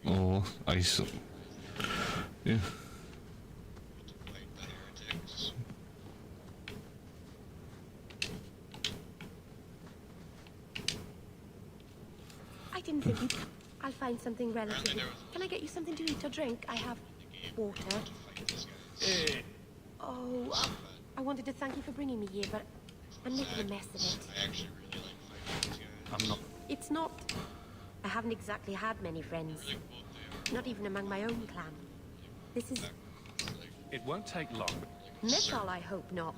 Oh, ice. Yeah. I didn't think you'd... I'll find something relative. Can I get you something to eat or drink? I have water. Oh, I wanted to thank you for bringing me here, but I'm making a mess of it. I'm not. It's not... I haven't exactly had many friends. Not even among my own clan. This is... It won't take long. Methal, I hope not.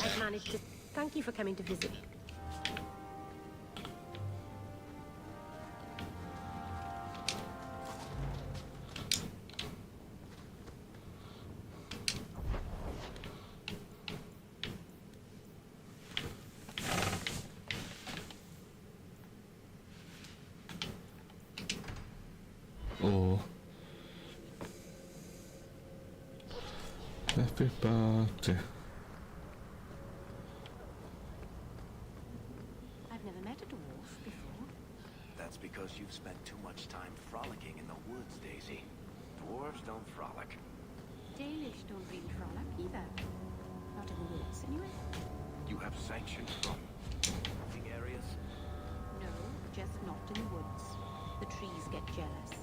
I've managed to... Thank you for coming to visit. Oh. Happy birthday. I've never met a dwarf before. That's because you've spent too much time frolicking in the woods, Daisy. Dwarves don't frolic. Dalish don't really frolic either. Not in the woods, anyway. You have sanction from frolic areas? No, just not in the woods. The trees get jealous.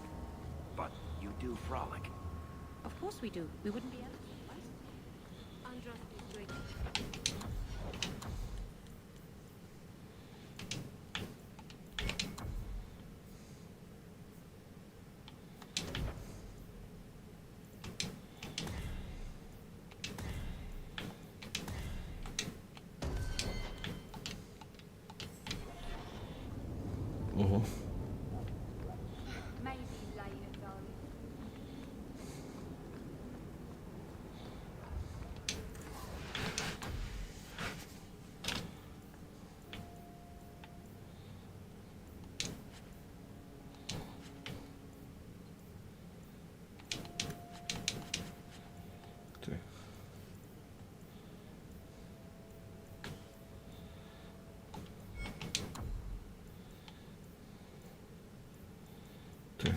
But you do frolic. Of course we do. We wouldn't be able to, right? Andros is doing it. Oh. Maybe later, darling. Okay. Okay.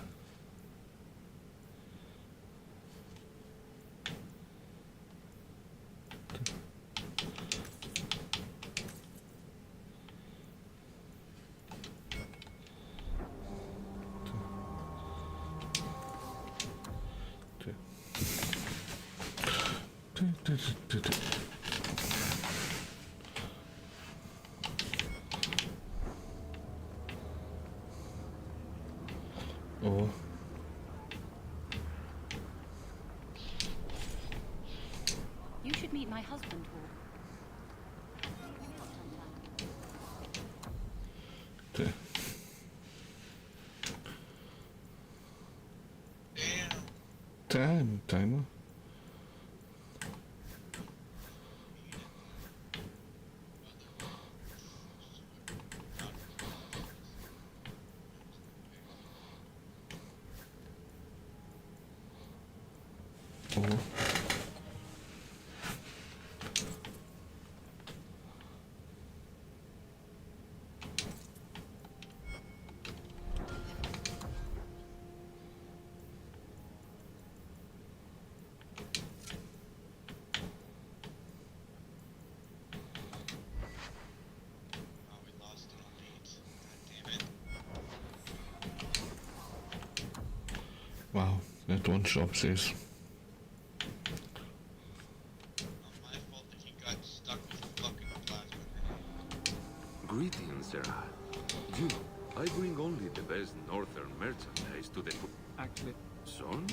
Oh. You should meet my husband, Hawk. Okay. Timer. Oh. Wow, that one shop says. Greetings, Sarah. You, I bring only the best northern merchandise to the... Actually... Son?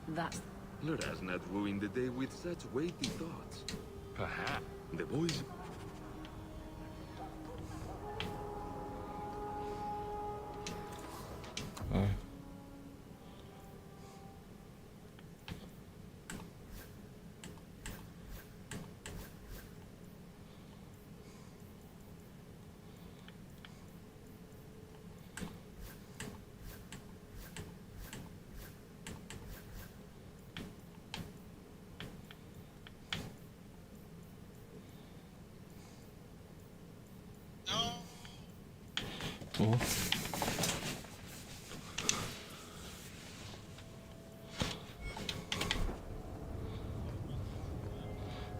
That's... Let us not ruin the day with such weighty thoughts. Perhaps. The boys... Oh.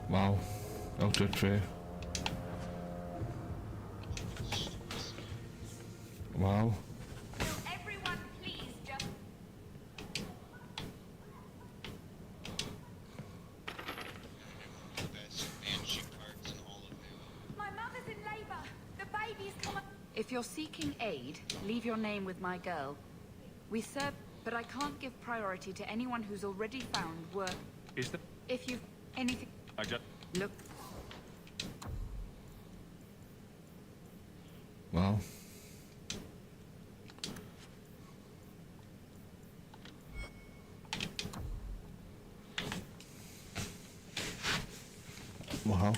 Wow. Ultra tray. Wow. Everyone, please, just... My mother's in labor. The baby's coming. If you're seeking aid, leave your name with my girl. We serve, but I can't give priority to anyone who's already found work. Is there... If you've anything... I just... Look. Wow. Wow.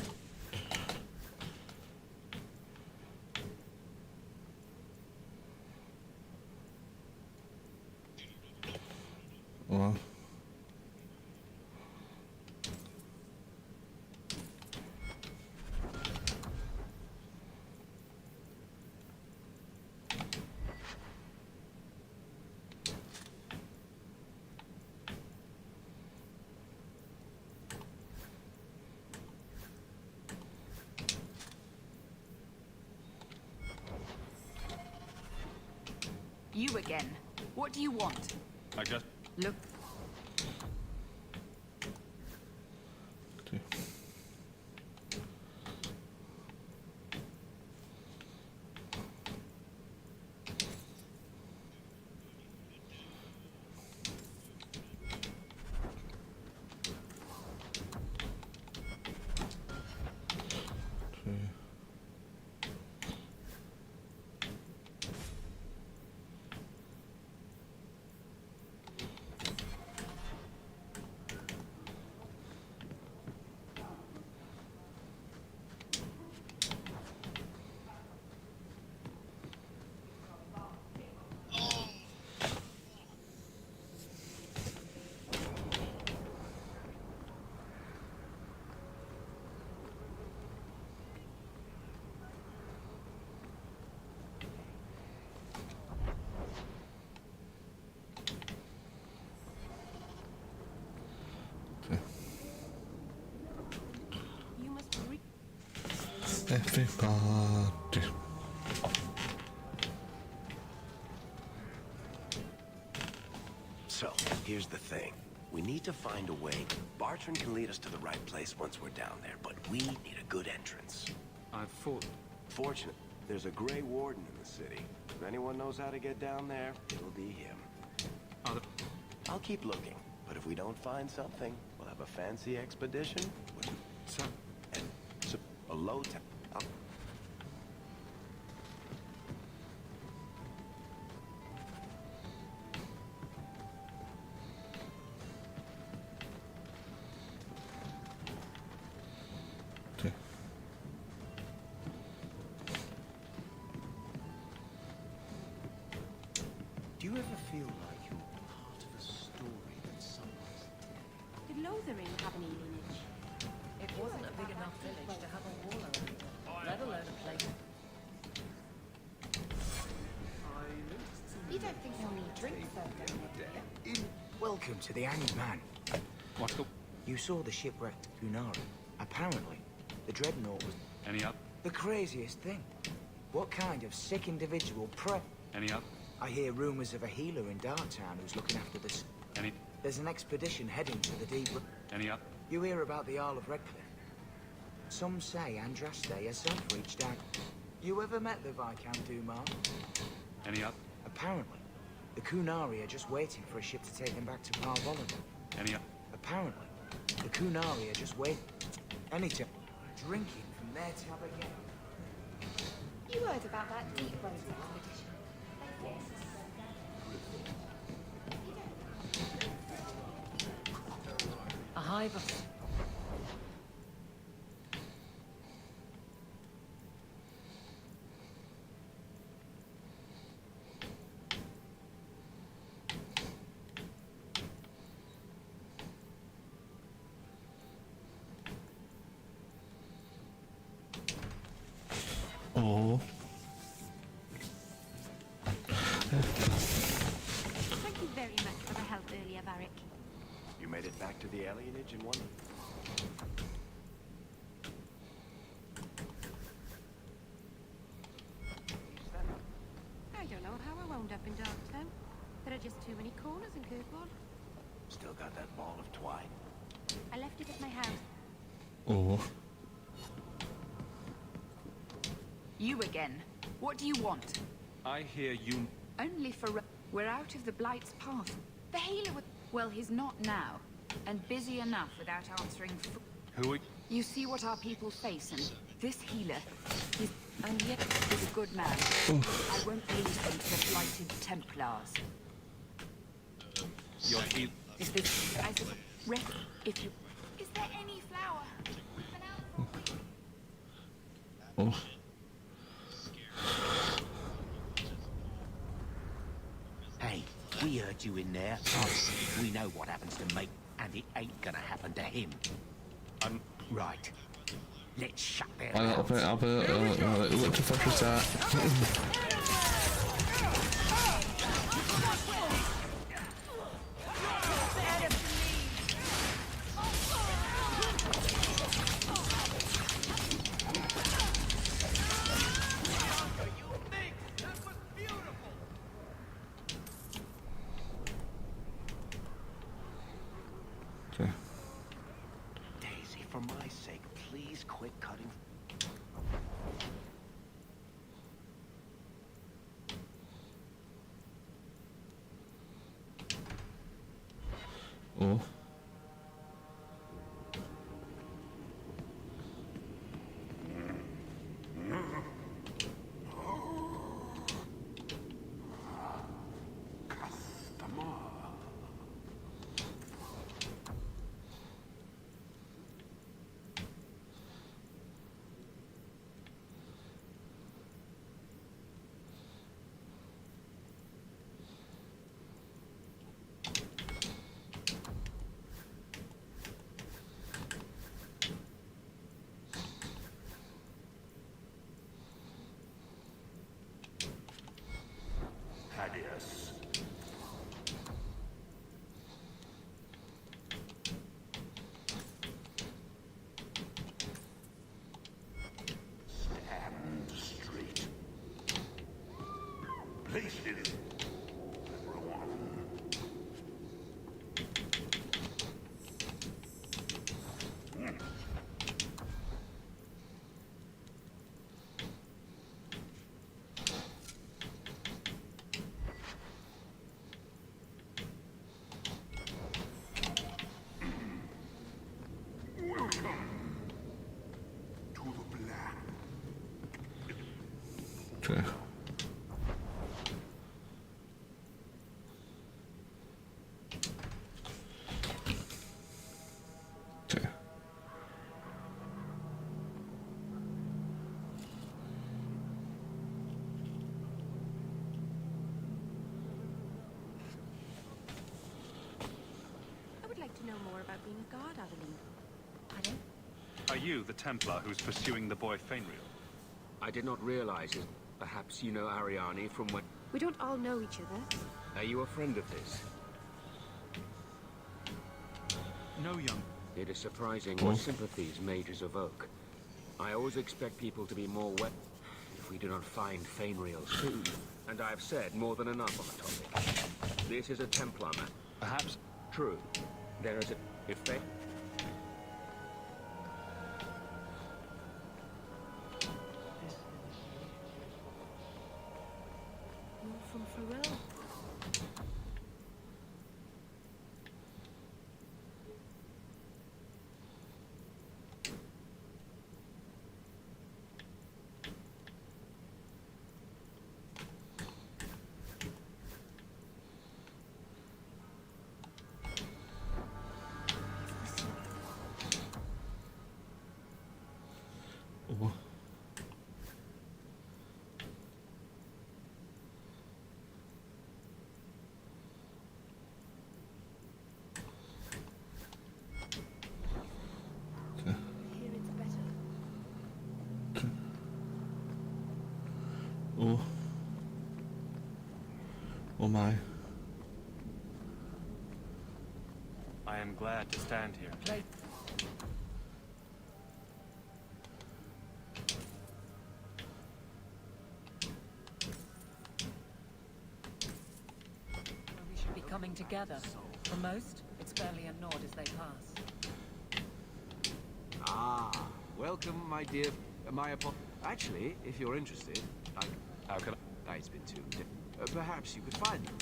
Wow. You again. What do you want? I just... Look. Everybody. So, here's the thing. We need to find a way. Bartrand can lead us to the right place once we're down there, but we need a good entrance. I've fought. Fortunate, there's a Grey Warden in the city. If anyone knows how to get down there, it'll be him. I'll keep looking, but if we don't find something, we'll have a fancy expedition with a low tech. Do you ever feel like you're part of a story that someone's... Did Lothering have any lineage? It wasn't a big enough village to have a wall around it, let alone a place. You don't think you'll need drinks though, do you? Welcome to the Hanged Man. What's the... You saw the shipwrecked Kunari. Apparently, the Dreadnought was... Any up? The craziest thing. What kind of sick individual Any up? I hear rumors of a healer in Darktown who's looking after this. Any... There's an expedition heading to the deep... Any up? You hear about the Isle of Redcliffe? Some say Andraste herself reached out. You ever met the Viscount Dumas? Any up? Apparently, the Kunari are just waiting for a ship to take them back to Parvolan. Any up? Apparently, the Kunari are just waiting. Anytime. Drinking from their tab again. You heard about that deep roads expedition? A hive of... Oh. Thank you very much for the help earlier, Varric. You made it back to the alienage in one? I don't know how I wound up in Darktown. There are just too many corners in Kirkwall. Still got that ball of twine. I left it at my house. Oh. You again. What do you want? I hear you... Only for... We're out of the Blight's path. The healer would... Well, he's not now. And busy enough without answering... Who are... You see what our people face, and this healer... He's... And yet he's a good man. I won't lose him to the Blighted Templars. Your heal... Is this... I suppose... If you... Is there any flour? Oh. Hey, we heard you in there. We know what happens to me, and it ain't gonna happen to him. Right. Let's shut their mouths. Look to focus that. Daisy, for my sake, please quit cutting. Oh. Thaddeus. Stand straight. Places. Everyone. Okay. Okay. I would like to know more about being a guard, Aveline. Pardon? Are you the Templar who's pursuing the boy Fainriel? I did not realize it. Perhaps you know Ariani from when... We don't all know each other. Are you a friend of his? No, young. It is surprising what sympathies mages evoke. I always expect people to be more wet if we do not find Fainriel soon. And I have said more than enough on the topic. This is a Templar man. Perhaps. True. There is a... If they... You're from Pharrell. Oh my. I am glad to stand here. We should be coming together. For most, it's barely a nod as they pass. Ah, welcome, my dear. Actually, if you're interested, how can I? It's been too. Perhaps you could find them.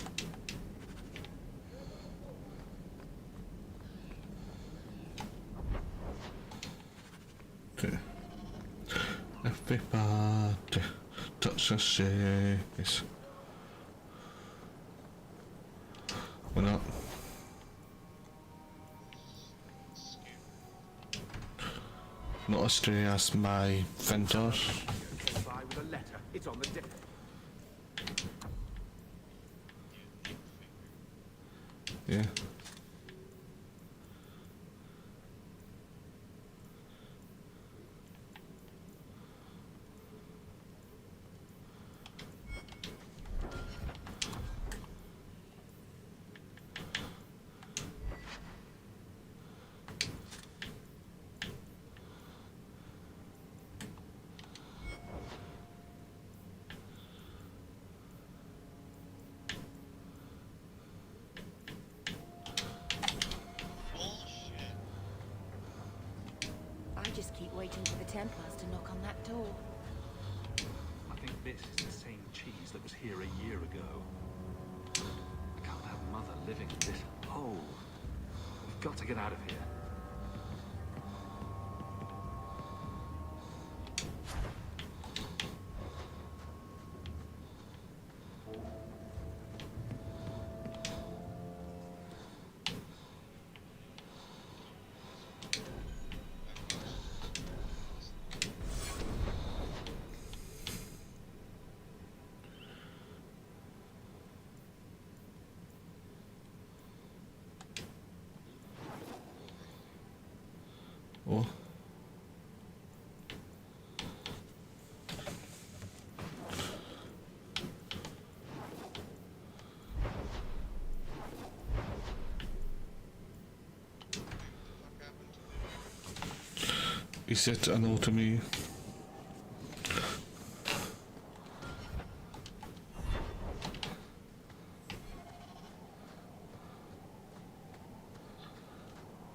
Okay. Everybody touch the face. Why not? Not as stray as my vendors. With a letter. It's on the deck. Yeah. I just keep waiting for the Templars to knock on that door. I think this is the same cheese that was here a year ago. I can't have Mother living in this hole. We've got to get out of here. Oh. He said I know to me.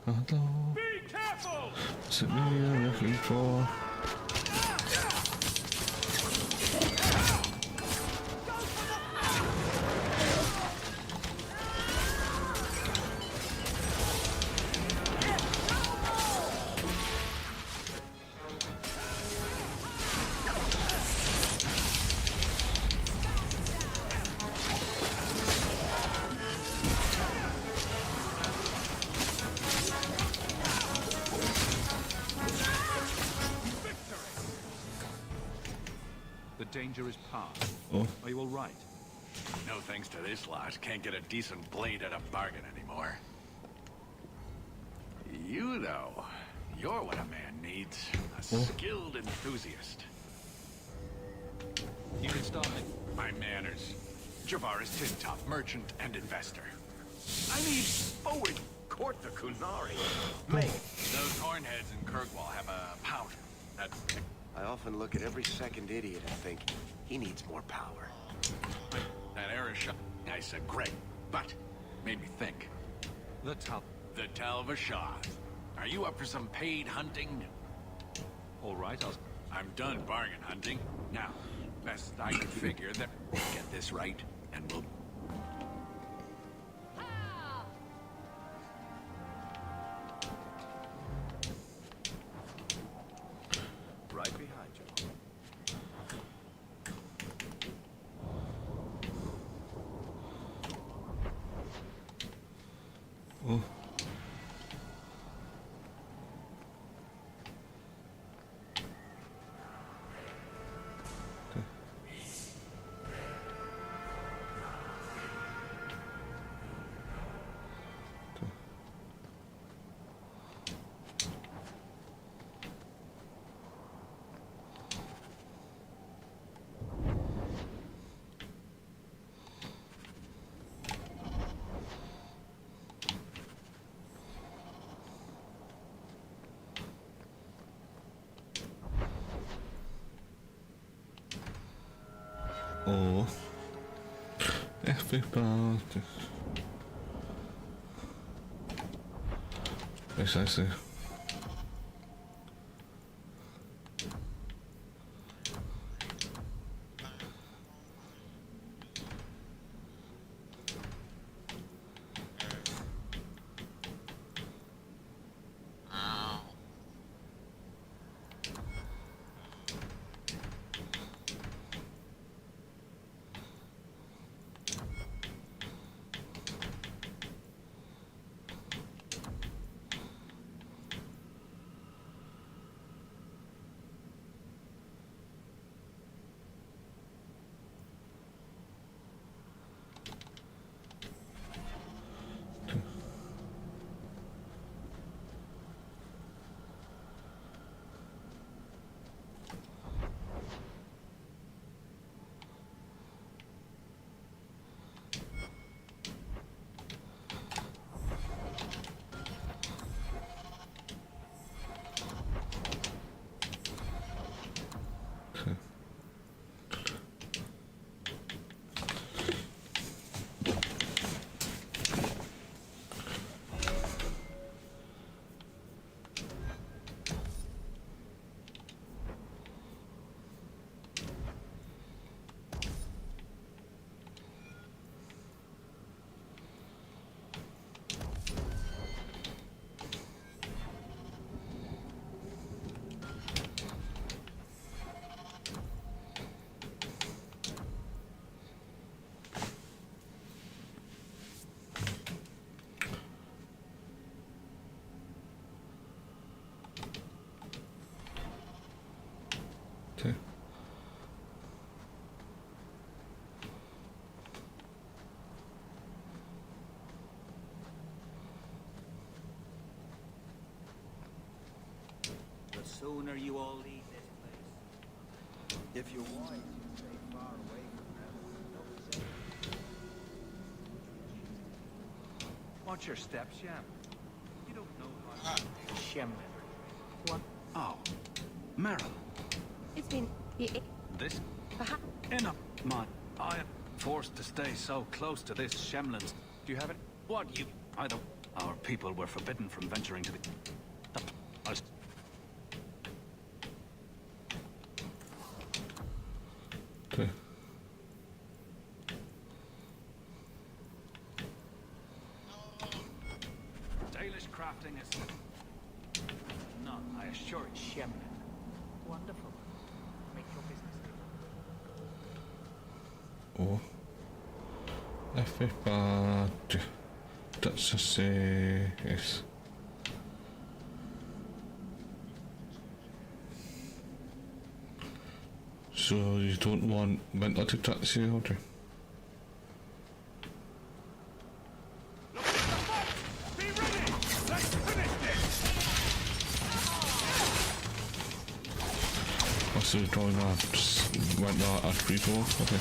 Hello. Be careful! Is it me I'm looking for? The danger is past. Oh. Are you all right? No thanks to this lot. Can't get a decent blade at a bargain anymore. You, though, you're what a man needs. A skilled enthusiast. You can start me. My manners. Javaris Tintop, merchant and investor. I need forward court the Kunari. Mate, those hornheads in Kirkwall have a powder. That I often look at every second idiot and think, he needs more power. That Arishah, I said great, but made me think. The Talvashad. Are you up for some paid hunting? All right, I'm done bargain hunting. Now, best I can figure that get this right, and we'll. Right behind you. Oh. Oh. Everybody. Yes, I see. Okay. The sooner you all leave this place. If you're wise, you stay far away from them. Watch your steps, Yam. You don't know how... Shemlin. What? Oh. Meryl. It's been... This? Perhaps... Enough, man. I am forced to stay so close to this Shemlins. Do you have it? What, you... Either... Our people were forbidden from venturing to the... us. Okay. Dalish crafting is... None, I assure you. Shemlin. Wonderful. Make your business. Oh. Everybody. That's a say yes. So you don't want Winter to taxi order? So you're drawing maps, Winter at free flow, okay.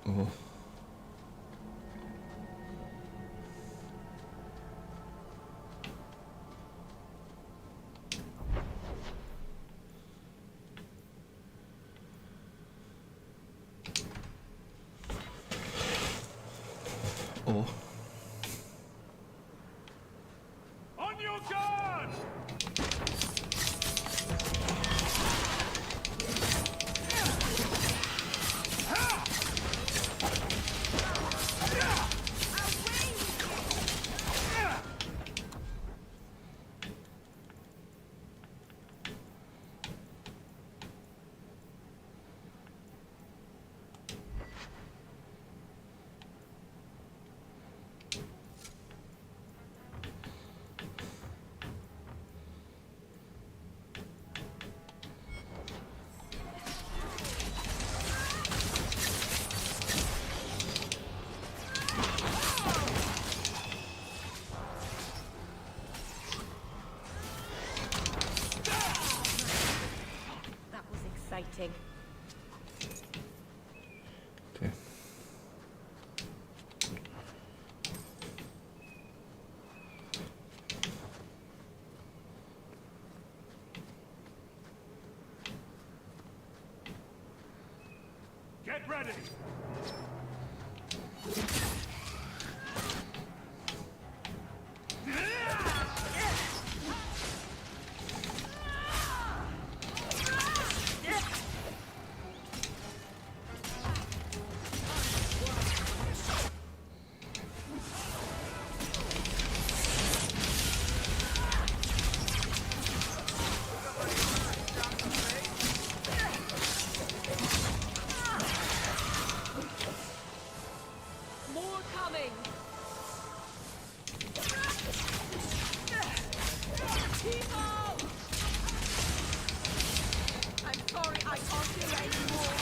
Oh. Oh. On your guard! Get ready! More coming! People! I'm sorry, I can't do anymore.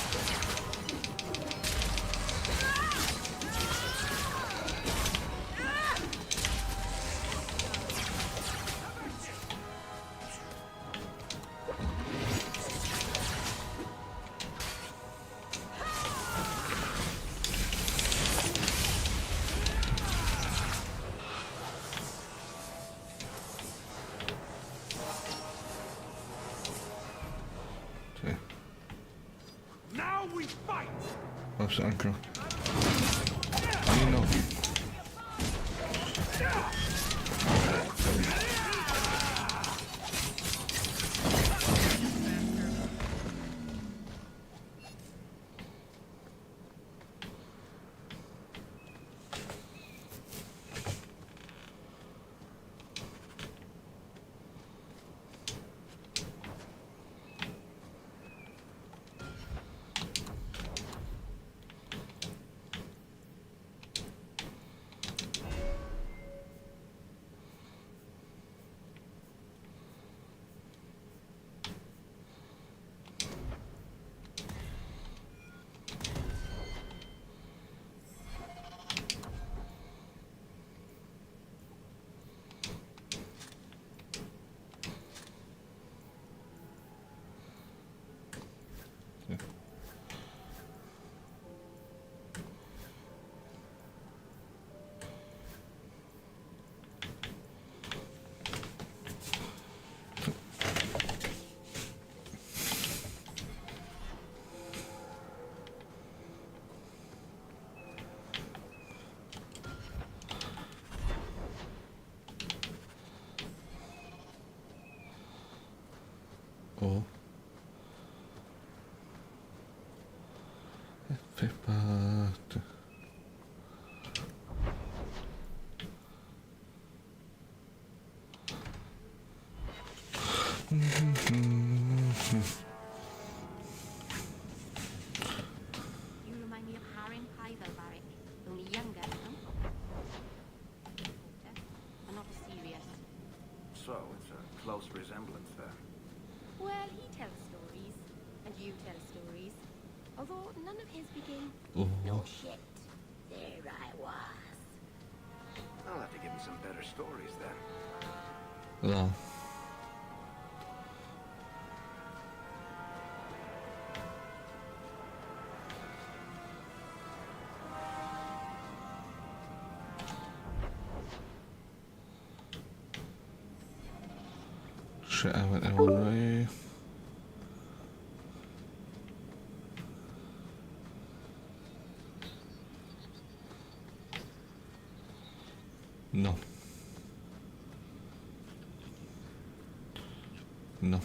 Okay. Now we fight! What's the anchor? You know. Oh. Happy birthday. You remind me of Harren Pyvel, Varric, only younger, no? And not as serious. So, it's a close resemblance there. Well, he tells stories, and you tell stories. Although none of his begin. Oh. No shit. There I was. I'll have to give him some better stories then. No. Shit, I went the wrong way. No. No.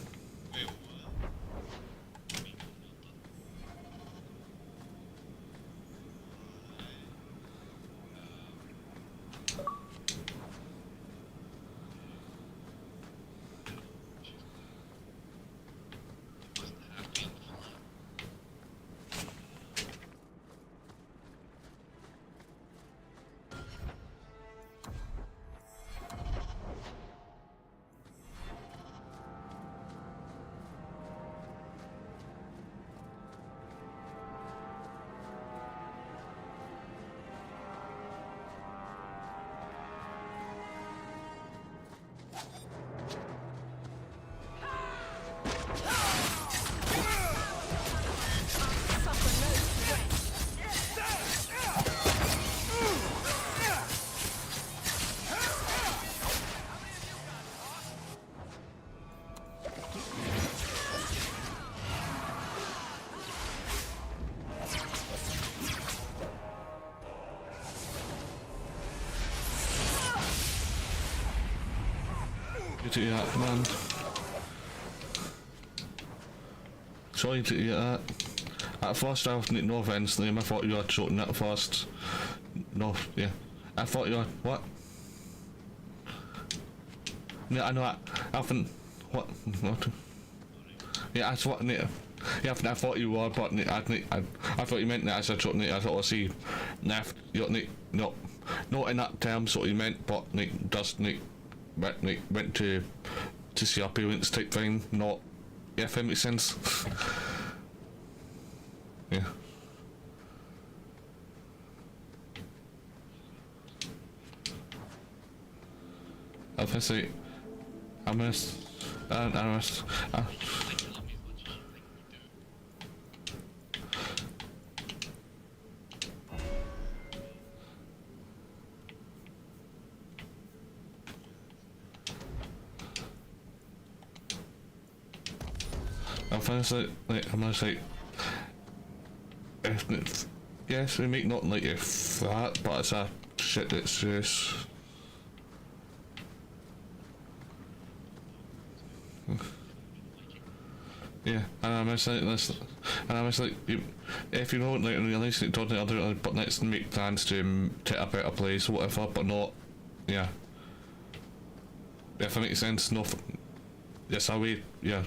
to do that, man. Sorry to hear that. At first, I was no offense, Liam. I thought you were joking at first. No, yeah. I thought you were what? Yeah, I know that. I think what? Yeah, that's what. Yeah, I thought you were, but I thought you meant that as a joke. I thought I see. No, not in that terms what you meant, but just went to see our parents type thing. Not, yeah, if that makes sense. Yeah. Obviously, I must. Yes, we might not like it flat, but it's a shit that's just. Yeah, and I was like, if you don't like realize it, don't other, but let's make plans to a better place, whatever, but not, yeah. If it makes sense, no. Yes, I wait, yeah.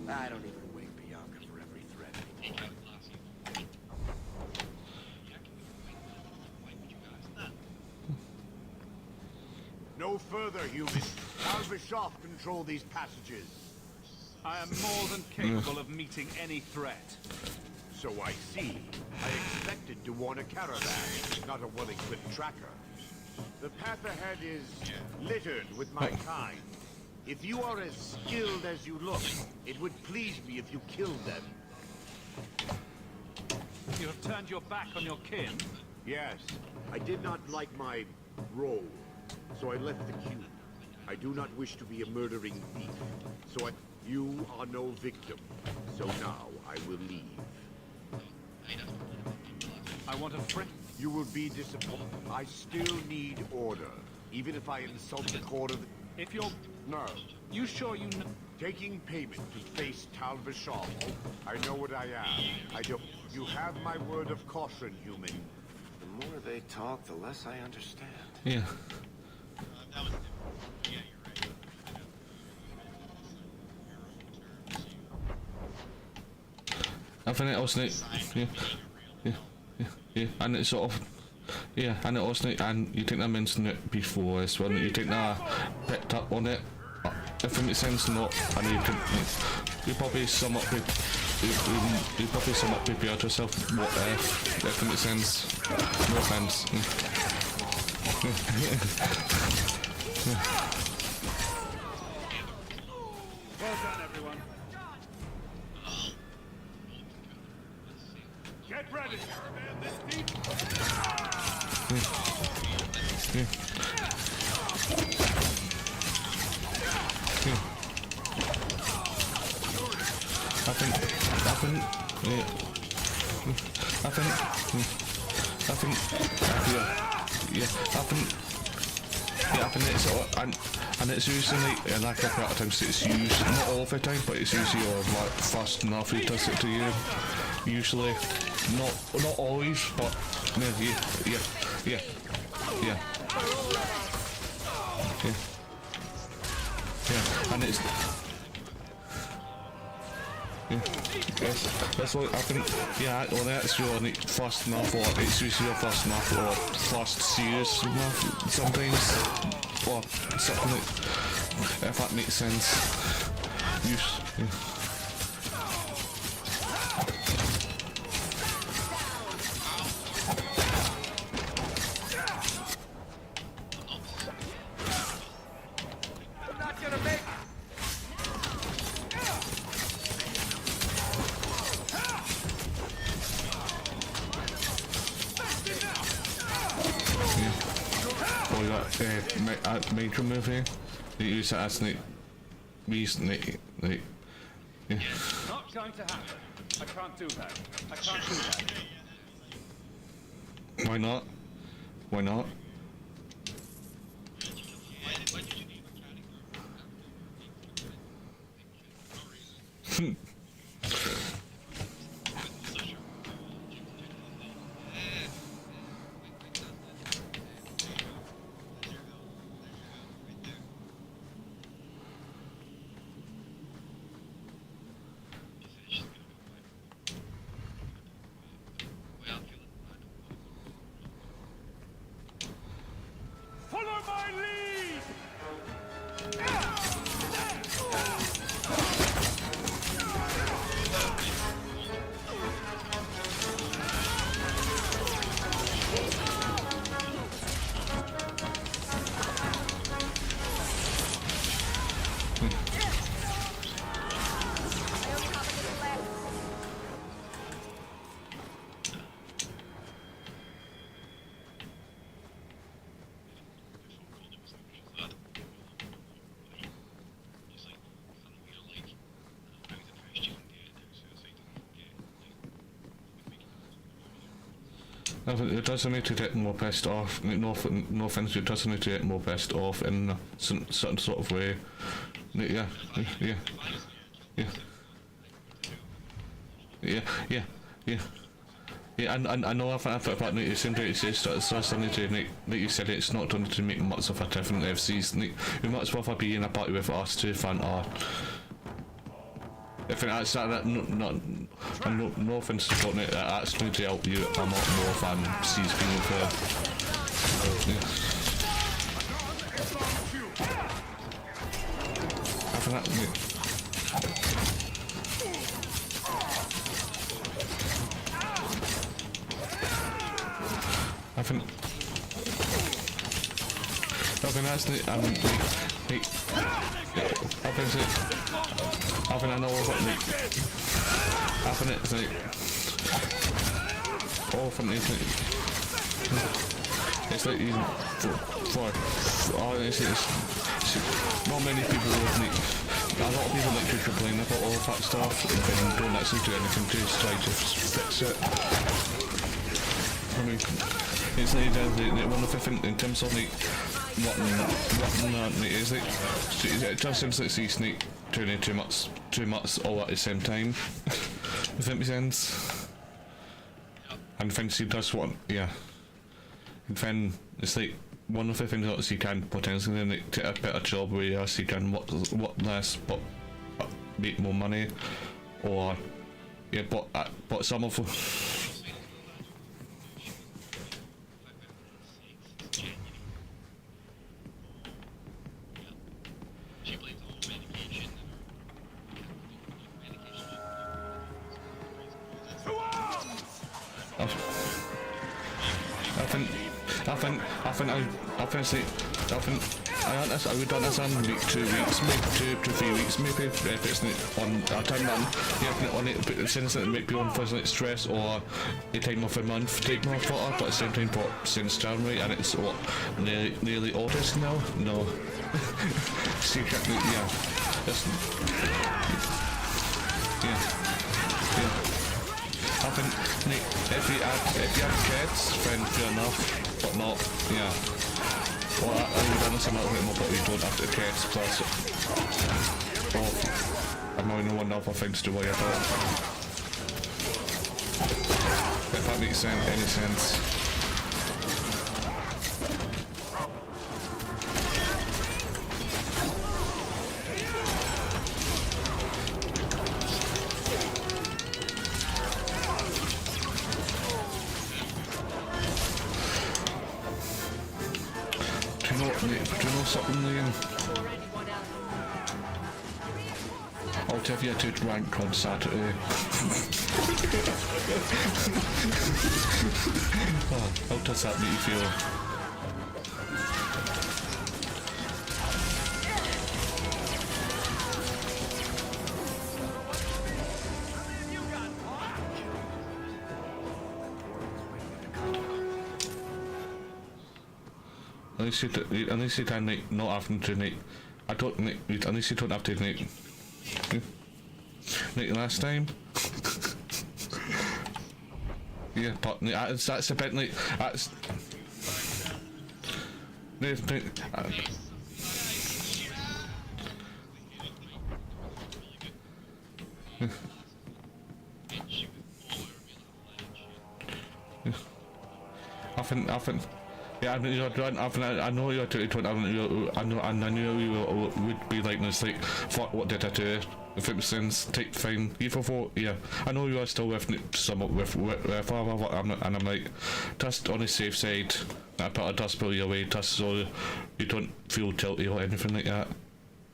I don't even wake Bianca for every threat anymore. No further, humans. Al-Bashar control these passages. I am more than capable of meeting any threat. So I see. I expected to warn a caravan, not a well-equipped tracker. The path ahead is littered with my kind. If you are as skilled as you look, it would please me if you killed them. You have turned your back on your kin? Yes. I did not like my role, so I left the queue. I do not wish to be a murdering thief, so you are no victim. So now I will leave. I want a friend. You will be disappointed. I still need order, even if I insult the court of the... If you're... No. You sure you know? Taking payment to face Tal Bashar. I know what I am. I don't... You have my word of caution, human. The more they talk, the less I understand. Yeah. I think it also yeah, and it's sort of and it also and you think I mentioned it before as well. You think I picked up on it. If it makes sense, not, and you can you probably somewhat you probably somewhat prepared yourself. What if it makes sense? No offense. Well done, everyone. Get ready. I think it's and it's usually like a lot of times it's usually not all the time, but it's usually like fast enough who does it to you. Usually, not always, but yeah, and it's. Yeah, yes, that's what I think. Yeah, well, that's really fast enough, or it's usually fast enough, or fast serious enough sometimes, or something like, if that makes sense. Yeah. or that major movie. They use that as the reason. Yeah. Not going to happen. I can't do that. I can't do that. Why not? Why not? Follow my lead! It doesn't need to get more pissed off. No offense, it doesn't need to get more pissed off in a certain sort of way. Yeah. Yeah, and I know after that, it seemed like it's something to, like you said, it's not going to make much of a difference if she's, like, we might as well be in a party with us two fan art. If that's that, no offense to Fortnite, that's going to help you a lot more than she's being for. I think that. I think that's the I think I know what it I think it's like often it's like even not many people would like, a lot of people like to complain about all that stuff and don't actually do anything to try to fix it. I mean, it's like one of the things in terms of like what it is like, it just seems like she's like turning too much all at the same time. If that makes sense. And then she does want, yeah. And then it's like one of the things that she can potentially like, take a better job where she can work less but make more money, or yeah, but some of I would done this in like 2 weeks, maybe 2 to 3 weeks, maybe if it's on a time on it, but since it might be on for like stress or a time off a month, take more photo, but at the same time, since January, and it's what nearly August now. No, see, yeah, I think if you have kids, then fair enough, but not, yeah. Well, I would understand a little bit more, but we don't have to kids, plus, I'm only one other things to worry about. If that makes any sense. Do you know something, Liam? I'll tell you to rank on Saturday. Oh, how does that make you feel? At least you can like not having to like. I don't like. At least you don't have to like. Like last time. Yeah, but like, that's a bit like that's. I think, yeah, I know you're I knew you would be like this, like, fuck, what did I do? If it was since, take fine, either for, yeah, I know you are still with somewhat with father, and I'm like, just on the safe side, I put a dust bill your way, just so you don't feel guilty or anything like that,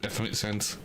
if it makes sense.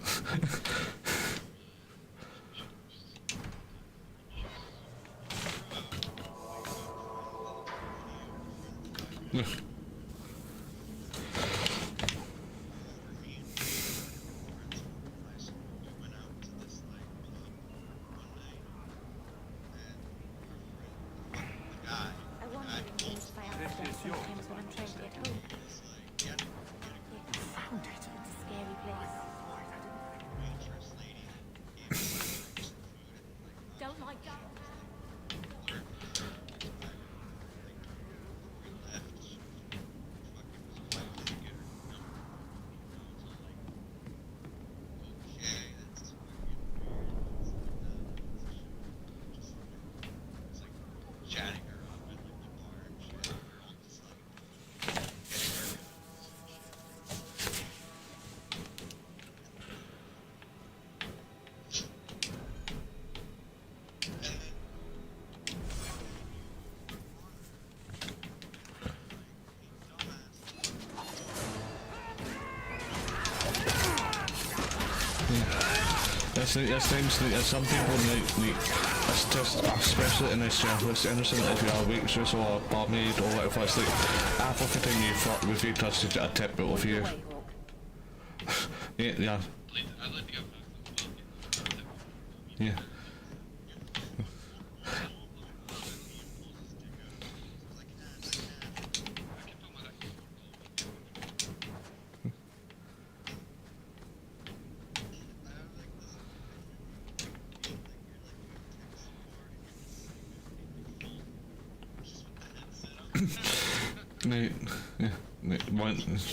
Some people like it's just, especially in this it's innocent if you're a waitress or a barmaid or whatever, it's like half of the time you fuck with you touch a tip out of you. Yeah. Yeah.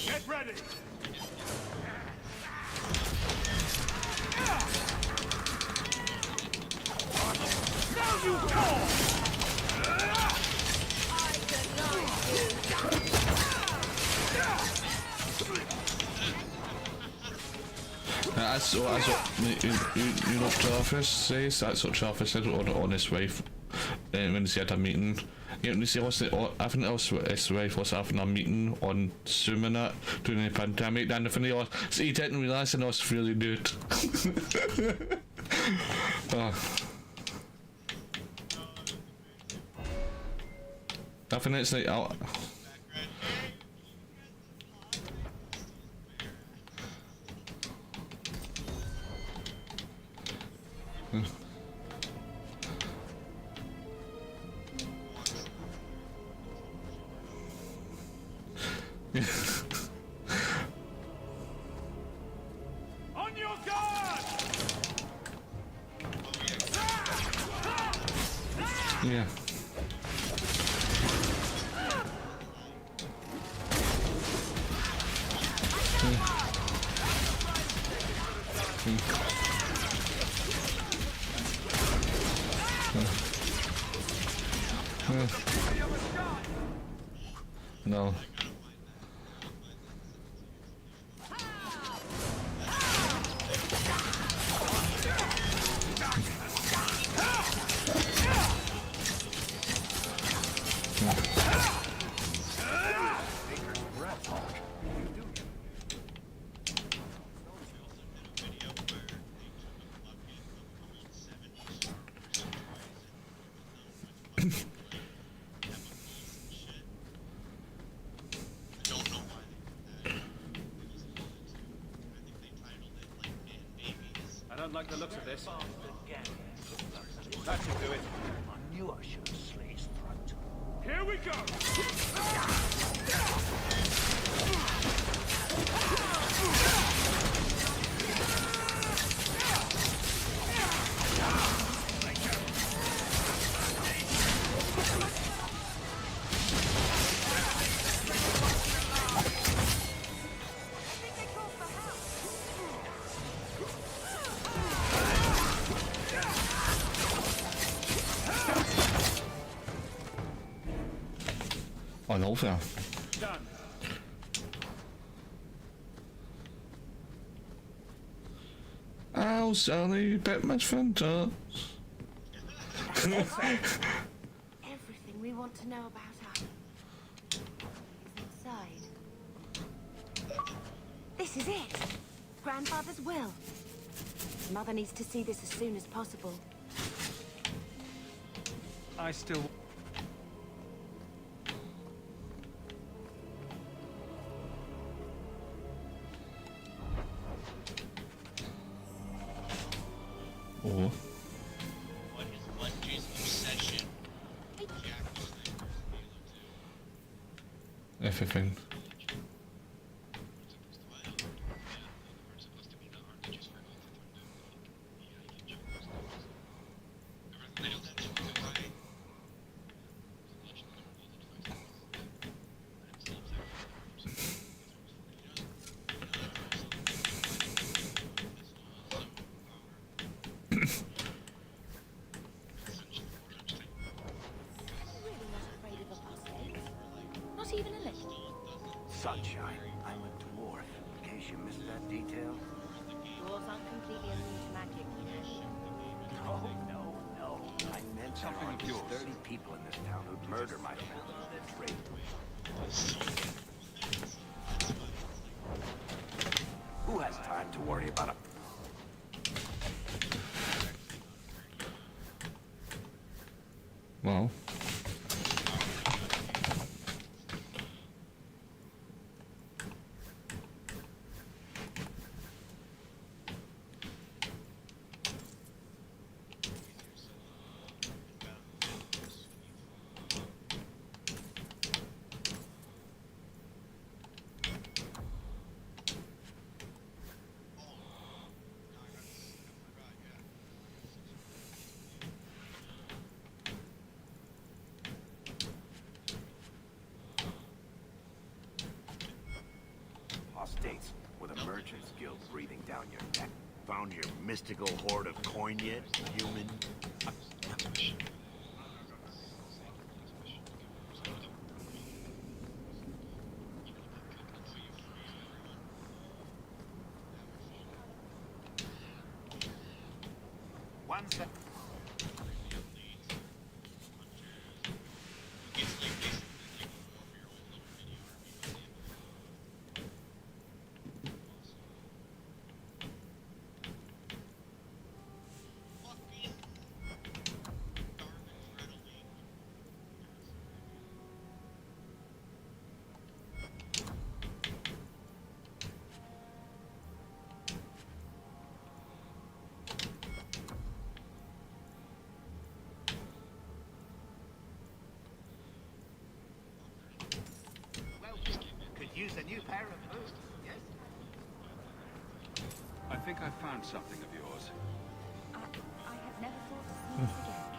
Get ready! Now you go! That's what you know Travis says, that's what Travis said on his wife when he had a meeting. Yeah, you see, I think his wife was having a meeting on Zoom and that during the pandemic, and the thing was, he didn't realise and I was really good. I think it's like, On your guard! yeah. No. I don't like the looks of this. That should do it. I knew I should have slit his throat. Here we go! Unfair. Done. I'll certainly bet my friend does. Everything we want to know about her is inside. This is it! Grandfather's will. Mother needs to see this as soon as possible. I still... Oh. What is Bungie's obsession? Everything. Really not afraid of apostates? Not even a little. Sunshine, I'm a dwarf, in case you missed that detail. Dwarves aren't completely immune to magic, you know. No. I meant there Something aren't of yours. 30 people in this town who'd murder my family and then rape me. Who has time to worry about a... Well. Apostates with a merchant's guild breathing down your neck. Found your mystical hoard of coin yet, human? One sec. Could use a new pair of boots, yes? I think I found something of yours. I have never thought to see this again.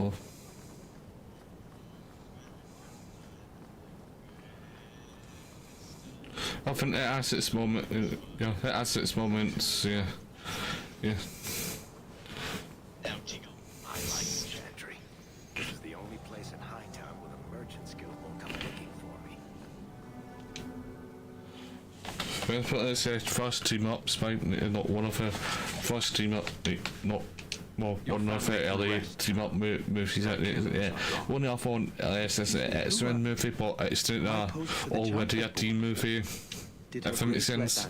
Oh. I think it has its moment, yeah, it has its moments, yeah. Yeah. I like Chantry. This is the only place in Hightown where the merchants guild won't come looking for me. Well, but it's first team ups, mate, not one of the first team up, not well, one of the early team up movies. Yeah, one of the one it's a movie, but it's not already a team movie. If that makes sense.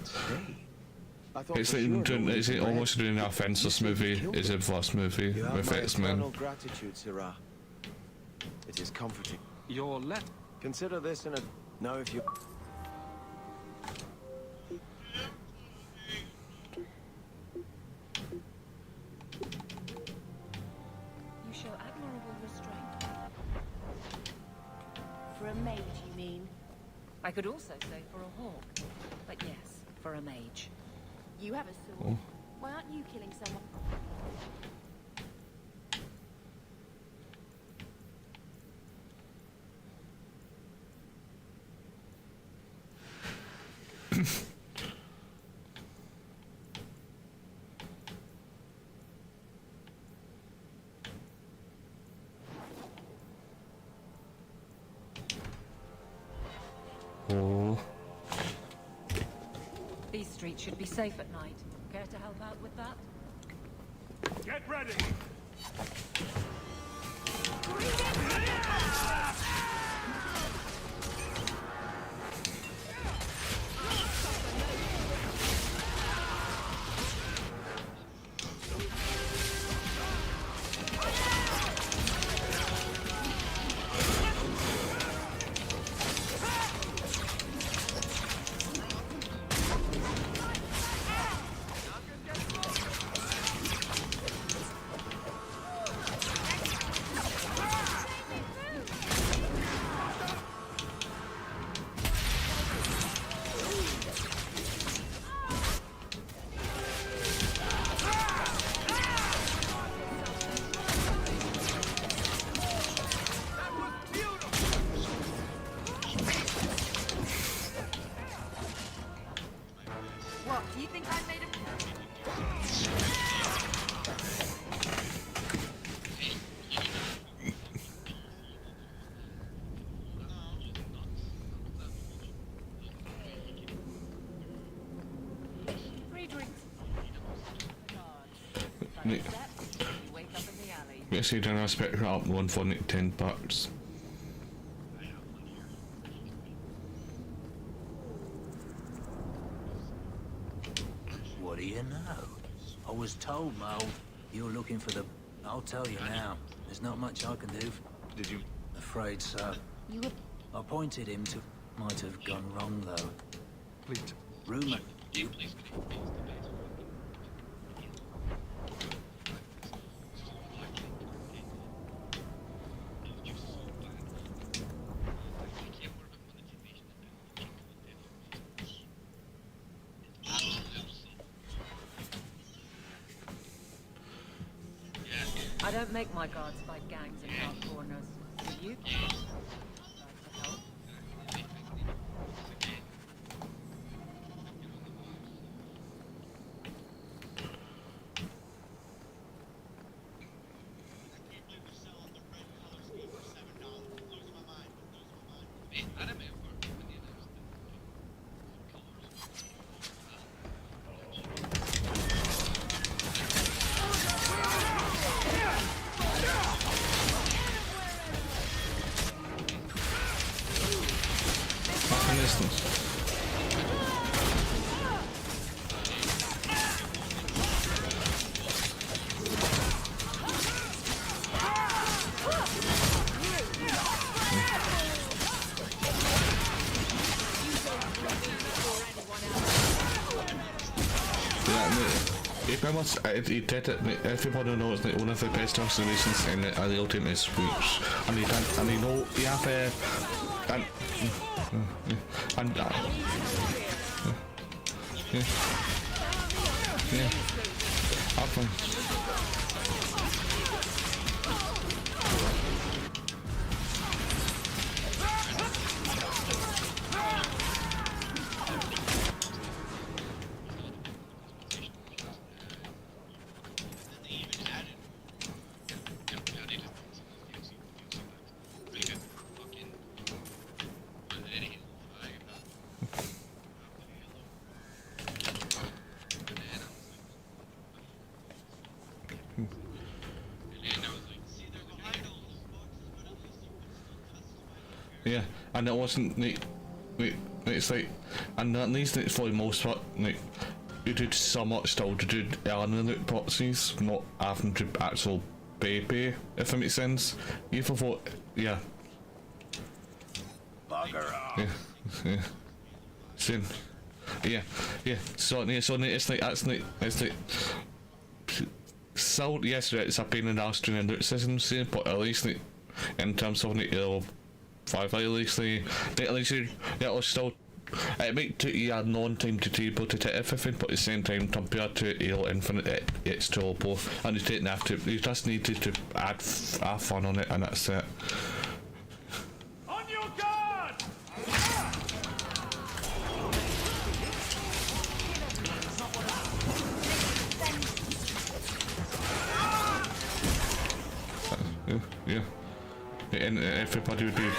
It's like doing, it's almost doing an Offenses movie. It's a first movie with X-Men. Gratitude, Sirrah. It is comforting. Your let. Consider this in a. Now, if you. You show admirable restraint. For a mage, you mean? I could also say for a hawk. But yes, for a mage. You have a sword. Why aren't you killing someone? Oh. These streets should be safe at night. Care to help out with that? Get ready! What, do you think I made a... Free drinks. Yes, you don't expect it up 1 for 10 bucks. What do you know? I was told, Mo, you're looking for the... I'll tell you now. There's not much I can do. Did you? Afraid so. You were... I pointed him to... Might have gone wrong, though. Please. Rumor. You... I don't make my guards fight gangs in dark corners. Do you? He did it. Everybody knows that one of the best observations in the ultimate speech, and he done, and he know he have and yeah, Yeah, and it wasn't like it's like, and at least it's for the most part like you did so much still to do earning loot boxes, not having to actual pay, if that makes sense. You thought, yeah. Bugger off. Yeah. Same. Yeah. So it's like it's like so yes, right, it's a pain in the ass doing a loot system, say, but at least like in terms of like five, at least it'll still. It might take you a long time to be able to take everything, but at the same time, compared to Halo Infinite, it's doable. And you didn't have to. You just needed to add fun on it, and that's it. On your guard! Yeah. And everybody would do it.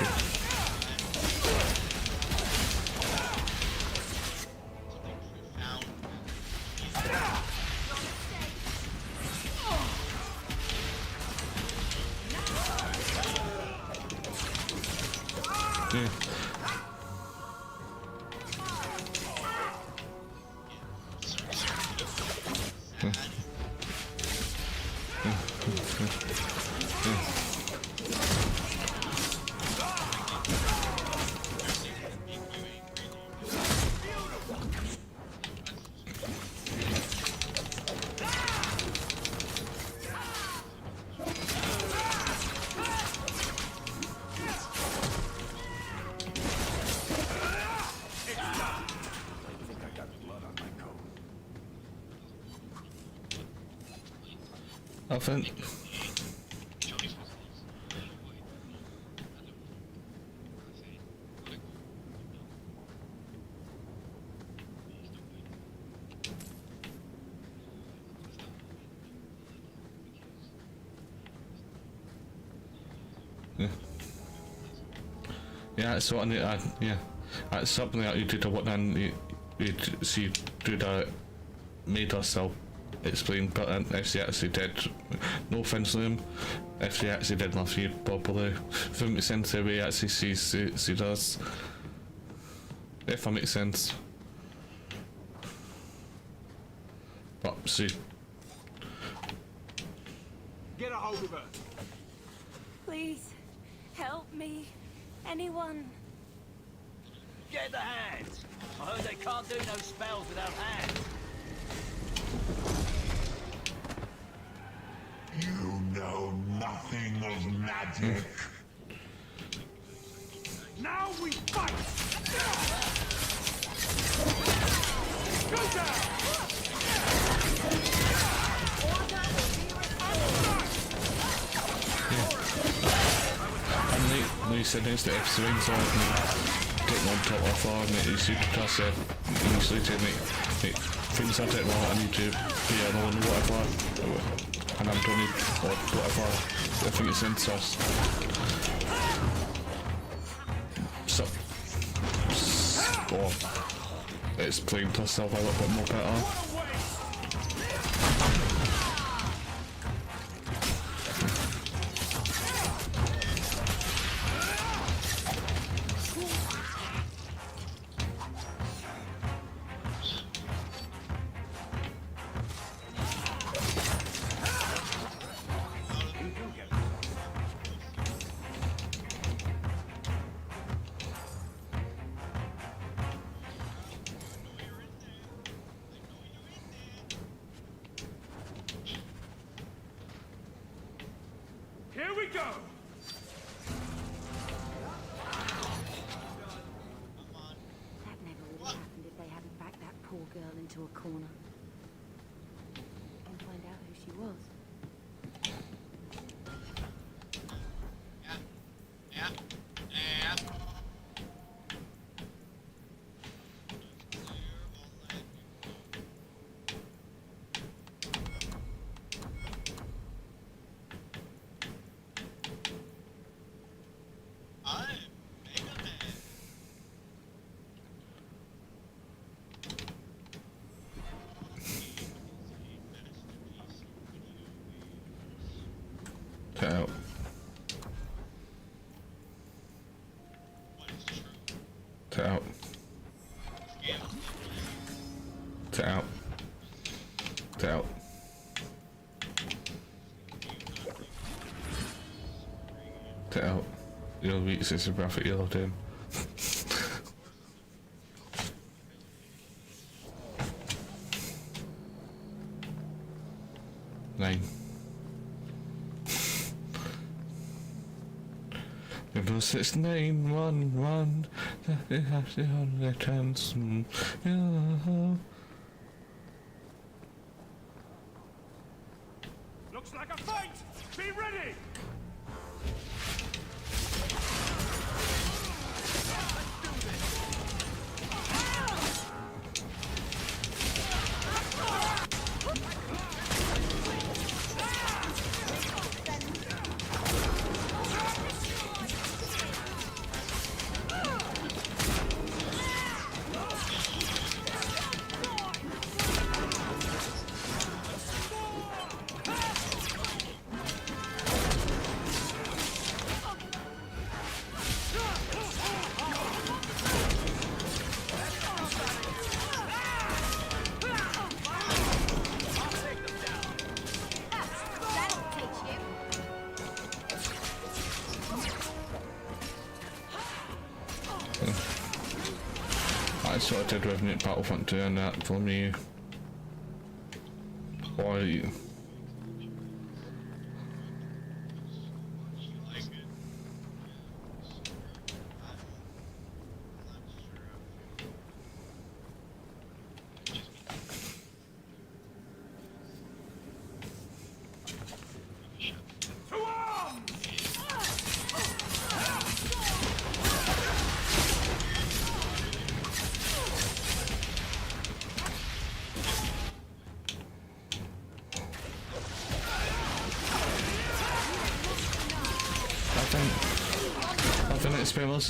I think. Yeah, it's something that that's something that you did what then you see do that made herself explain, but if she actually did, no offense to them, if she actually did love you properly, if it makes sense the way he actually she does, if that makes sense. But see, Get a hold of her. Please, help me. Anyone? Get the hands! I heard they can't do no spells without hands. You know nothing of magic. Now we fight! Go down! and they said next to F-Swings on getting on top of her, and you should just usually to make things I don't know, I need to be alone or whatever, and I'm doing it or whatever, I think it's incest. It's playing herself a little bit more better. Here we go! That never would have happened if they hadn't backed that poor girl into a corner. And find out who she was. Get out. Get out. Get out. Get out. Get out. You'll reach this graphic yellow down. 9. It was 6, 9, 1, 1. It has the only chance. Looks like a fight! Be ready! I sorted Revenant Battlefront 2 and that for me. Why?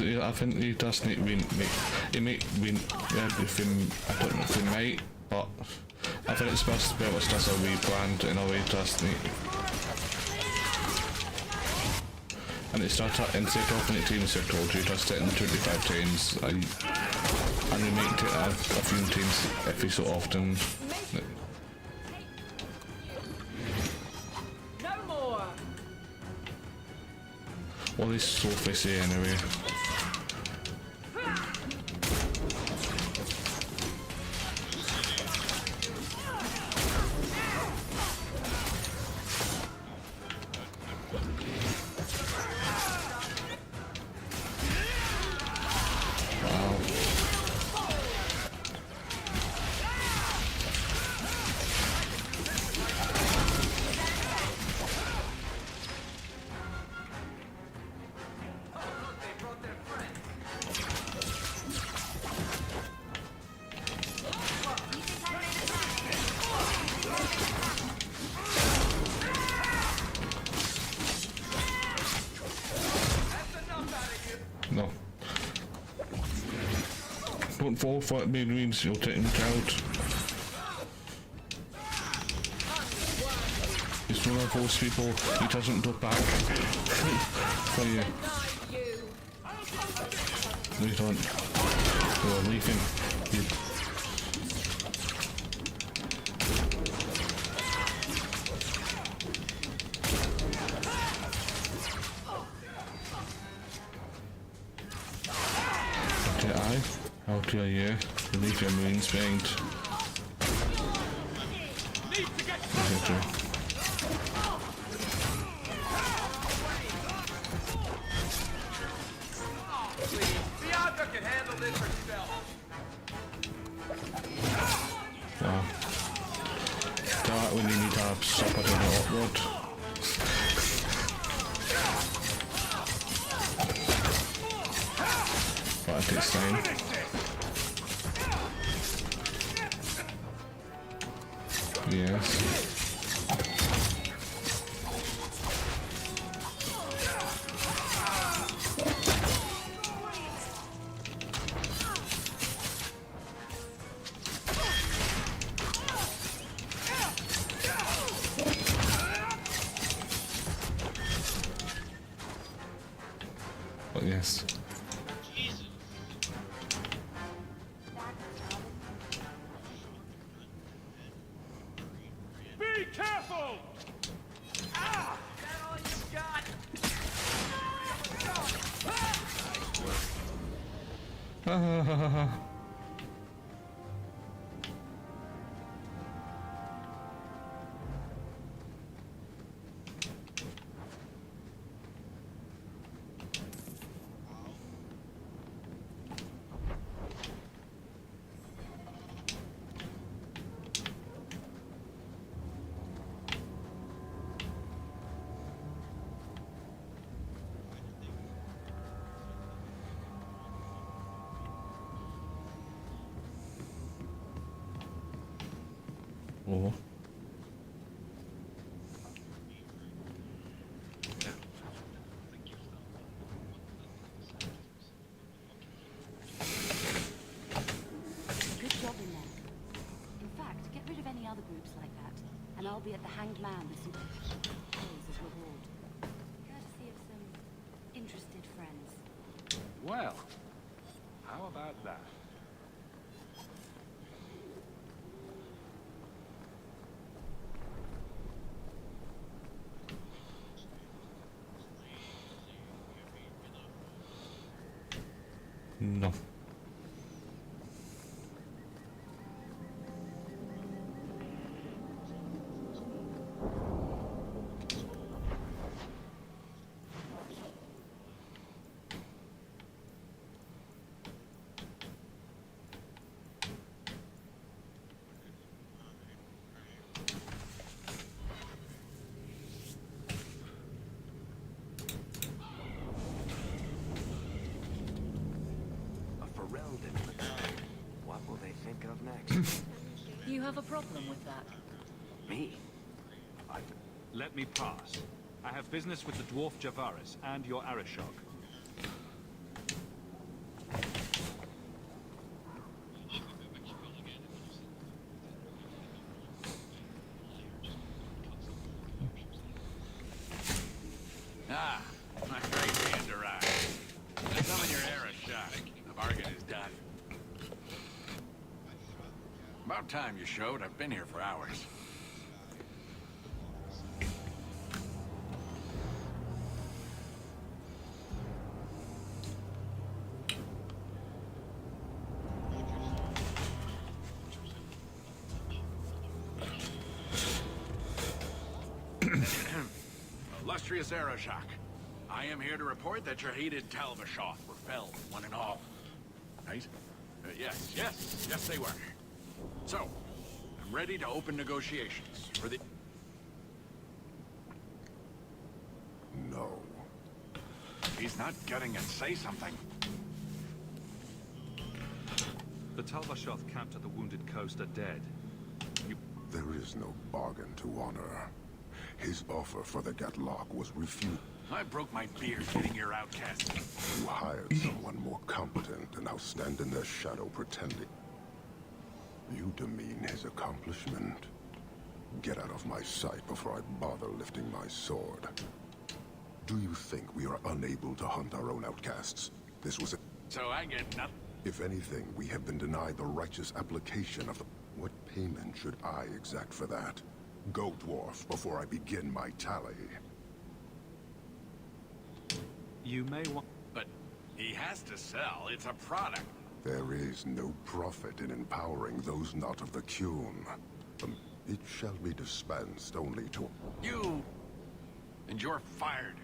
I think he does need win. He might win everything. I don't know if he might, but I think it's best to be able to does a wee brand in a way does need. And it's not instead of how many teams I told you, just it in 25 times. And we make it a few teams every so often. No more! Well, he's so fishy anyway. No. Don't fall for it, means you'll take him out. He's one of those people, he doesn't look back for you. No, you don't. You're leaving. How dare you? Leave your marines behind. Bianca can handle this herself. Wow. That when you need to have supper in the hot rod. But it takes time. Yes. yes. Be careful! Ah! Is that all you got? Oh. Good job in there. In fact, get rid of any other groups like that, and I'll be at the Hanged Man with some praise as reward. Courtesy of some interested friends. Well, how about that? No. What will they think of next? You have a problem with that? Me? Let me pass. I have business with the dwarf Javaris and your Arishok. Ah, my great hand arrived. Summon your Arishok. The bargain is done. About time you showed. I've been here for hours. Illustrious Arishok, I am here to report that your hated Talvashoth were felled, one and all. Right? Yes, they were. So, I'm ready to open negotiations for the... No. He's not getting it. Say something. The Talvashoth camped at the Wounded Coast are dead. There is no bargain to honor. His offer for the Gatlock was refused. I broke my beard getting your outcast. You hired someone more competent and now stand in their shadow pretending. You demean his accomplishment. Get out of my sight before I bother lifting my sword. Do you think we are unable to hunt our own outcasts? This was a... So I get nothing. If anything, we have been denied the righteous application of the... What payment should I exact for that? Go, dwarf, before I begin my tally. You may want... But he has to sell. It's a product. There is no profit in empowering those not of the Qun. It shall be dispensed only to... You... And you're fired.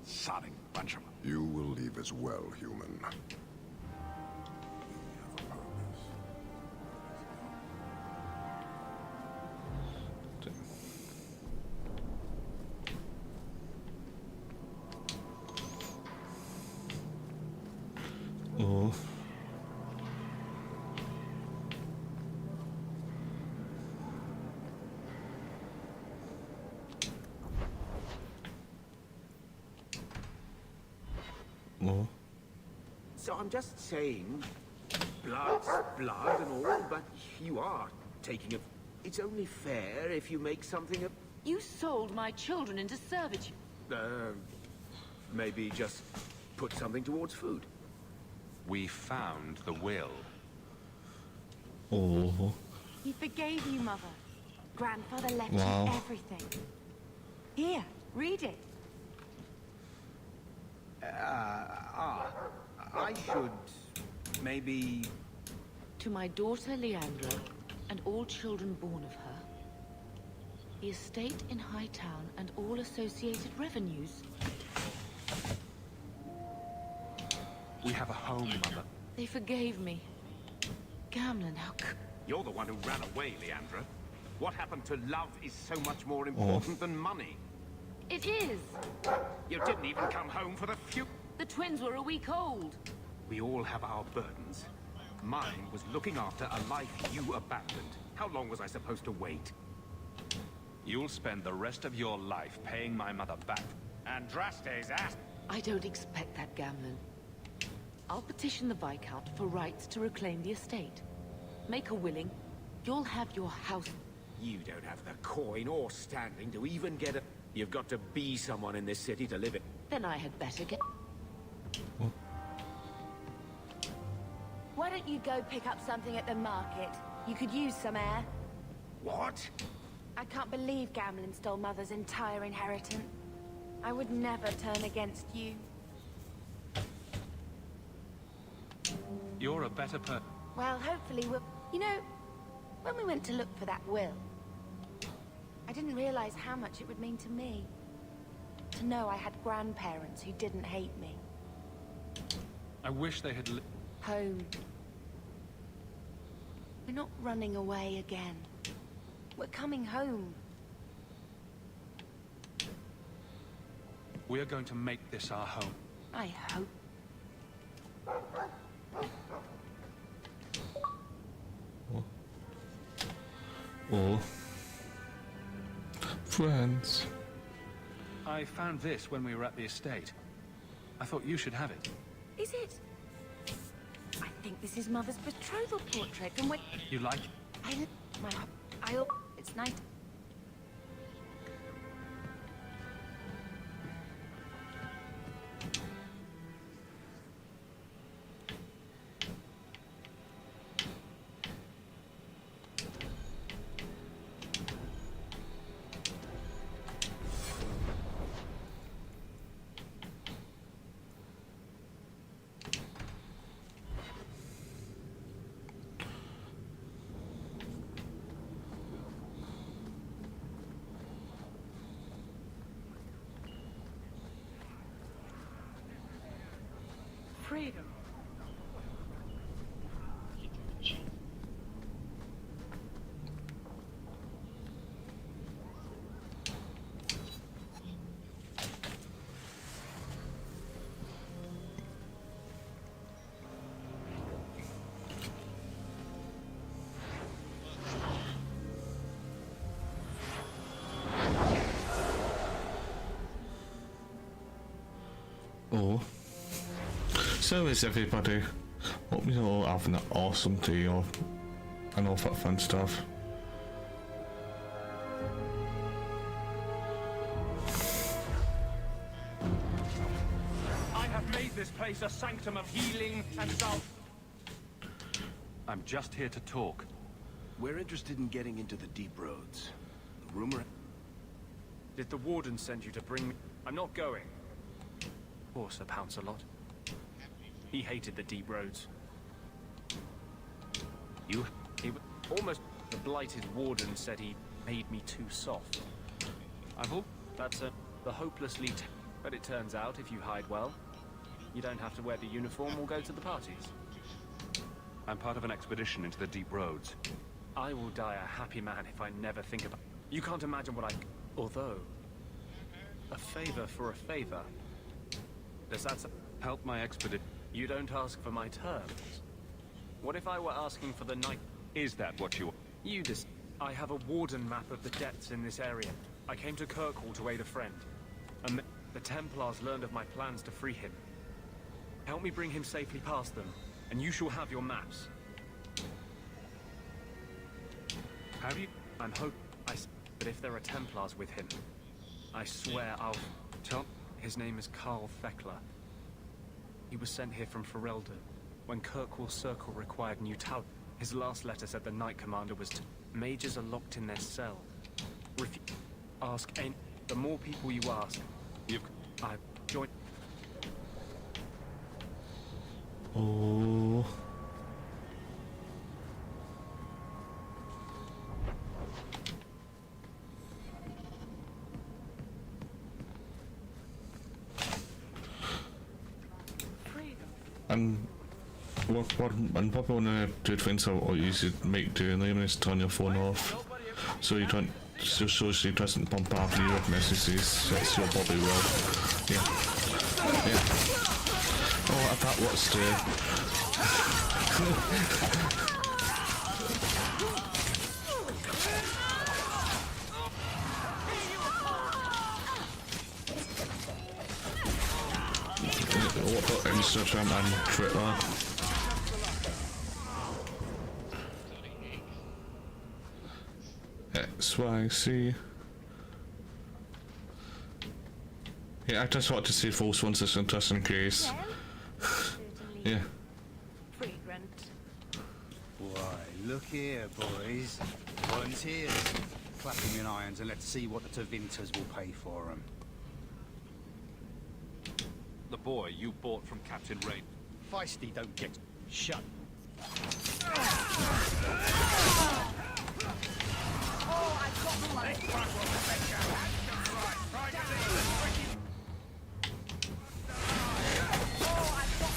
Sodding bunch of... You will leave as well, human. Oh. Oh. So I'm just saying, blood's blood and all, but you are taking a... It's only fair if you make something of... You sold my children into servitude. Maybe just put something towards food. We found the will. Oh. He forgave you, Mother. Grandfather left Wow. you everything. Here, read it. I should maybe... To my daughter Leandra, and all children born of her, the estate in Hightown and all associated revenues. We have a home, Mother. They forgave me. Gamlen, how c- You're the one who ran away, Leandra. What happened to love is so much more important than money. It is! You didn't even come home for the few... The twins were a week old. We all have our burdens. Mine was looking after a life you abandoned. How long was I supposed to wait? You'll spend the rest of your life paying my mother back. Andraste's ass... I don't expect that, Gamlen. I'll petition the Viscount for rights to reclaim the estate. Make her willing. You'll have your house. You don't have the coin or standing to even get a... You've got to be someone in this city to live it. Then I had better get... Why don't you go pick up something at the market? You could use some air. What? I can't believe Gamlen stole Mother's entire inheritance. I would never turn against you. You're a better person. Well, hopefully we'll... You know, when we went to look for that will, I didn't realize how much it would mean to me. To know I had grandparents who didn't hate me. I wish they had... Home. We're not running away again. We're coming home. We're going to make this our home. I hope. Oh. Friends. I found this when we were at the estate. I thought you should have it. Is it? I think this is Mother's betrothal portrait from when... You like it? It's nice. Freedom. Oh. So is everybody. Hope you're all having an awesome day or and all that fun stuff. I have made this place a sanctum of healing and self. I'm just here to talk. We're interested in getting into the deep roads. The rumor... Did the warden send you to bring me? I'm not going. Poor Sir Pouncelot. He hated the deep roads. He almost... The blighted warden said he made me too soft. I hope that's the hopelessly... But it turns out, if you hide well, you don't have to wear the uniform or go to the parties. I'm part of an expedition into the deep roads. I will die a happy man if I never think about... You can't imagine what I... Although... A favor for a favor. Does that... Help my expedition. You don't ask for my terms. What if I were asking for the night? Is that what you... You just... I have a warden map of the depths in this area. I came to Kirkwall to aid a friend. And the Templars learned of my plans to free him. Help me bring him safely past them, and you shall have your maps. Have you? I'm but if there are Templars with him, I swear I'll... Tell... His name is Carl Thekla. He was sent here from Ferelden when Kirkwall Circle required new talent. His last letter said the Knight Commander was mages are locked in their cell. Ask any. The more people you ask, I've joined. Oh. And and probably one of the things what you should make doing them is turn your phone off, so you don't, so she doesn't bombard you with messages. That's your Bobby will. Yeah. Oh, I thought what's what about Instagram and Twitter? XYC. Yeah, I just wanted to see false ones just in case. Yeah. Fragrant. Why, look here, boys. Volunteers. Clap them in irons and let's see what the Tevinters will pay for them. The boy you bought from Captain Rain. Feisty don't get... Shut.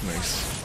Nice.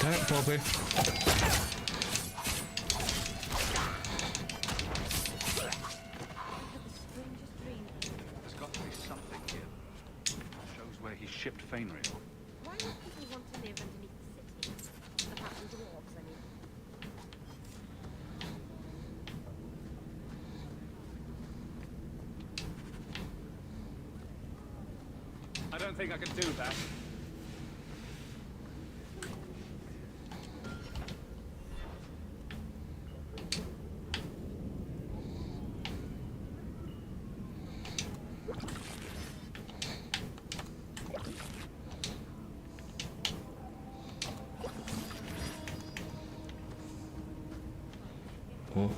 Damn it, Bobby. There's got to be something here. Shows where he shipped Fainriel. Why do people want to live underneath the city? Apart from dwarves, I mean. I don't think I can do that. Oh.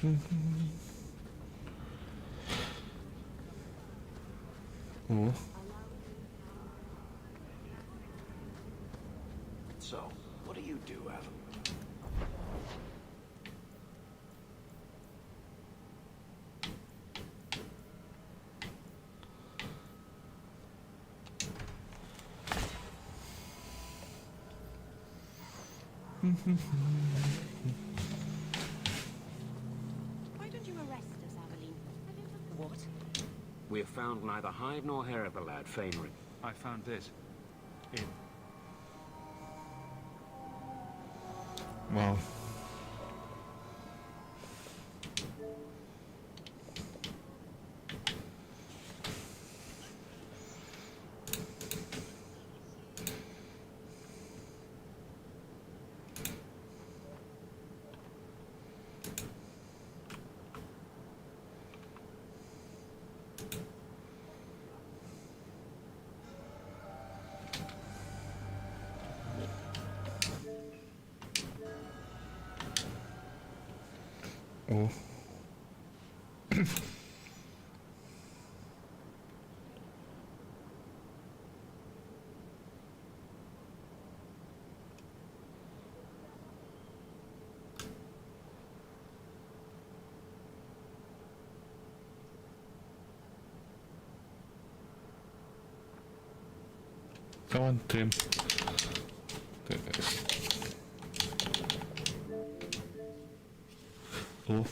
Oh. So, what do you do, Adam? Why don't you arrest us, Aveline? What? We have found neither hide nor hair of the lad, Fainry. I found this. Wow. Oh. Come on, Tim. Do this. Oh.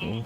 Oh.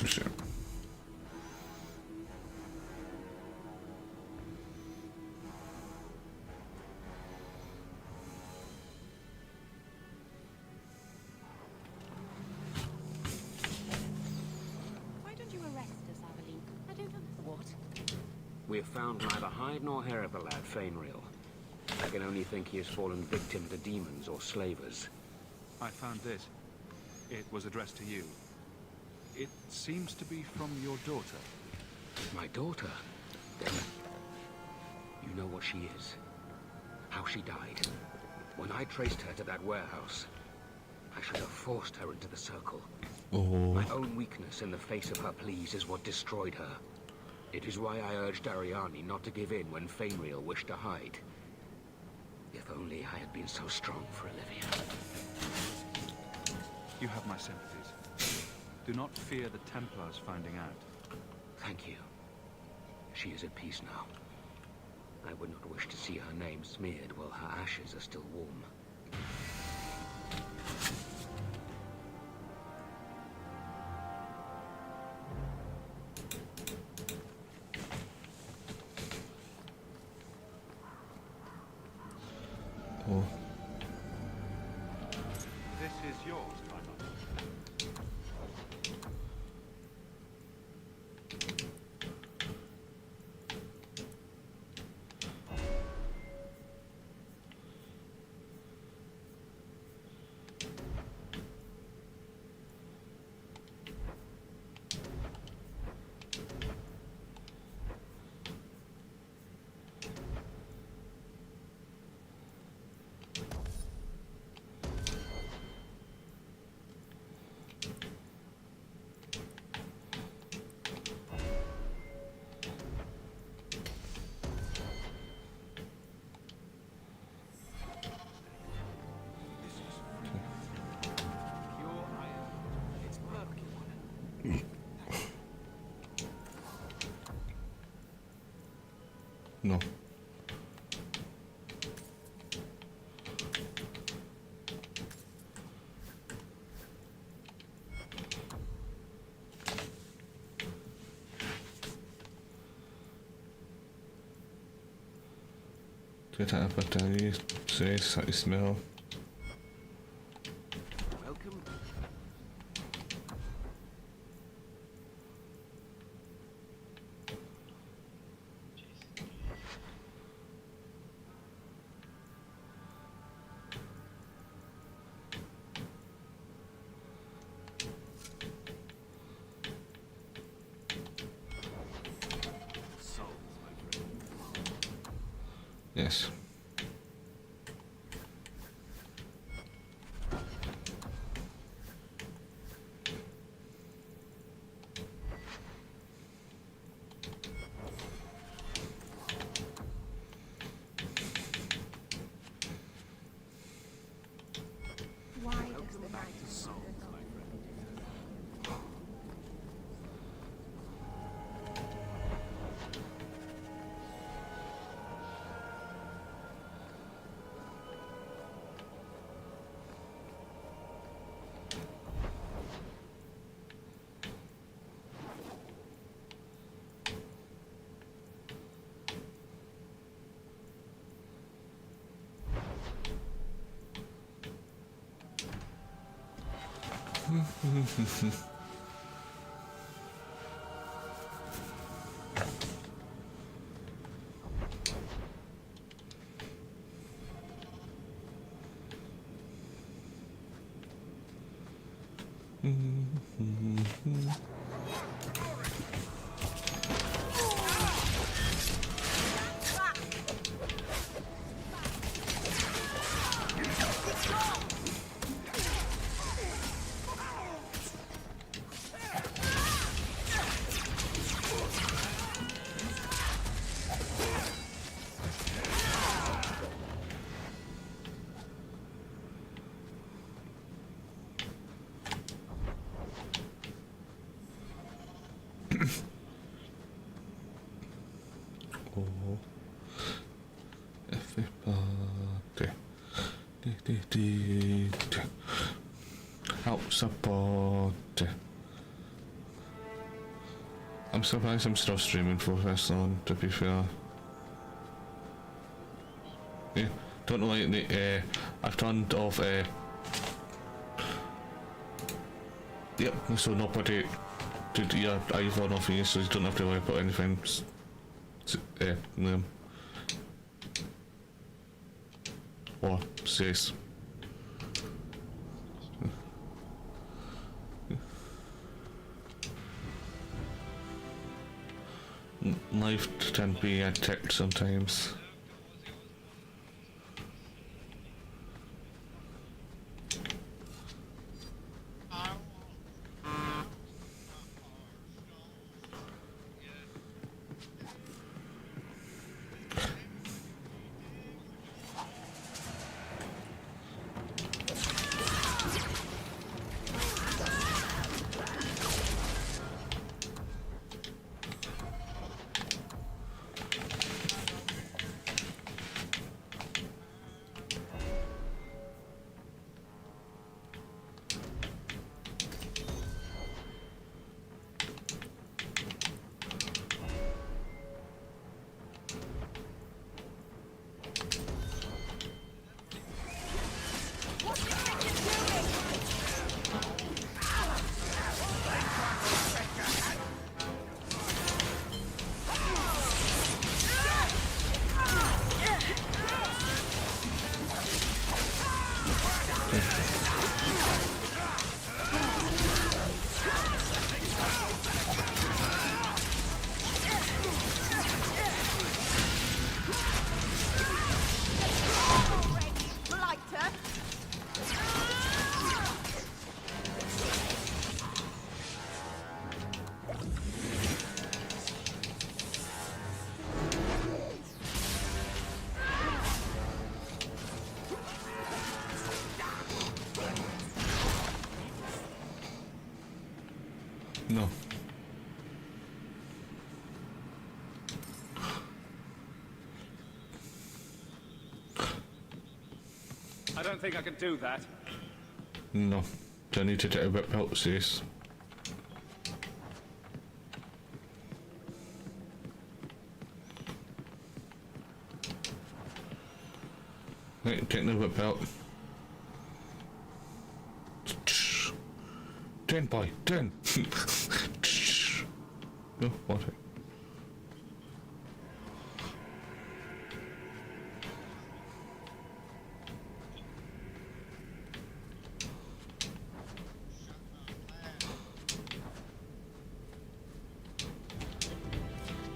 Sure. Why don't you arrest us, Aveline? I don't understand. What? We have found neither hide nor hair of the lad, Fainriel. I can only think he has fallen victim to demons or slavers. I found this. It was addressed to you. It seems to be from your daughter. My daughter? Then you know what she is. How she died. When I traced her to that warehouse, I should have forced her into the circle. Oh. My own weakness in the face of her pleas is what destroyed her. It is why I urged Ariani not to give in when Fainriel wished to hide. If only I had been so strong for Olivia. You have my sympathies. Do not fear the Templars finding out. Thank you. She is at peace now. I would not wish to see her name smeared while her ashes are still warm. choice is yours, my love. No. Get out of battery, says I smell. Welcome. Yes. Why does the night so Oh, everybody, help support. I'm surprised I'm still streaming for this long, to be fair. Yeah, don't know like the I've turned off yep, so nobody did your iPhone off here, so you don't have to worry about anything. Or says life can be a tick sometimes. No. I don't think I can do that. No. Do I need to take a whip belt, sis? Right, getting the whip belt. 10 boy, 10. No, what?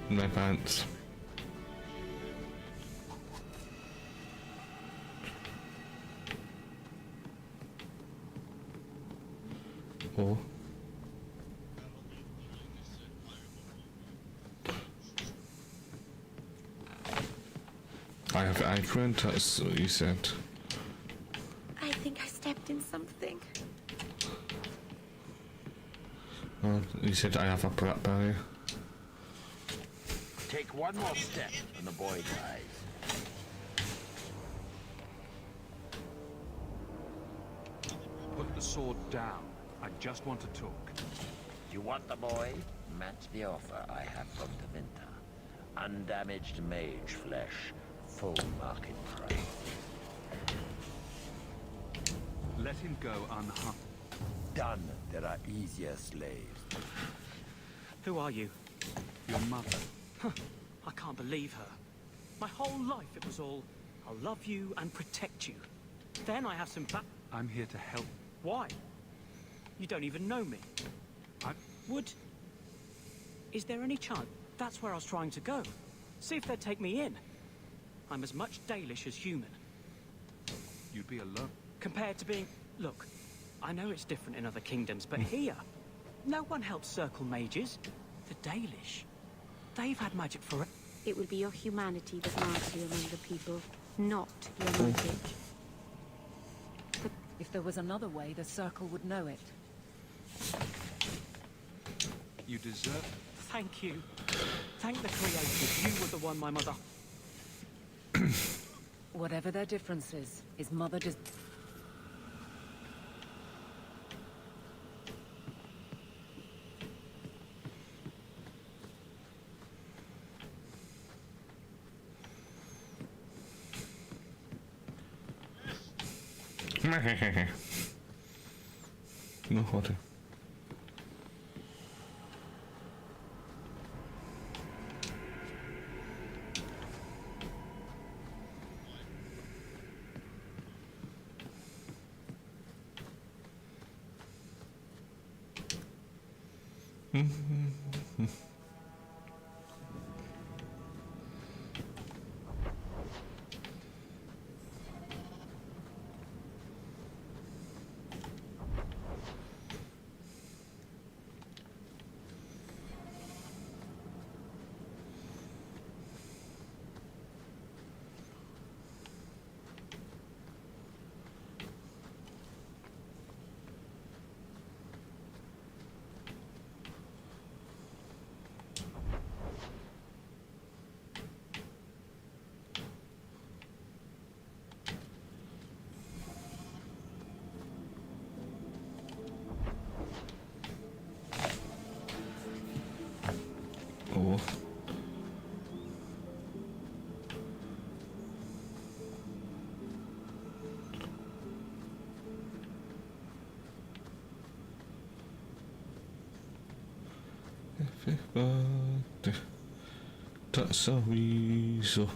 My pants. Oh. I have accurate, that's what you said. I think I stepped in something. Oh, you said I have a brat barrier. Take one more step and the boy dies. Put the sword down. I just want to talk. You want the boy? Match the offer I have from Tevinter. Undamaged mage flesh, full market price. Let him go unharmed. Done. There are easier slaves. Who are you? Your mother. Huh. I can't believe her. My whole life it was all, I'll love you and protect you. Then I have some I'm here to help. Why? You don't even know me. Would... Is there any chance? That's where I was trying to go. See if they'd take me in. I'm as much Dalish as human. You'd be alone. Compared to being... Look, I know it's different in other kingdoms, but here, no one helps circle mages. The Dalish, they've had magic for it. It will be your humanity that marks you among the people, not your magic. If there was another way, the Circle would know it. You deserve... Thank you. Thank the creators. You were the one my mother... Whatever their differences, his mother does... No, what? Oh. That's a weasel.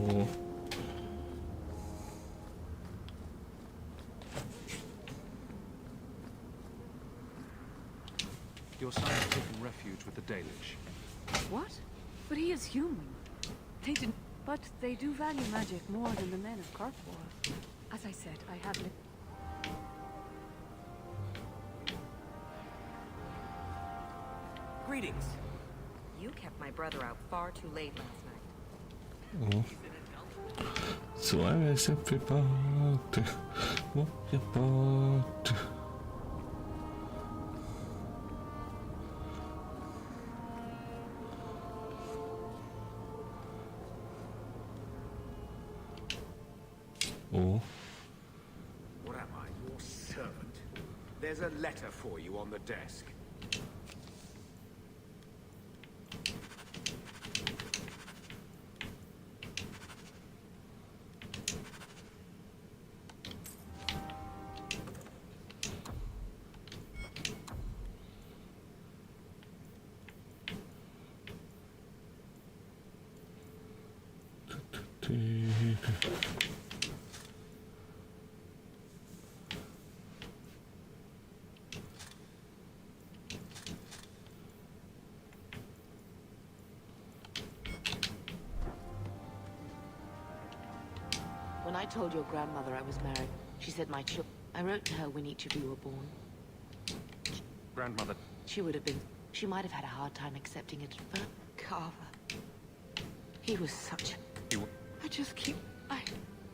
Oh. Your son has taken refuge with the Dalish. What? But he is human. They didn't. But they do value magic more than the men of Kirkwall. As I said, I have lived. Greetings. You kept my brother out far too late last night. Oh. So I sempre bate, voglio bate. Oh. What am I, your servant? There's a letter for you on the desk. When I told your grandmother I was married, she said my children. I wrote to her when each of you were born. Grandmother. She would have been. She might have had a hard time accepting it at first. Carver. He was such a... I just keep...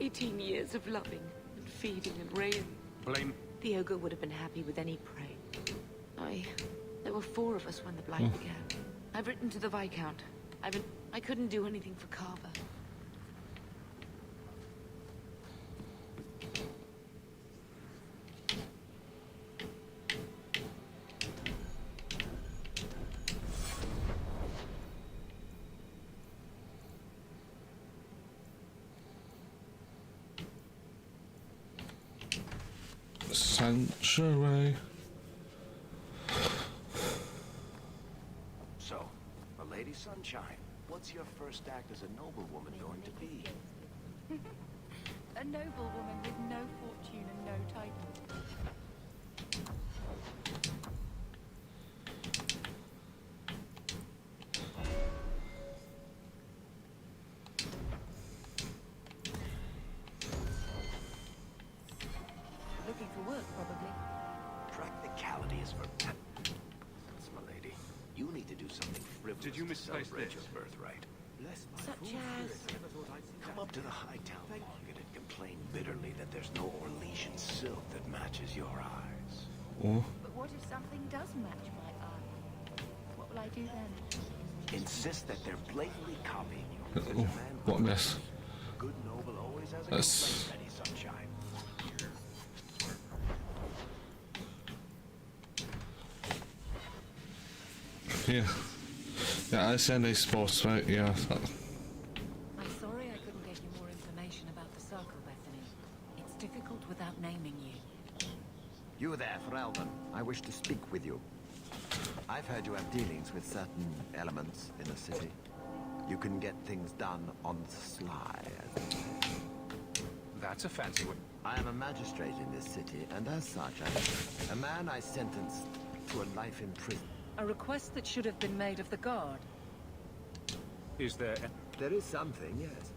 18 years of loving and feeding and raising. Blame. The ogre would have been happy with any prey. There were 4 of us when the blight began. I've written to the Viscount. I couldn't do anything for Carver. Sanctuary. So, a Lady Sunshine, what's your first act as a noblewoman going to be? A noblewoman with no fortune and no title. Looking for work, probably. Practicality is for pet. My lady, you need to do something frivolous. Did you to misplace celebrate this? your birthright? Bless my Such fool as... spirit. Come up to the Hightown Market and complain bitterly that there's no Orlesian silk that matches your eyes. Oh. But what if something does match my eye? What will I do then? Insist that they're blatantly copying you. Oh, what a mess. A good noble always has a That's... complaint, Lady Sunshine. Yeah. Yeah, that's a nice boss, right? Yeah. I'm sorry I couldn't get you more information about the circle, Bethany. It's difficult without naming you. You there, Ferelden. I wish to speak with you. I've heard you have dealings with certain elements in the city. You can get things done on the sly, as it were. That's a fancy one. I am a magistrate in this city, and as such, a man I sentenced to a life in prison. A request that should have been made of the guard. Is there... There is something, yes.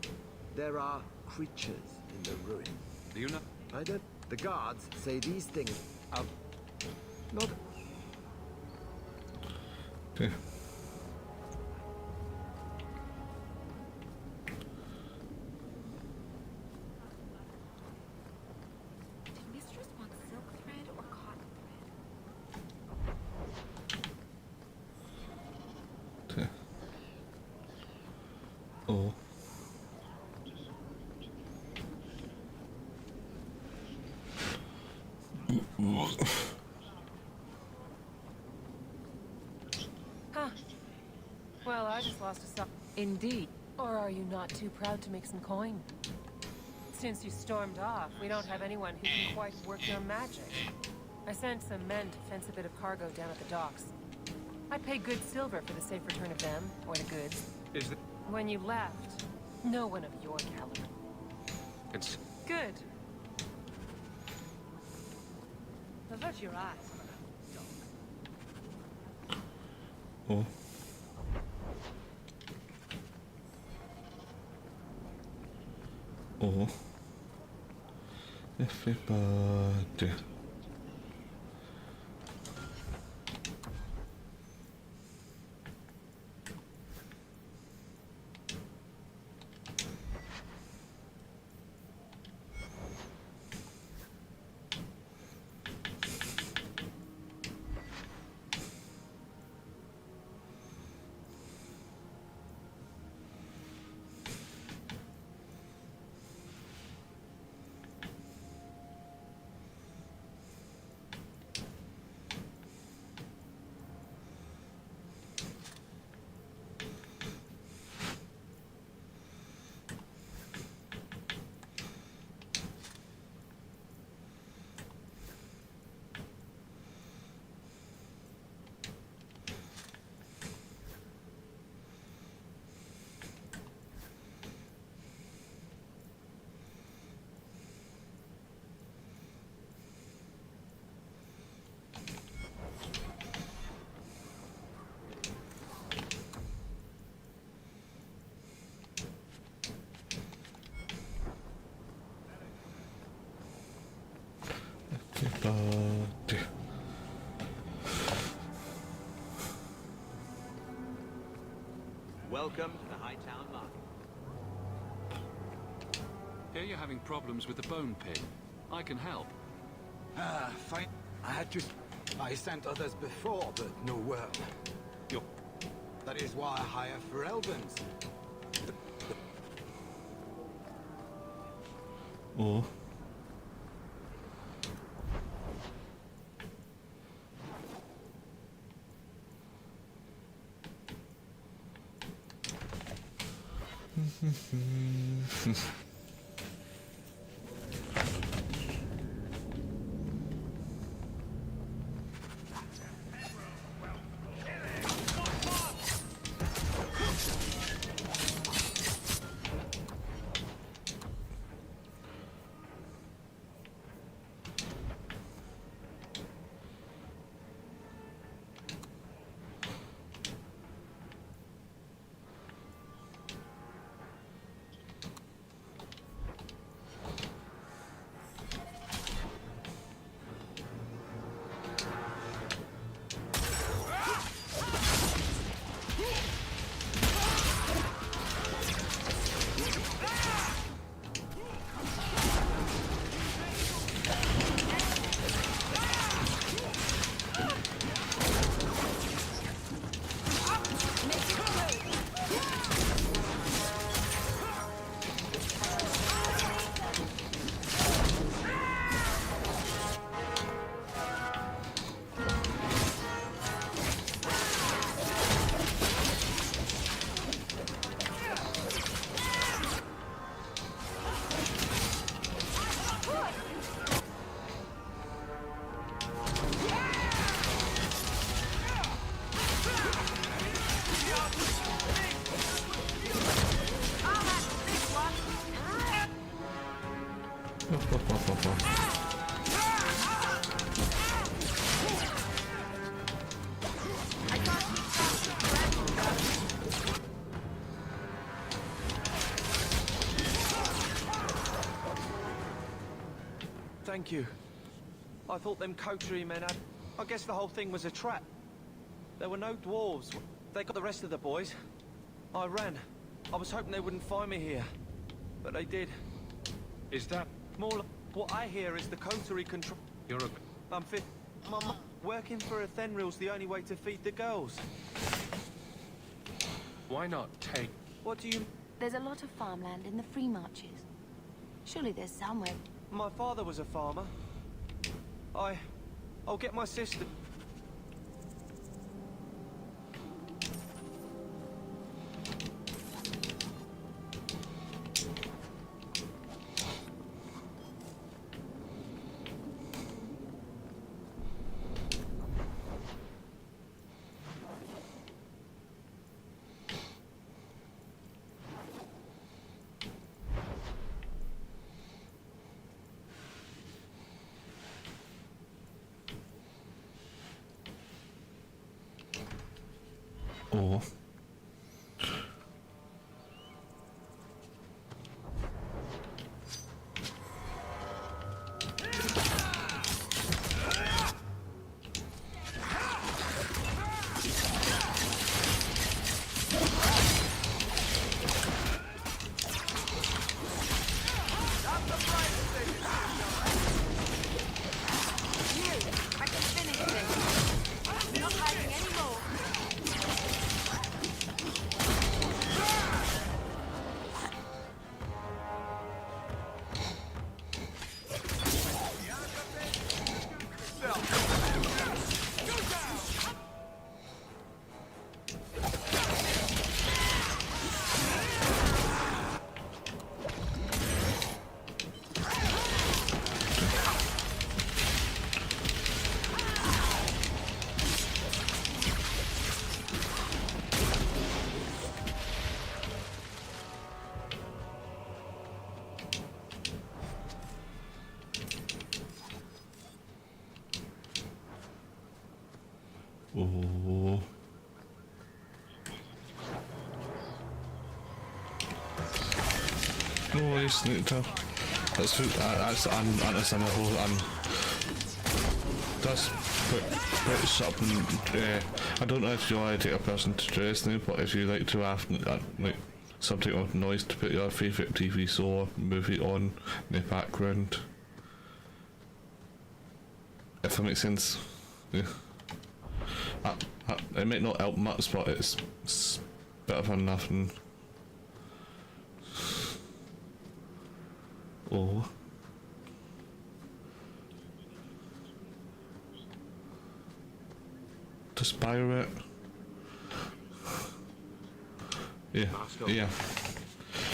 There are creatures in the ruin. Do you know? I don't... The guards say these things are... not... Okay. Did Mistress want silk thread or cotton thread? Okay. Oh. Huh. Well, I just lost a son. Indeed. Or are you not too proud to make some coin? Since you stormed off, we don't have anyone who can quite work your magic. I sent some men to fence a bit of cargo down at the docks. I'd pay good silver for the safe return of them, or the goods. Is the... When you left, No one of your caliber. It's Good. Avert your eyes. Oh. Oh. Everybody. Everybody. Welcome to the Hightown Market. Here you're having problems with the bone pit. I can help. Ah, fine. I sent others before, but no word. That is why I hire for Elvins. Oh. Thank you. I thought them coterie men had... I guess the whole thing was a trap. There were no dwarves. They got the rest of the boys. I ran. I was hoping they wouldn't find me here. But they did. Is that... More like what I hear is the coterie control... You're a... I'm fit. Working for a Thenril's the only way to feed the girls. Why not take... What do you... There's a lot of farmland in the Free Marches. Surely there's somewhere. My father was a farmer. I'll get my sister... Oh. Oh. No worries, Nita. That's understandable. That's pretty something. I don't know if you want to take a person to dress now, but if you like to have like some type of noise to put your favourite TV show or movie on in the background, if that makes sense. Yeah. It might not help much, but it's better than nothing. Oh. To spire it. Yeah. Yeah.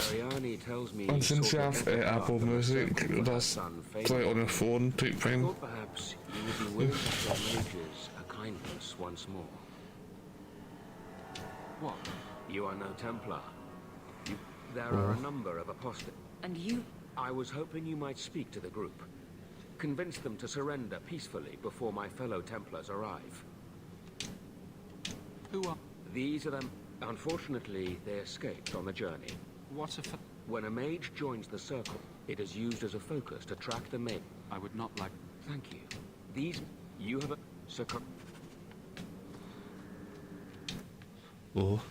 Ariani tells me And since you have Apple Music, that's play on your phone type thing. I thought perhaps you would be willing to show mages a kindness once more. What? You are no Templar. There are a number of apostates. And you? I was hoping you might speak to the group. Convince them to surrender peacefully before my fellow Templars arrive. Who are? These are them. Unfortunately, they escaped on the journey. What if... When a mage joins the circle, it is used as a focus to track the mage. I would not like... Thank you. These... You have a... Oh.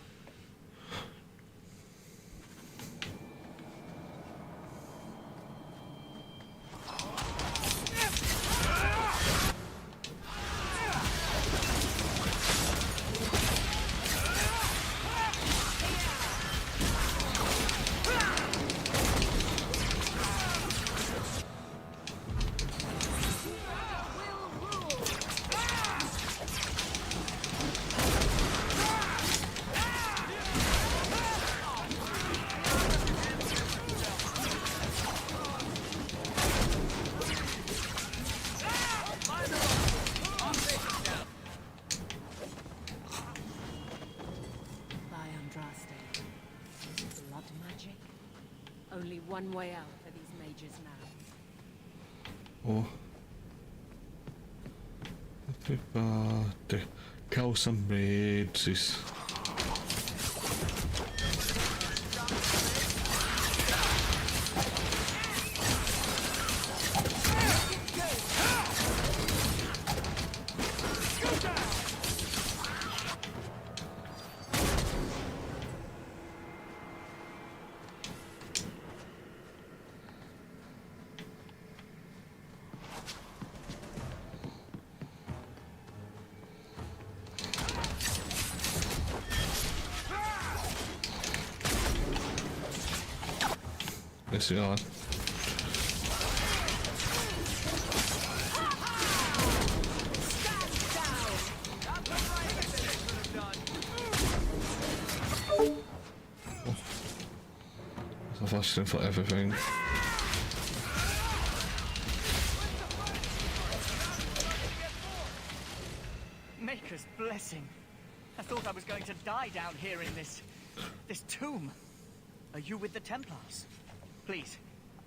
Only one way out for these mages now. Oh. Kill some mages. Let's see on. I've watched him for everything. Maker's blessing. I thought I was going to die down here in this tomb. Are you with the Templars? Please,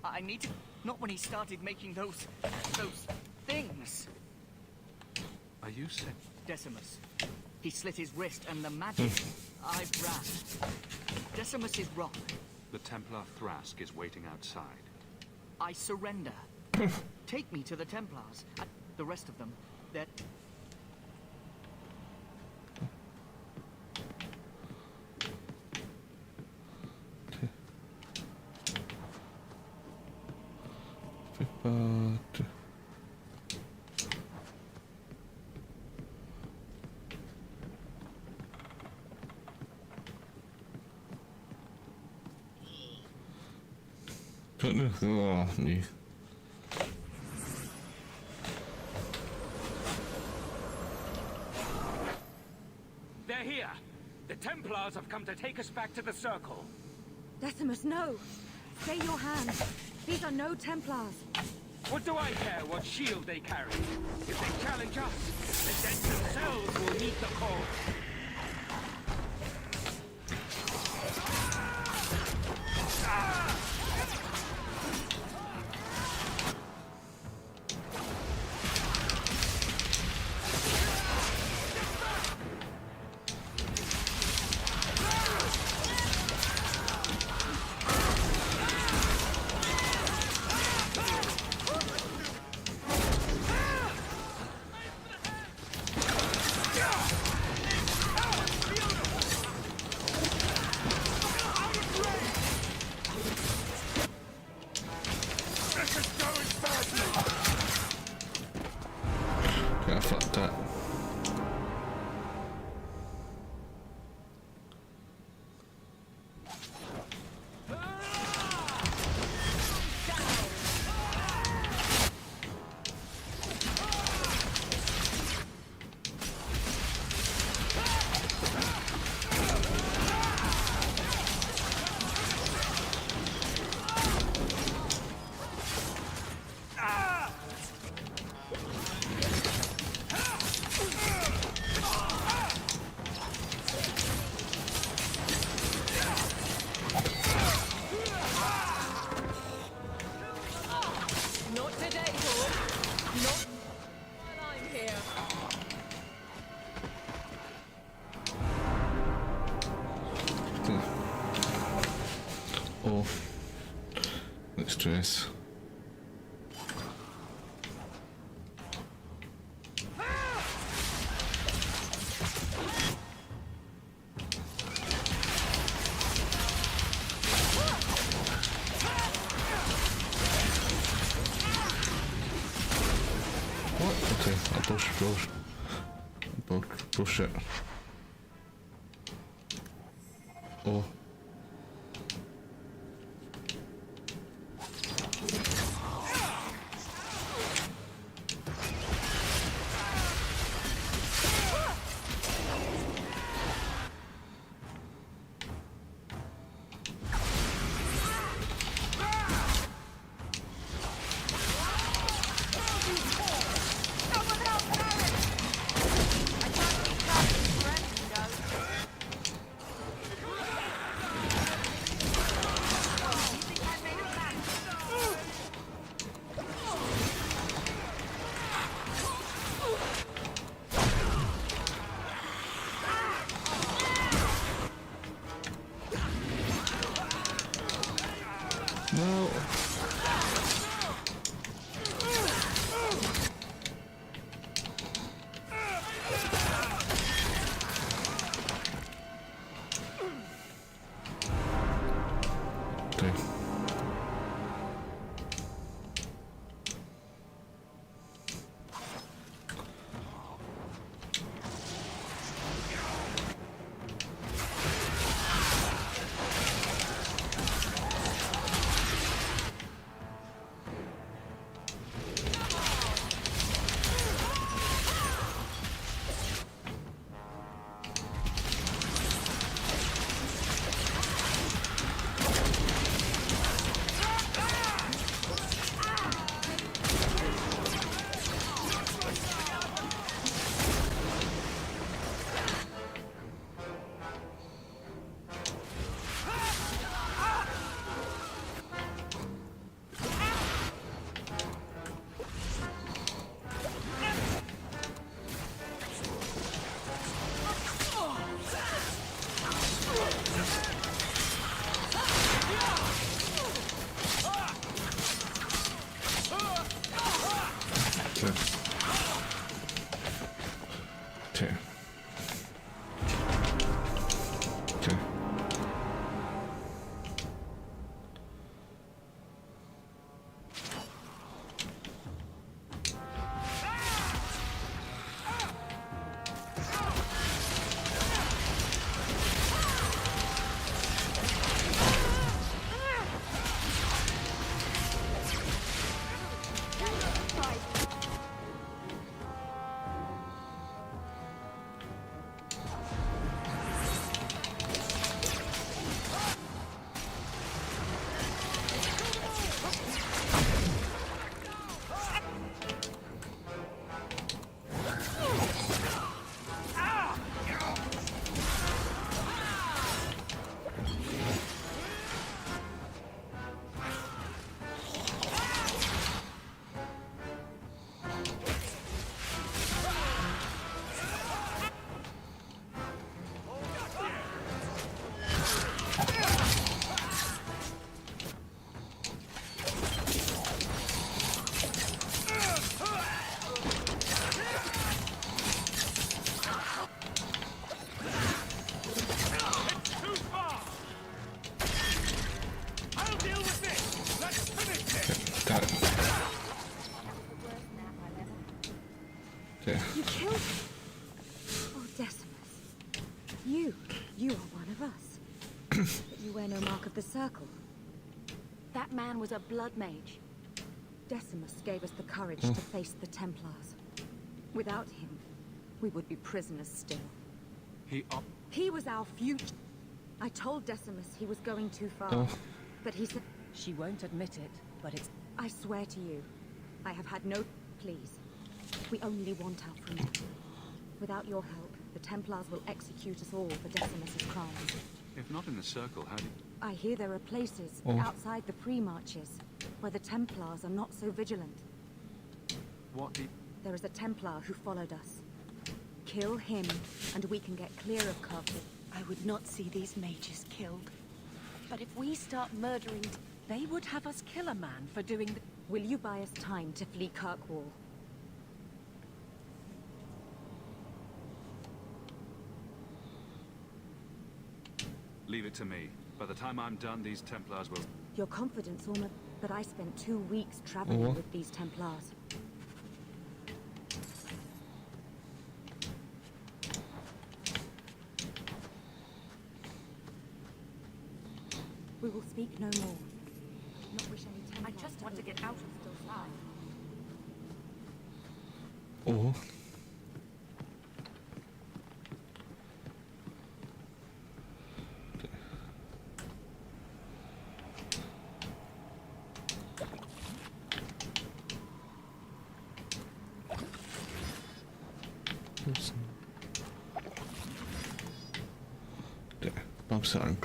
I need to... Not when he started making those things. Are you sick? Decimus, He slit his wrist and the magic. I ran. Decimus is wrong. The Templar Thrask is waiting outside. I surrender. Take me to the Templars. And the rest of them, they're... Oh, nee. They're here. The Templars have come to take us back to the Circle. Decimus, no! Stay your hand. These are no Templars. What do I care what shield they carry? If they challenge us, the dead themselves will meet the call. Yeah, fuck that. Not today, Hawk. Not while I'm here. Oh, let's do this. What? Okay, bullshit. Oh. Okay. Okay. Got it. Okay. You killed him? Oh, Decimus. You are one of us. But you wear no mark of the circle. That man was a blood mage. Decimus gave us the courage to face the Templars. Without him, we would be prisoners still. He was our future. I told Decimus he was going too far. But he said... She won't admit it, but it's... I swear to you, I have had no... Please. We only want our freedom. Without your help, the Templars will execute us all for Decimus's crimes. If not in the circle, how do you... I hear there are places outside the pre-marches where the Templars are not so vigilant. What do you... There is a Templar who followed us. Kill him, and we can get clear of Carthage. I would not see these mages killed. But if we start murdering... They would have us kill a man for doing the... Will you buy us time to flee Kirkwall? Leave it to me. By the time I'm done, these Templars will... Your confidence almost... But I spent 2 weeks traveling with these Templars. We will speak no more. Not wish any Templars. I just want to get out of Stilside. Oh. There, bumps it on.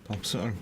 Bumps it on.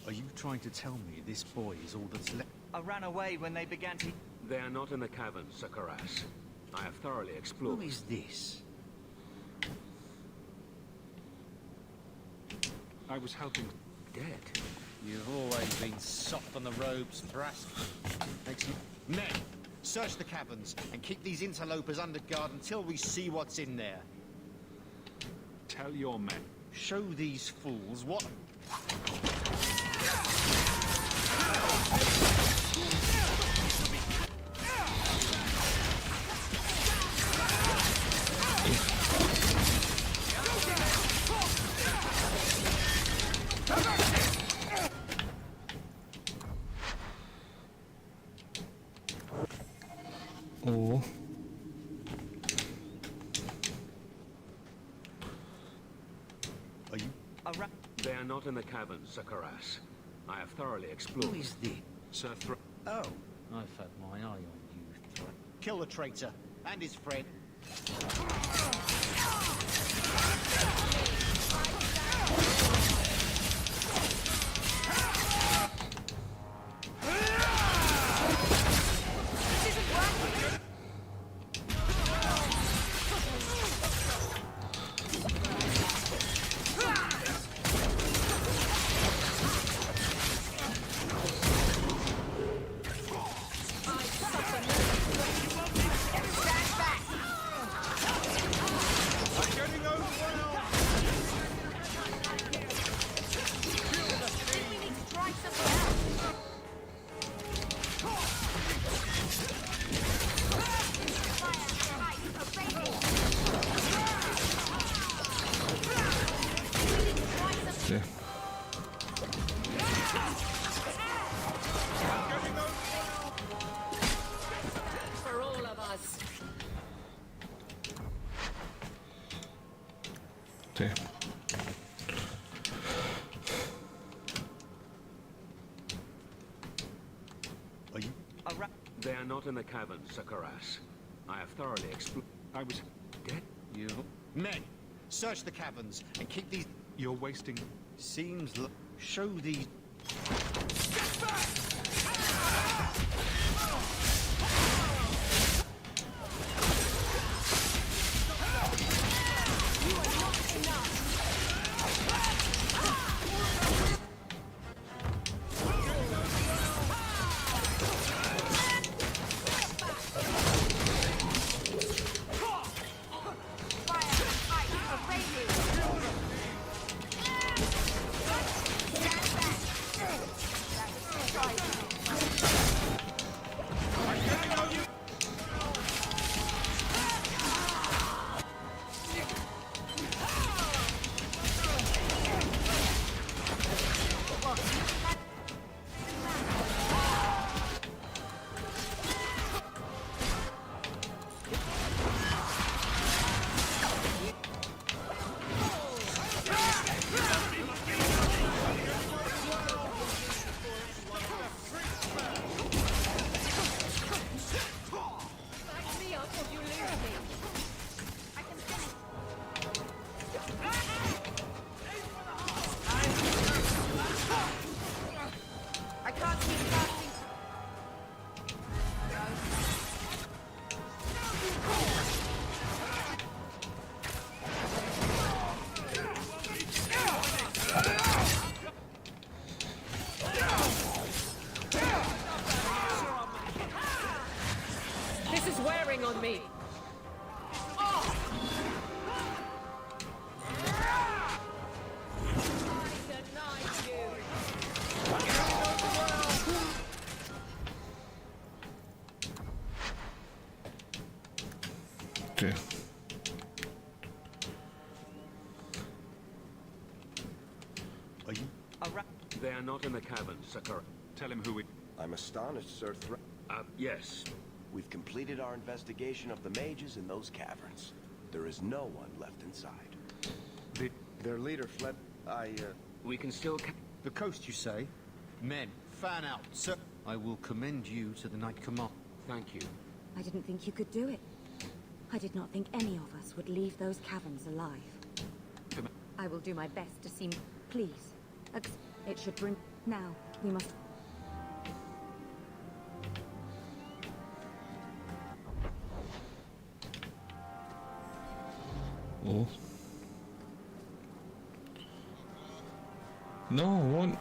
Are you trying to tell me this boy is all that's left? I ran away when they began to... They are not in the caverns, Sakaras. I have thoroughly explored. Who is this? I was helping... Dead? You've always been soft on the robes, Thrask. Makes you... Men, search the caverns and keep these interlopers under guard until we see what's in there. Tell your men. Show these fools what... Oh. Are you... They are not in the caverns, Sakaras. I have thoroughly explored. Who is this? Sir Oh. I've had my eye on you, Thrask. Kill the traitor and his friend. Yeah. For all of us. Okay. Are you... They are not in the caverns, Sakaras. I have thoroughly explored. I was... Dead? You... Men, search the caverns and keep these... You're wasting... Seems... Show these... This is wearing on me. Okay. Are you... They are not in the caverns, Sakura. Tell him who we... I'm astonished, Sir Yes. We've completed our investigation of the mages in those caverns. There is no one left inside. Their leader fled. We can still... The coast, you say? Men, fan out, sir. I will commend you to the Knight Command. Thank you. I didn't think you could do it. I did not think any of us would leave those caverns alive. I will do my best to seem... Please. It should bring... Now, we must... Oh. No, I won't.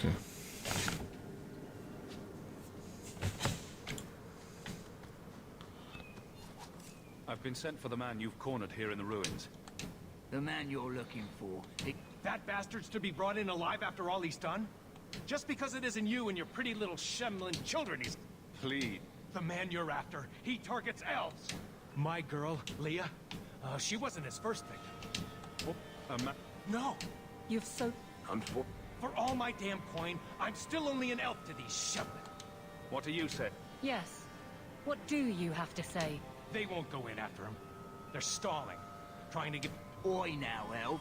Okay. I've been sent for the man you've cornered here in the ruins. The man you're looking for. That bastard's to be brought in alive after all he's done? Just because it isn't you and your pretty little Shemlin children he's... Please. The man you're after, he targets elves. My girl, Leah, she wasn't his first victim. No. You've so... For all my damn coin, I'm still only an elf to these Shemlin. What do you say? Yes. What do you have to say? They won't go in after him. They're stalling. Trying to get... Oi now, elf.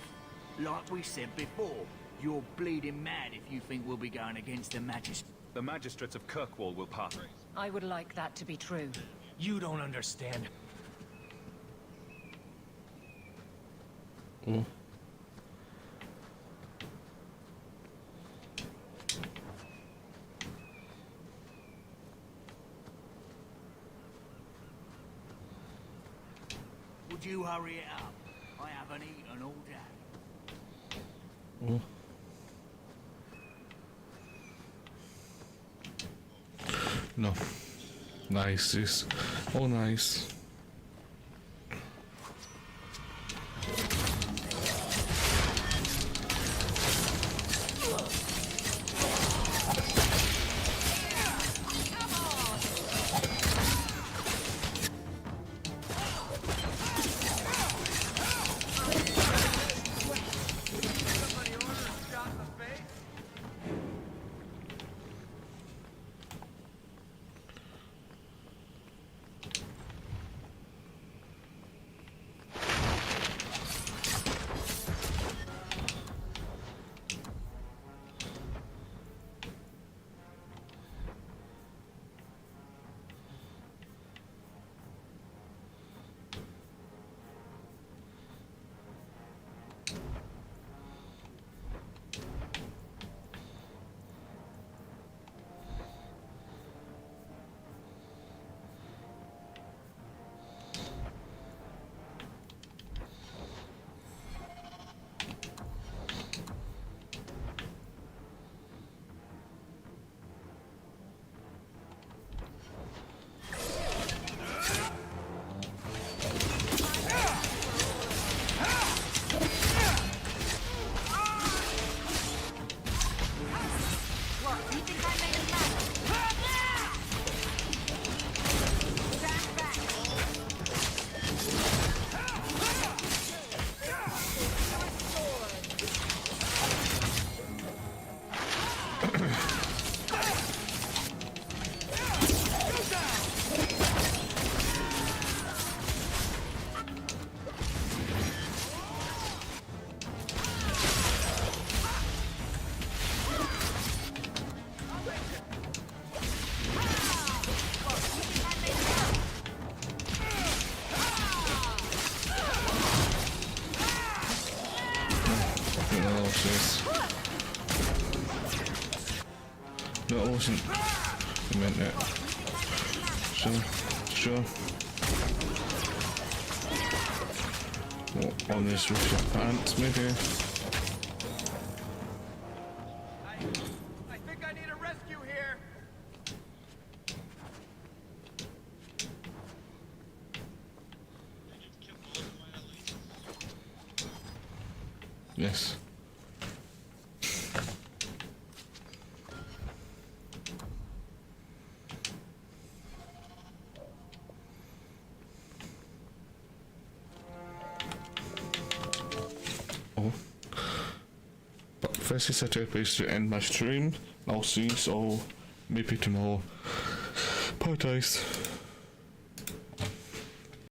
Like we said before, you're bleeding mad if you think we'll be going against the magistrate. The magistrates of Kirkwall will pass. I would like that to be true. You don't understand. Oh. Would you hurry it up? I haven't eaten all day. Oh. No. Nice, this. Oh, nice. No, it wasn't. I meant it. Sure. What on this with your pants, maybe? I think I need a rescue here. Yes. this is a good place to end my stream. I'll see you all maybe tomorrow. Bye guys.